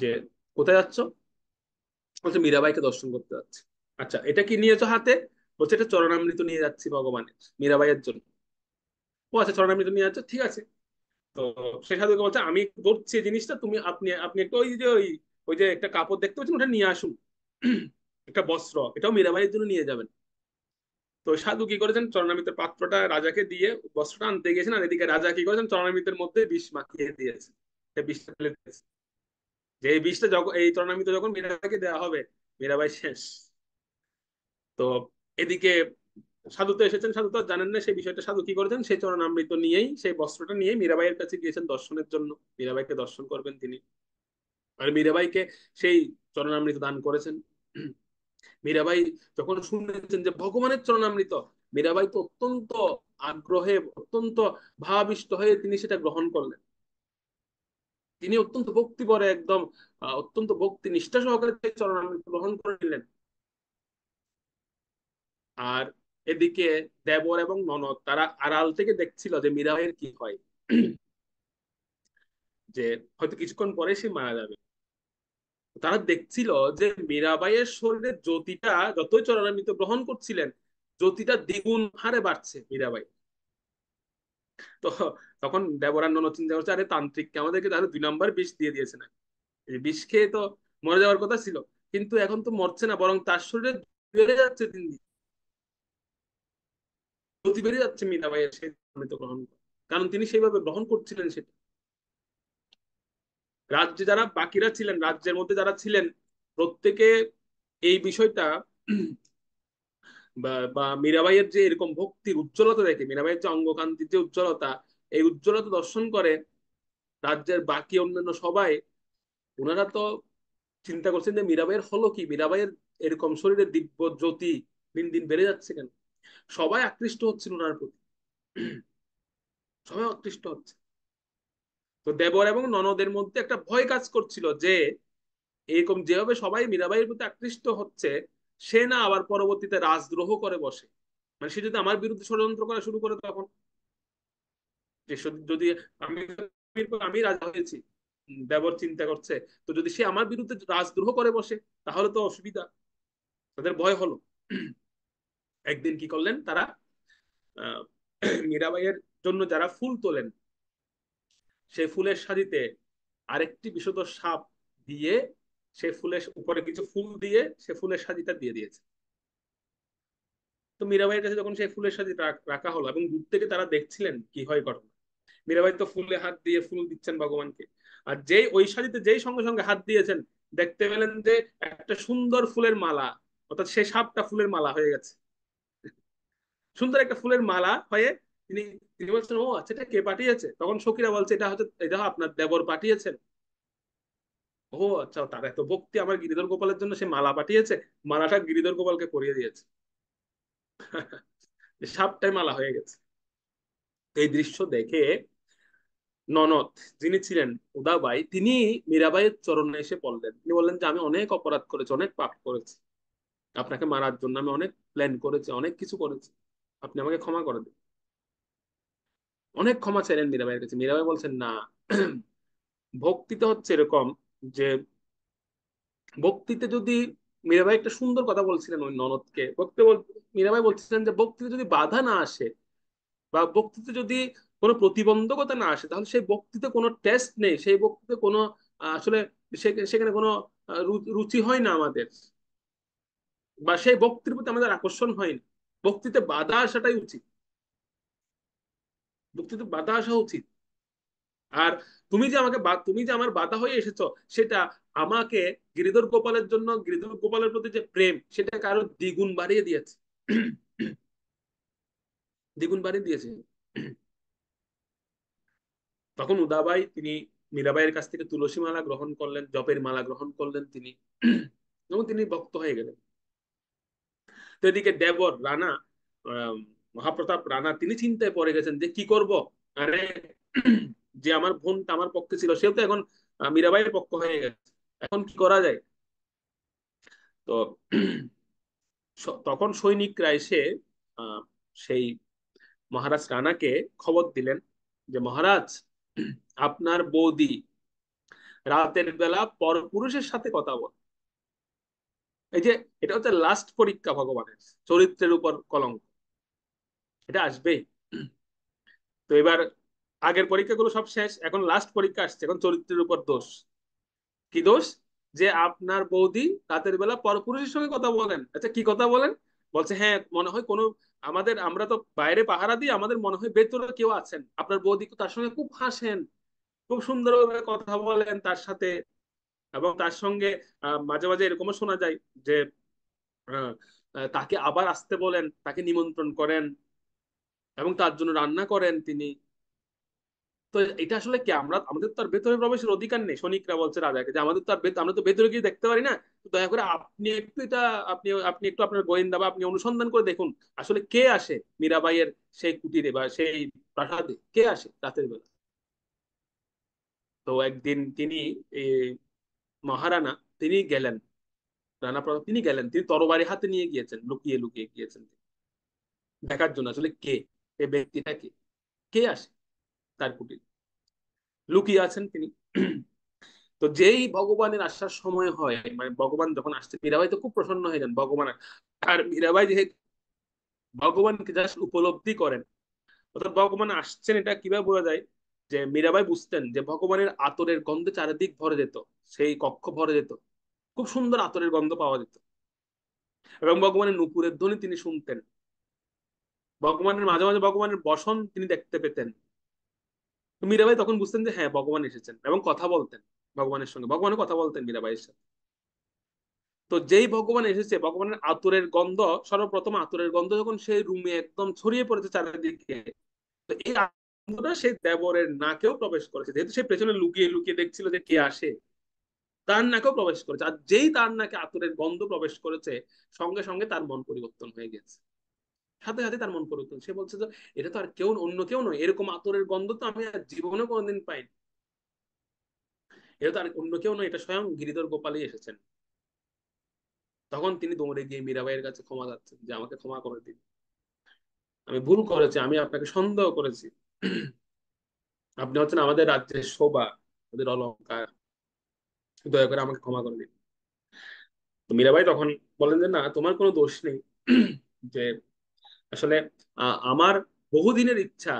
যে কোথায় যাচ্ছ, বলছে মীরাবাইকে দর্শন করতে যাচ্ছে। আচ্ছা এটা কি নিয়েছো হাতে, বলছে এটা চরণামৃত নিয়ে যাচ্ছি ভগবানের মীরাবাইয়ের জন্য। ও আচ্ছা চরণামৃত নিয়ে যাচ্ছ, ঠিক আছে। তো সে সাধুকে বলছে আমি ধরছি এই জিনিসটা, তুমি আপনি আপনি একটা ওই যে ওই ওই যে একটা কাপড় দেখতে পাচ্ছেন ওটা নিয়ে আসুন, একটা বস্ত্র, এটাও মীরাবাইয়ের জন্য নিয়ে যাবেন। তো সাধু কি করেছেন, চরণামৃতের পাত্রটা রাজাকে দিয়ে বস্ত্রটা আনতে গিয়েছেন, আর এদিকে রাজা কি করেছেন, চরণামৃতের মধ্যে বিষ মাখিয়ে দিয়েছে, বিষটা ফেলে দিয়েছে। যে এই বিষটা যখন এই চরণামৃত যখন মীরাবাইকে দেওয়া হবে, মীরাবাই শেষ। তো এদিকে সাধু তো এসেছেন, সাধু তো আর জানেন না সেই বিষয়টা। সাধু কি করেছেন, সেই চরণামৃত নিয়েই সেই বস্ত্রটা নিয়ে মীরাবাইয়ের কাছে গিয়েছেন দর্শনের জন্য, মীরাবাইকে দর্শন করবেন তিনি। আর মীরাবাইকে সেই চরণামৃত দান করেছেন। মীরাবাই যখন শুনেছেন যে ভগবানের চরণামৃত, মীরাবাই তো অত্যন্ত আগ্রহে, অত্যন্ত ভাবাবিষ্ট হয়ে তিনি সেটা গ্রহণ করলেন। তিনি অত্যন্ত ভক্তি ভরে একদম অত্যন্ত ভক্তি নিষ্ঠা সহকারে সেই চরণামৃত গ্রহণ করে নিলেন। আর এদিকে দেবর এবং ননদ তারা আড়াল থেকে দেখছিল যে মীরাবাইয়ের কি হয়, যে হয়তো কিছুক্ষণ পরে সে মারা যাবে। তারা দেখছিল যে মীরাবাইয়ের শরীরের জ্যোতিটা যতই চরণামৃত গ্রহণ করছিলেন, জ্যোতিটা দ্বিগুণ হারে বাড়ছে মীরাবাই। তো তখন দেবরান্ন চিন্তা করছে, আরে তান্ত্রিককে আমাদেরকে তাহলে 2 নম্বর বিষ দিয়ে দিয়েছে না, এই বিষ খেয়ে তো মরে যাওয়ার কথা ছিল, কিন্তু এখন তো মরছে না, বরং তার শরীরে বেড়ে যাচ্ছে দিন দিন, জ্যোতি বেড়ে যাচ্ছে মীরাবাইয়ের সেই অমৃত গ্রহণ করে। কারণ তিনি সেইভাবে গ্রহণ করছিলেন সেটা। রাজ্যে যারা বাকিরা ছিলেন, রাজ্যের মধ্যে যারা ছিলেন, প্রত্যেকে এই বিষয়টা বা মীরাবাইয়ের যে এরকম ভক্তির উজ্জ্বলতা দেখে, মীরাবাইয়ের যে অঙ্গকান্তির যে উজ্জ্বলতা, এই উজ্জ্বলতা দর্শন করে রাজ্যের বাকি অন্যান্য সবাই, ওনারা তো চিন্তা করছেন যে মীরাবাইয়ের হলো কি, মীরাবাইয়ের এরকম শরীরে দিব্য জ্যোতি দিন দিন বেড়ে যাচ্ছে কেন। সবাই আকৃষ্ট হচ্ছিল ওনার প্রতি, সবাই আকৃষ্ট হচ্ছে। তো দেবর এবং ননদের মধ্যে একটা ভয় কাজ করছিল যে এরকম যেভাবে সবাই মীরাবাইয়ের প্রতি আকৃষ্ট হচ্ছে, সে না আবার পরবর্তীতে রাজদ্রোহ করে বসে, মানে সে যদি আমার বিরুদ্ধে ষড়যন্ত্র করা শুরু করে, তখন যে যদি আমি আমি রাজা হয়েছি, দেবর চিন্তা করছে, তো যদি সে আমার বিরুদ্ধে রাজদ্রোহ করে বসে তাহলে তো অসুবিধা। তাদের ভয় হলো। একদিন কি করলেন তারা, আহ মীরাবাইয়ের জন্য যারা ফুল তোলেন, সেই ফুলের সাজিতে আরেকটি বিষধর সাপ দিয়ে, সে ফুলের উপরে কিছু ফুল দিয়ে সে ফুলের সাজিটা দিয়ে দিয়েছে। তো মীরাবাইয়ের কাছে যখন সেই ফুলের সাজি রাখা হলো এবং দূর থেকে তারা দেখছিলেন কি হয় ঘটনা, মীরাবাই তো ফুলে হাত দিয়ে ফুল দিচ্ছেন ভগবানকে, আর যেই ওই সাজিতে যেই সঙ্গে সঙ্গে হাত দিয়েছেন, দেখতে পেলেন যে একটা সুন্দর ফুলের মালা, অর্থাৎ সেই সাপটা ফুলের মালা হয়ে গেছে। সুন্দর একটা ফুলের মালা হয়ে তিনি তিনি বলছেন, ও আচ্ছা, এটা কে পাঠিয়েছে? তখন সখীরা বলছে, এটা হচ্ছে, এটা আপনার দেবর পাঠিয়েছেন। ও আচ্ছা, তার এত ভক্তি আমার গিরিধর গোপালের জন্য, সে মালা পাঠিয়েছে, মালাটা গিরিধর গোপালকে পরিয়ে দিয়েছে। সাপটাই মালা হয়ে গেছে। এই দৃশ্য দেখে ননদ যিনি ছিলেন উদাবাই, তিনি মীরাবাইয়ের চরণে এসে পড়লেন। তিনি বললেন যে আমি অনেক অপরাধ করেছি, অনেক পাপ করেছি, আপনাকে মারার জন্য আমি অনেক প্ল্যান করেছি, অনেক কিছু করেছি, আপনি আমাকে ক্ষমা করে দিন। অনেক ক্ষমা চাইলেন মীরাবাইয়ের কাছে। মীরাবাই বলছেন না, ভক্তিতে হচ্ছে এরকম যে ভক্তিতে যদি, মীরাবাই একটা সুন্দর কথা বলছিলেন ওই ননদকে, মীরাবাই বলছিলেন যে ভক্তিতে যদি বাধা না আসে, বা বক্তৃতা যদি কোনো প্রতিবন্ধকতা না আসে, তাহলে সেই বক্তৃতা কোনো টেস্ট নেই, সেই বক্তৃতা কোনো আসলে সেখানে কোনো রুচি হয় না আমাদের, বা সেই বক্তৃর প্রতি আমাদের আকর্ষণ হয় না। বক্তৃতে বাধা আসাটাই উচিত, বক্তৃতে বাধা আসা উচিত। আর তুমি যে আমার বাধা হয়ে এসেছো, সেটা আমাকে গিরিধর গোপালের জন্য, গিরিধর গোপালের প্রতি যে প্রেম, সেটাকে আরো দ্বিগুণ বাড়িয়ে দিয়েছে, দ্বিগুণ বাড়িয়ে দিয়েছে। তখন উদাবাই তিনি মীরাবাইয়ের কাছ থেকে তুলসী মালা গ্রহণ করলেন, জপের মালা গ্রহণ করলেন তিনি, এবং তিনি ভক্ত হয়ে গেলেন। তো এদিকে দেবর রানা, আহ, মহাপ্রতাপ রানা, তিনি চিন্তায় পড়ে গেছেন যে কি করব। আরে যে আমার বোনটা আমার পক্ষে ছিল, সেও তো এখন মীরাবাইয়ের পক্ষ হয়ে গেছে, এখন কি করা যায়। তো তখন সৈনিকরা এসে আহ, সেই মহারাজ রানাকে খবর দিলেন যে মহারাজ, আপনার বৌদি রাতের বেলা পরপুরুষের সাথে কথা বলে। এই যে, এটা হচ্ছে লাস্ট পরীক্ষা ভগবানের, চরিত্রের উপর কলঙ্ক, এটা আসবেই। তো এবার আগের পরীক্ষাগুলো সব শেষ, এখন লাস্ট পরীক্ষা আসছে, এখন চরিত্রের উপর দোষ। কি দোষ? যে আপনার বৌদি রাতের বেলা পরপুরুষের সঙ্গে কথা বলেন। আচ্ছা, কি কথা বলেন? বলছে, হ্যাঁ, মনে হয় কোনো, আমরা তো বাইরে পাহারা দিই, আমাদের মনে হয় ভেতরে কেউ আছেন, আপনার বৌদি তার সঙ্গে খুব হাসেন, খুব সুন্দরভাবে কথা বলেন তার সাথে, এবং তার সঙ্গে মাঝে মাঝে এরকমও শোনা যায় যে আহ, তাকে আবার আসতে বলেন, তাকে নিমন্ত্রণ করেন, এবং তার জন্য রান্না করেন তিনি। তো এটা আসলে কি, আমরা আমাদের তো আর ভেতরে প্রবেশের অধিকার নেই। সৈনিকরা বলছে রাজাকে যে আমাদের তো আর আমরা তো ভেতরে গিয়ে দেখতে পারি না, তো দয়া করে আপনি একটু এটা, আপনি আপনি একটু আপনার গোয়েন্দা বা আপনি অনুসন্ধান করে দেখুন আসলে কে আসে মীরাবাইয়ের সেই কুটিরে বা সেই প্রাসাদে, কে আসে রাতের বেলা। তো একদিন তিনি এই মহারানা তিনি গেলেন, রানা প্রতাপ তিনি গেলেন, তিনি তরবারি হাতে নিয়ে গিয়েছেন, লুকিয়ে লুকিয়ে গিয়েছেন দেখার জন্য আসলে কে, এই ব্যক্তিটা কে, কে আসে তার কুটিরে, লুকিয়ে আছেন তিনি। তো যেই ভগবানের আসার সময় হয়, মানে ভগবান যখন আসছে, মীরাবাই তো খুব প্রসন্ন হয়ে যান ভগবান। আর মীরাবাই যেহেতু ভগবানকে জাস্ট উপলব্ধি করেন, অর্থাৎ ভগবান আসছেন এটা কিভাবে বোঝা যায়, যে মীরাবাই বুঝতেন যে ভগবানের আতরের গন্ধে চারিদিক ভরে যেত, সেই কক্ষ ভরে যেত, খুব সুন্দর আতরের গন্ধ পাওয়া যেত, এবং ভগবানের নূপুরের ধ্বনি তিনি শুনতেন, ভগবানের মাঝে মাঝে ভগবানের বসন তিনি দেখতে পেতেন। তো মীরাবাই তখন বুঝতেন যে হ্যাঁ ভগবান এসেছেন, এবং কথা বলতেন ভগবানের সঙ্গে, ভগবানের কথা বলতেন মীরাবাইয়ের সাথে। তো যেই ভগবান এসেছে, ভগবানের আতরের গন্ধ, সর্বপ্রথম আতরের গন্ধ যখন সেই রুমে একদম ছড়িয়ে পড়েছে চারিদিকে, তো এই গন্ধটা সেই দেবরের নাকেও প্রবেশ করেছে, যেহেতু সে পেছনে লুকিয়ে লুকিয়ে দেখছিল যে কে আসে, তার নাকেও প্রবেশ করেছে। আর যেই তার নাকে আতরের গন্ধ প্রবেশ করেছে, সঙ্গে সঙ্গে তার মন পরিবর্তন হয়ে গেছে, সাথে সাথে তার মন পরিবর্তন। সে বলছে যে এটা তো আর কেউ, অন্য কেউ নয়, এরকম আতরের গন্ধ তো আমি আর জীবনে কোনোদিন পাইনি, এটা তো আর অন্য কেউ নয়, এটা স্বয়ং গিরিধর গোপালই এসেছেন। তখন তিনি দৌড়ে গিয়ে মীরাবাইয়ের কাছে ক্ষমা চাচ্ছেন যে আমাকে ক্ষমা করে দিন, আমি ভুল করেছি, আমি আপনাকে সন্দেহ করেছি, আপনি হচ্ছেন আমাদের রাজ্যের শোভা, আমাদের অলংকার, দয়া করে আমাকে ক্ষমা করে দিন। তো মীরাবাই তখন বলেন যে না, তোমার কোনো দোষ নেই, যে আসলে আমার বহুদিনের ইচ্ছা,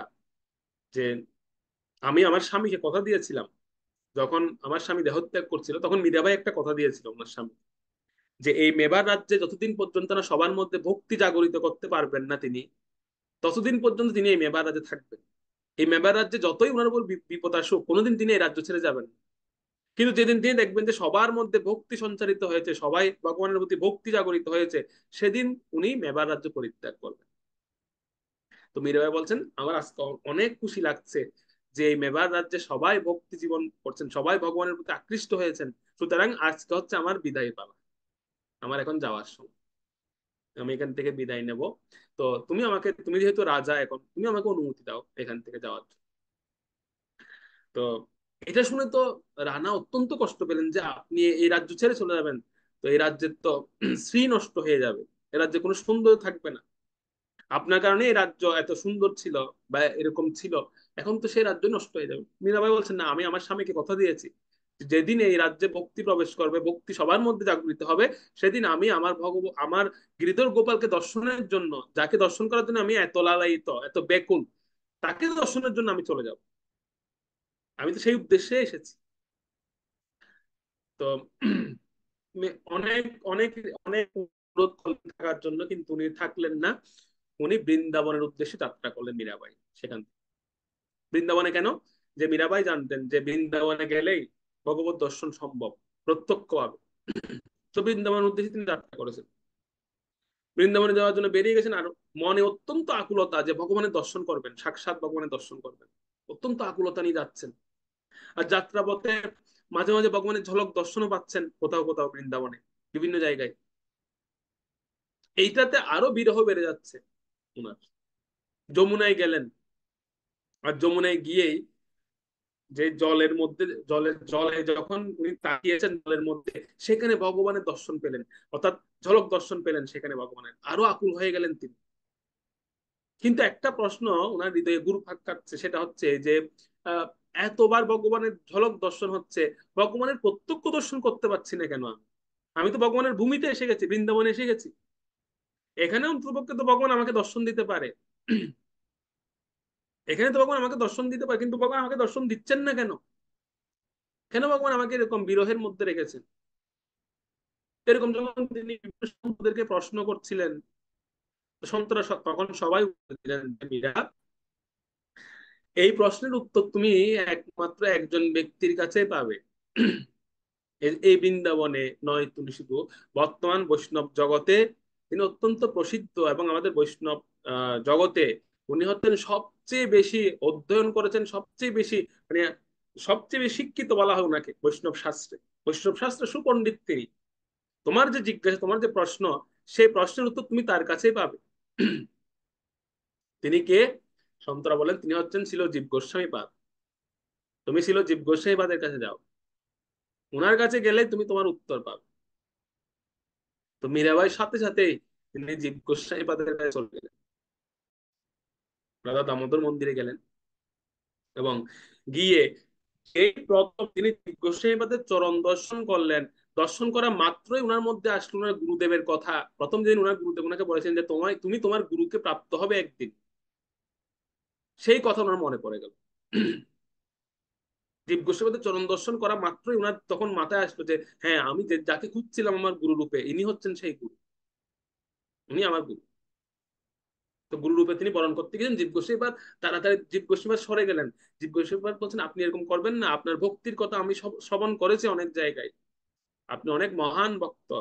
যে আমি আমার স্বামীকে কথা দিয়েছিলাম, যখন আমার স্বামী দেহত্যাগ করছিল তখন মীরাবাই একটা কথা দিয়েছিল ওনার স্বামী, যে এই মেবার রাজ্যে যতদিন পর্যন্ত না সবার মধ্যে ভক্তি জাগরিত করতে পারবেন না তিনি, ততদিন পর্যন্ত তিনি এই মেবার রাজ্যে থাকবেন। এই মেবার রাজ্যে যতই ওনার উপর বিপদ আসুক, কোনোদিন তিনি এই রাজ্য ছেড়ে যাবেন না। কিন্তু যেদিন তিনি দেখবেন যে সবার মধ্যে ভক্তি সঞ্চারিত হয়েছে, সবাই ভগবানের প্রতি ভক্তি জাগরিত হয়েছে, সেদিন উনি মেবার রাজ্য পরিত্যাগ করবেন। তো মীরাবাই বলছেন আমার আজকে অনেক খুশি লাগছে যে এই মেবার রাজ্যে সবাই ভক্তি জীবন করছেন, সবাই ভগবানের প্রতি আকৃষ্ট হয়েছেন, সুতরাং আজকে হচ্ছে আমার বিদায় পালা, আমার এখন যাওয়ার সময়, আমি এখান থেকে বিদায় নেব। তো তুমি আমাকে, তুমি যেহেতু রাজা এখন, তুমি আমাকে অনুমতি দাও এখান থেকে যাওয়ার জন্য। তো এটা শুনে তো রানা অত্যন্ত কষ্ট পেলেন যে আপনি এই রাজ্য ছেড়ে চলে যাবেন, তো এই রাজ্যের তো শ্রী নষ্ট হয়ে যাবে, এ রাজ্যে কোনো সুন্দর থাকবে না, আপনার কারণে এই রাজ্য এত সুন্দর ছিল বা এরকম ছিল, এখন তো সেই রাজ্য নষ্ট হয়ে যাবে। মীরাবাই বলছেন না, আমি আমার স্বামীকে কথা দিয়েছি যেদিন এই রাজ্যে ভক্তি প্রবেশ করবে, ভক্তি সবার মধ্যে জাগৃত হবে, সেদিন আমি আমার আমার গিরিধর গোপালকে দর্শনের জন্য, যাকে দর্শন করার জন্য আমি এত লালায়িত, এত বেকুল, তাকে দর্শনের জন্য আমি চলে যাব, আমি তো সেই উদ্দেশ্যে এসেছি। তো অনেক অনেক অনেক অনুরোধ করলেন থাকার জন্য, কিন্তু উনি থাকলেন না। উনি বৃন্দাবনের উদ্দেশ্যে যাত্রা করলেন মীরাবাই সেখান থেকে। বৃন্দাবনে কেন, যে মীরাবাই জানতেন যে বৃন্দাবনে গেলেই ভগবত দর্শন সম্ভব প্রত্যক্ষ ভাবে। তো বৃন্দাবনের উদ্দেশ্যে তিনি যাত্রা করেছেন, বৃন্দাবনে যাওয়ার জন্য বেরিয়ে গেছেন, আর মনে অত্যন্ত আকুলতা যে ভগবানের দর্শন করবেন, সাক্ষাৎ ভগবানের দর্শন করবেন, অত্যন্ত আকুলতা নিয়ে যাচ্ছেন। আর যাত্রা পথে মাঝে মাঝে ভগবানের ঝলক দর্শনও পাচ্ছেন কোথাও কোথাও বৃন্দাবনে, বিভিন্ন জায়গায়। এইটাতে আরো বিরহ বেড়ে যাচ্ছে ওনার। যমুনায় গেলেন, আর যমুনায় গিয়েই যে জলের মধ্যে, জলে যখন উনি তাকিয়েছেন জলের মধ্যে, সেখানে ভগবানের দর্শন পেলেন, অর্থাৎ ঝলক দর্শন পেলেন সেখানে ভগবানের, আরো আকুল হয়ে গেলেন তিনি। কিন্তু একটা প্রশ্ন ওনার হৃদয়ে ঘুরপাক কাটছে, সেটা হচ্ছে যে আহ, এতবার ভগবানের ঝলক দর্শন হচ্ছে, ভগবানের প্রত্যক্ষ দর্শন করতে পারছি না কেন আমি? আমি তো ভগবানের ভূমিতে এসে গেছি, বৃন্দাবনে এসে গেছি, এখানে অন্ততপক্ষে তো ভগবান আমাকে দর্শন দিতে পারে, এখানে তো ভগবান আমাকে দর্শন দিতে পারে, কিন্তু ভগবান আমাকে দর্শন দিচ্ছেন না কেন? কেন ভগবান আমাকে এরকম বিরহের মধ্যে রেখেছেন? এরকম যখন তিনি সন্তদেরকে প্রশ্ন করছিলেন, সন্তরা তখন সবাই উত্তর দিলেন যে, মীরা, এই প্রশ্নের উত্তর তুমি একমাত্র একজন ব্যক্তির কাছে পাবে এই বৃন্দাবনে নয়, তুমি শুধু বর্তমান বৈষ্ণব জগতে তিনি অত্যন্ত প্রসিদ্ধ, এবং আমাদের বৈষ্ণব জগতে উনি হচ্ছেন সবচেয়ে বেশি অধ্যয়ন করেছেন, সবচেয়ে বেশি মানে সবচেয়ে বেশি শিক্ষিত বলা হয় ওনাকে বৈষ্ণব শাস্ত্রে। বৈষ্ণব শাস্ত্রে সুপণ্ডিত তিনি। তোমার যে জিজ্ঞাসা, তোমার যে প্রশ্ন, সেই প্রশ্নের উত্তর তুমি তার কাছেই পাবে। তিনি কে? সন্তরা বলেন তিনি হচ্ছেন ছিল জীব গোস্বামী পাদ। তুমি ছিল জীব গোস্বামী পাদের কাছে যাও, ওনার কাছে গেলে তুমি তোমার উত্তর পাবে। তো মীরাবাই সাথে সাথেই তিনি জীব গোস্বামী পাদের কাছে চলে গেলেন, রাধা দামোদর মন্দিরে গেলেন এবং গিয়ে এই প্রথম তিনি জীব গোস্বামী পাদের চরণ দর্শন করলেন। দর্শন করা মাত্রই উনার মধ্যে আসলো উনার গুরুদেবের কথা। প্রথম দিন উনার গুরুদেব উনাকে বলেছেন যে তোমায়, তুমি তোমার গুরুকে প্রাপ্ত হবে একদিন। সেই কথা ওনার মনে পড়ে গেল। জীব গোস্বামীদের চরণ দর্শন করা মাত্রই উনার তখন মাথায় আসলো যে হ্যাঁ, আমি যে যাকে খুঁজছিলাম আমার গুরু রূপে, ইনি হচ্ছেন সেই গুরু, উনি আমার গুরু। তো গুরু রূপে তিনি বরণ করতে গেলেন। জীব গোস্বামী এবার তাড়াতাড়ি জীব গোস্বামী সরে গেলেন। জীব গোস্বামী বলছেন আপনি এরকম করবেন না, আপনার ভক্তির কথা আমি শ্রবণ করেছি অনেক জায়গায়, আপনি অনেক মহান ভক্ত।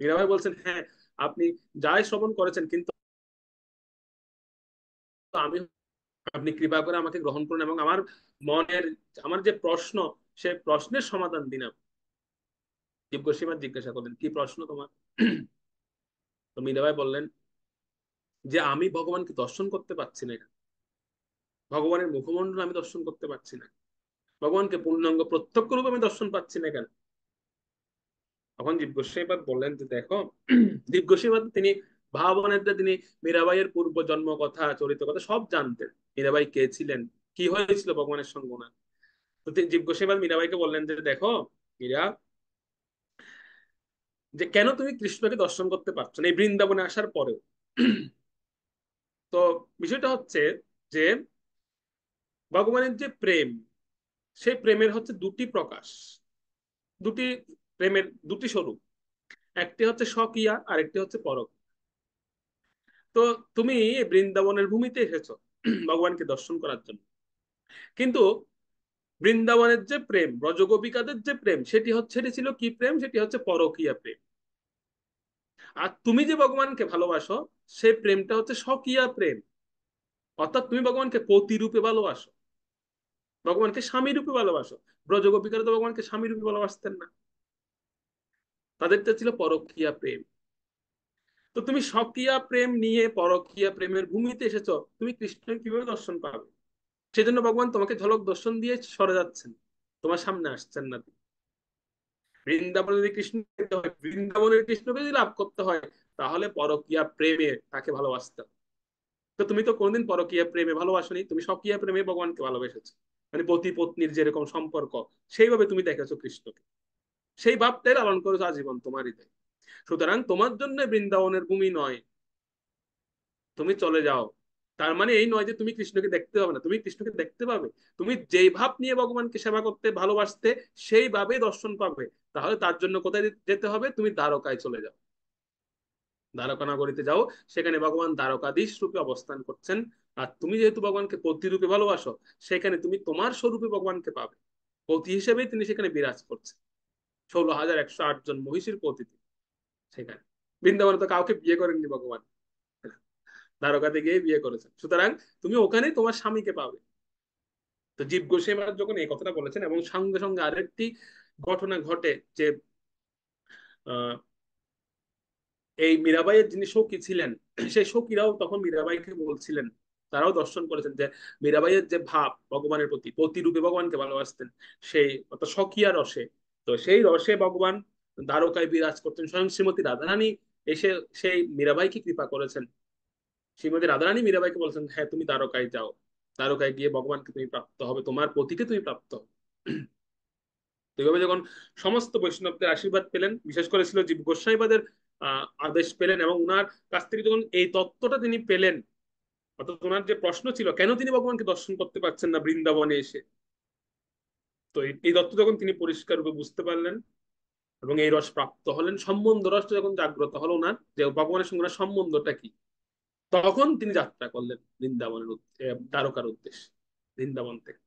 মীরাবাই বলছেন হ্যাঁ, আপনি যাই শ্রবণ করেছেন, কিন্তু আমি, আপনি কৃপা করে আমাকে গ্রহণ করুন এবং আমার মনের, আমার যে প্রশ্ন, সে প্রশ্নের সমাধান দিন। জীব গোস্বামী জিজ্ঞাসা করলেন কি প্রশ্ন তোমার? তো মীরাবাই বললেন যে আমি ভগবানকে দর্শন করতে পারছি না, ভগবানের মুখমণ্ডল আমি দর্শন করতে পারছি না, ভগবানকে পূর্ণাঙ্গ প্রত্যক্ষ রূপে আমি দর্শন পাচ্ছি না কেন? তখন জীব গোস্বামীপাদ বললেন যে দেখো, জীব গোস্বামীপাদ তিনি ভাবনেতে তিনি মীরাবাইয়ের পূর্ব জন্ম কথা, চরিত্র কথা সব জানতেন। মীরাবাই কে ছিলেন, কি হয়েছিল ভগবানের সঙ্গে না। তো জীব গোস্বামীপাদ মীরাবাইকে বললেন যে দেখো মীরা, যে কেন তুমি কৃষ্ণকে দর্শন করতে পারছো না এই বৃন্দাবনে আসার পরেও। তো বিষয়টা হচ্ছে যে ভগবানের যে প্রেম, সেই প্রেমের হচ্ছে দুটি প্রকাশ, দুটি প্রেমের দুটি স্বরূপ। একটি হচ্ছে স্বকীয়া আর একটি হচ্ছে পরক। তো তুমি বৃন্দাবনের ভূমিতে এসেছো ভগবানকে দর্শন করার জন্য, কিন্তু বৃন্দাবনের যে প্রেম, ব্রজগোপিকাদের যে প্রেম, সেটি হচ্ছে, সেটি ছিল কি প্রেম? সেটি হচ্ছে পরকীয়া প্রেম। আর তুমি যে ভগবানকে ভালোবাসো, সেই প্রেমটা হচ্ছে স্বকীয়া প্রেম। অর্থাৎ তুমি ভগবানকে পতি রূপে ভালোবাসো, ভগবানকে স্বামী রূপে ভালোবাসো। ব্রজগোপিকারা তো ভগবানকে স্বামী রূপে ভালোবাসতেন না, তাদেরটা ছিল পরকীয়া প্রেম। তো তুমি স্বকীয়া প্রেম নিয়ে পরকীয়া প্রেমের ভূমিতে এসেছো, তুমি কৃষ্ণের কিভাবে দর্শন পাবে? সেজন্য ভগবান তোমাকে ঝলক দর্শন দিয়ে সরে যাচ্ছেন, তোমার সামনে আসছেন না। বৃন্দাবনে যদি কৃষ্ণ পেতে হয়, বৃন্দাবনের কৃষ্ণকে যদি লাভ করতে হয়, তাহলে পরকীয়া প্রেমে তাকে ভালোবাসতে হবে। তো তুমি তো কোনোদিন পরকীয়া প্রেমে ভালোবাসনি, তুমি স্বকীয়া প্রেমে ভগবানকে ভালোবেসেছো। মানে পতি পত্নীর যেরকম সম্পর্ক, সেইভাবে তুমি দেখেছো কৃষ্ণকে, সেই ভাবটাই লালন করেছো আজীবন তোমার হৃদয়ে। সুতরাং তোমার জন্য বৃন্দাবনের ভূমি নয়, তুমি চলে যাও। তার মানে এই নয় যে তুমি কৃষ্ণকে দেখতে পাবে না, তুমি কৃষ্ণকে দেখতে পাবে। তুমি যেই ভাব নিয়ে ভগবানকে সেবা করতে ভালোবাসতে, সেইভাবে দর্শন পাবে। তাহলে তার জন্য কোথায় যেতে হবে? তুমি দ্বারকায় চলে যাও, দ্বারকা নগরীতে যাও। সেখানে ভগবান দ্বারকাধীশ রূপে অবস্থান করছেন। আর তুমি যেহেতু ভগবানকে পতি রূপে ভালোবাসো, সেখানে তুমি তোমার স্বরূপে ভগবানকে পাবে। পতি হিসেবেই তিনি সেখানে বিরাজ করছেন। 16,108 জন মহিষীর পতি সেখানে। বৃন্দাবনে তো কাউকে বিয়ে করেননি ভগবান, দ্বারকাতে গিয়ে বিয়ে করেছেন। সুতরাং তুমি ওখানে তোমার স্বামীকে পাবে। তো জীব গোস্বামী মহারাজ যখন এই কথাটা বলেছেন, এবং সঙ্গে সঙ্গে আরেকটি ঘটনা ঘটে যে আহ, এই মীরাবাইয়ের যিনি সখী ছিলেন, সেই সখীরাও তখন মীরাবাইকে বলছিলেন, তারাও দর্শন করেছেন যে মীরাবাইয়ের যে ভাব ভগবানের প্রতি, প্রতিরূপে ভগবানকে ভালোবাসতেন, সেই অর্থাৎ সখিয়া রসে। তো সেই রসে ভগবান দ্বারকায় বিরাজ করতেন। স্বয়ং শ্রীমতী রাধারানী এসে সেই মীরাবাইকে কৃপা করেছেন। শ্রীমতী রাধারানী মীরাবাইকে বলছেন হ্যাঁ তুমি দ্বারকায় যাও, দ্বারকায় গিয়ে ভগবানকে তুমি প্রাপ্ত হবে, তোমার পতিকে তুমি প্রাপ্ত হবে। তো এইভাবে যখন সমস্ত বৈষ্ণবদের আশীর্বাদ পেলেন, বিশেষ করে ছিল জীব গোস্বাইপাদের আদেশ পেলেন, এবং উনার কাছ থেকে যখন এই তত্ত্বটা তিনি পেলেন, অর্থাৎ ওনার যে প্রশ্ন ছিল কেন তিনি ভগবানকে দর্শন করতে পারছেন না বৃন্দাবনে এসে, তো এই তত্ত্ব যখন তিনি পরিষ্কার রূপে বুঝতে পারলেন এবং এই রস প্রাপ্ত হলেন, সম্বন্ধ রসটা যখন জাগ্রত হলো ওনার, যে ভগবানের সঙ্গে ওনার সম্বন্ধটা কি, তখন তিনি যাত্রা করলেন বৃন্দাবনের দ্বারকার উদ্দেশ্যে। বৃন্দাবন থেকে,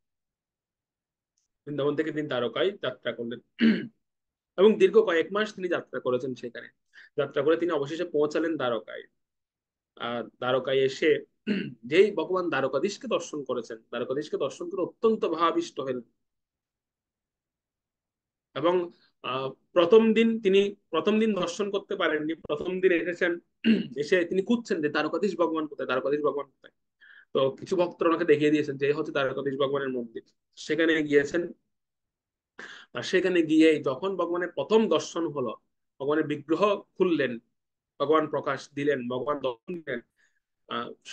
বৃন্দাবন থেকে তিনি দ্বারকায় যাত্রা করলেন এবং দীর্ঘ কয়েক মাস তিনি যাত্রা করেছেন সেখানে। যাত্রা করে তিনি অবশেষে পৌঁছালেন দ্বারকায়। আর দ্বারকায় এসে যেই ভগবান দ্বারকাধীশকে দর্শন করেছেন, দ্বারকাধীশকে দর্শন করে অত্যন্ত ভাবাবিষ্ট হলেন। এবং আহ, প্রথম দিন তিনি প্রথম দিন দর্শন করতে পারেননি, প্রথম দিন এসেছেন, এসে তিনি খুঁজছেন যে দ্বারকাধীশ ভগবান কোথায়, দ্বারকাধীশ ভগবান কোথায়। তো কিছু ভক্তরা ওনাকে দেখিয়ে দিয়েছেন যে এই হচ্ছে দ্বারকাধীশ ভগবানের মন্দির। সেখানে গিয়েছেন, আর সেখানে গিয়ে যখন ভগবানের প্রথম দর্শন হলো, ভগবানের বিগ্রহ খুললেন, ভগবান প্রকাশ দিলেন, ভগবান দর্শন দিলেন।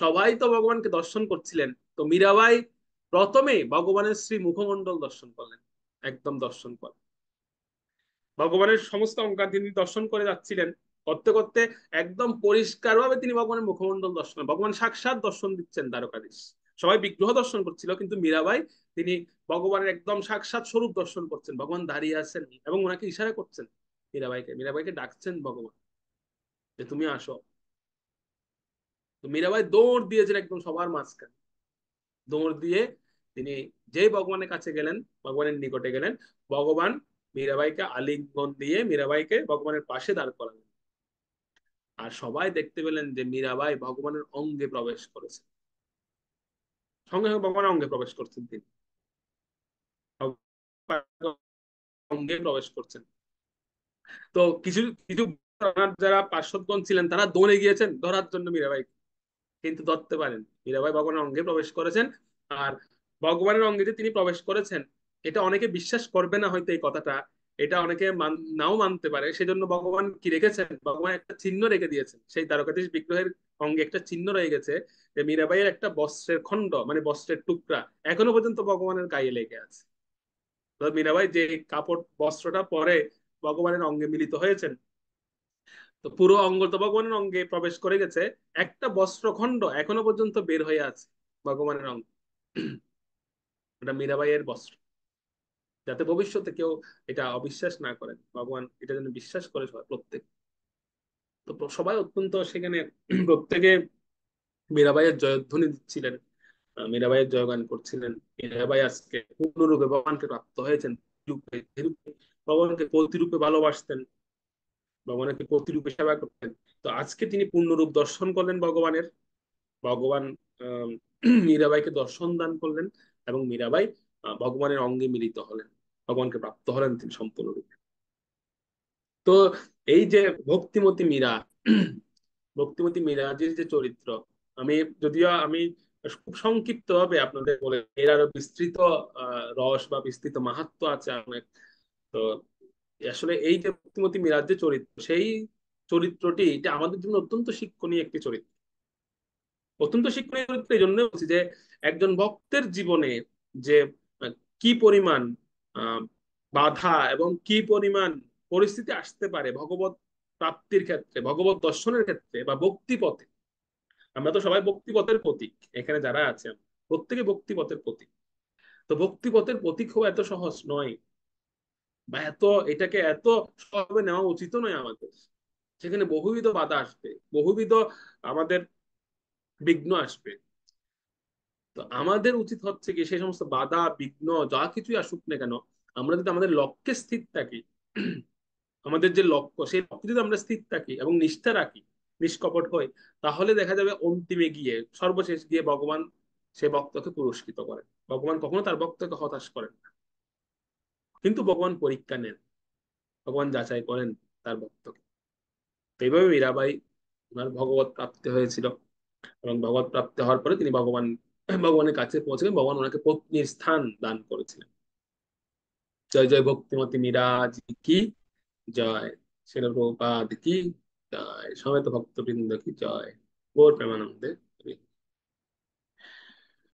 সবাই তো ভগবানকে দর্শন করছিলেন, তো মীরাবাই প্রথমে ভগবানের শ্রী মুখমণ্ডল দর্শন করলেন, একদম দর্শন করেন। ভগবানের সমস্ত অঙ্গার তিনি দর্শন করে যাচ্ছিলেন, করতে করতে একদম পরিষ্কার ভাবে তিনি ভগবানের মুখমণ্ডল দর্শন, ভগবান সাক্ষাৎ দর্শন দিচ্ছেন দ্বারকাধীশ। সবাই বিগ্রহ দর্শন করছিল, কিন্তু মীরাবাই তিনি ভগবানের একদম সাক্ষাৎ স্বরূপ দর্শন করছেন। ভগবান দাঁড়িয়ে আছেন এবং ওনাকে ইশারা করছেন, মীরাবাইকে, মীরাবাইকে ডাকছেন ভগবান যে তুমি আসো। তো মীরাবাই দৌড় দিয়েছেন একদম সবার মাঝখানে, দৌড় দিয়ে তিনি যেই ভগবানের কাছে গেলেন, ভগবানের নিকটে গেলেন, ভগবান মীরাবাইকে আলিঙ্গন দিয়ে মীরাবাইকে ভগবানের পাশে দাঁড় করালেন। আর সবাই দেখতে পেলেন যে মীরাবাই ভগবানের অঙ্গে প্রবেশ করেছে, সঙ্গে সঙ্গে ভগবানের অঙ্গে প্রবেশ করছেন তিনি, অঙ্গে প্রবেশ করছেন। তো কিছু কিছু যারা পার্শ্বদগণ ছিলেন তারা দৌড়ে গিয়েছেন ধরার জন্য মীরাবাই, কিন্তু ধরতে পারেন। মীরাবাই ভগবানের অঙ্গে প্রবেশ করেছেন। আর ভগবানের অঙ্গে যে তিনি প্রবেশ করেছেন, এটা অনেকে বিশ্বাস করবে না হয়তো এই কথাটা, এটা অনেকে নাও মানতে পারে। সেজন্য ভগবান কি রেখেছেন, ভগবান একটা চিহ্ন রেখে দিয়েছেন, সেই দ্বারকাধীশ বিগ্রহের অঙ্গে একটা চিহ্ন রয়ে গেছে, যে মীরাবাইয়ের একটা বস্ত্রের খণ্ড, মানে বস্ত্রের টুকরা এখনো পর্যন্ত ভগবানের গায়ে লেগে আছে। তো মীরাবাই যে কাপড় বস্ত্রটা পরে ভগবানের অঙ্গে মিলিত হয়েছেন, তো পুরো অঙ্গ তো ভগবানের অঙ্গে প্রবেশ করে গেছে, একটা বস্ত্রখণ্ড এখনো পর্যন্ত বের হয়ে আছে ভগবানের অঙ্গ। এটা মীরাবাইয়ের বস্ত্র, যাতে ভবিষ্যতে কেউ এটা অবিশ্বাস না করেন, ভগবান এটা যেন বিশ্বাস করে সবাই, প্রত্যেক। তো সবাই অত্যন্ত সেখানে প্রত্যেকে মীরাবাইয়ের জয়ধ্বনি দিচ্ছিলেন, মীরাবাইয়ের জয়গান করছিলেন। মীরাবাই আজকে পূর্ণরূপে ভগবানকে প্রাপ্ত হয়েছেন, রূপে যেরূপে ভগবানকে প্রতিরূপে ভালোবাসতেন, ভগবানকে প্রতিরূপে সেবা করতেন। তো আজকে তিনি পূর্ণরূপ দর্শন করলেন ভগবানের, ভগবান আহ, মীরাবাইকে দর্শন দান করলেন, এবং মীরাবাই ভগবানের অঙ্গে মিলিত হলেন, ভগবানকে প্রাপ্ত হলেন তিনি সম্পূর্ণরূপে। তো এই যে ভক্তিমতী মীরা, ভক্তিমতী মীরাজির যে চরিত্র, আমি যদিও আমি খুব সংক্ষিপ্ত ভাবে আপনাদের বলে, এর আরো বিস্তৃত রস বা বিস্তৃত মাহাত্ম্য আছে অনেক। তো আসলে এই যে ভক্তিমতী মীরার যে চরিত্র, সেই চরিত্রটি এটা আমাদের জন্য অত্যন্ত শিক্ষণীয় একটি চরিত্র। অত্যন্ত শিক্ষণীয় চরিত্র এই জন্য বলছি যে একজন ভক্তের জীবনে যে আহ, কি পরিমাণ আহ, বাধা এবং কি পরিমাণ পরিস্থিতি আসতে পারে ভগবত প্রাপ্তির ক্ষেত্রে, ভগবত দর্শনের ক্ষেত্রে বা ভক্তি পথে। আমরা তো সবাই ভক্তি পথের প্রতীক, এখানে যারা আছেন প্রত্যেকে ভক্তি পথের প্রতীক। তো ভক্তি পথের প্রতীক হওয়া এত সহজ নয়, বা এটাকে এত সহজভাবে নেওয়া উচিত নয় আমাদের। সেখানে বহুবিধ বাধা আসবে, বহুবিধ আমাদের বিঘ্ন আসবে। তো আমাদের উচিত হচ্ছে কি, সেই সমস্ত বাধা বিঘ্ন যা কিছুই আসুক না কেন, আমরা যদি আমাদের লক্ষ্যে স্থির থাকি, আমাদের যে লক্ষ্য সেই লক্ষ্যে যদি আমরা স্থির থাকি এবং নিষ্ঠা রাখি, নিষ্কপট হই, তাহলে দেখা যাবে অন্তিমে গিয়ে, সর্বশেষ গিয়ে ভগবান সে ভক্তকে পুরস্কৃত করেন। ভগবান কখনো তার ভক্তকে হতাশ করেন না, কিন্তু ভগবান পরীক্ষা নেন, ভগবান যাচাই করেন তার ভক্তকে। তো এইভাবে মীরাবাই ওনার ভগবত প্রাপ্তি হয়েছিল, এবং ভগবত প্রাপ্তি হওয়ার পরে তিনি ভগবানের কাছে পৌঁছলেন, ভগবান ওনাকে পত্নীর স্থান দান করেছিলেন। জয় জয় ভক্তিমতী মীরাজ কি জয়, শিল প্রভুপাদ কি জয়, সমেত ভক্তবৃন্দ কি জয়, গৌর প্রেমানন্দে।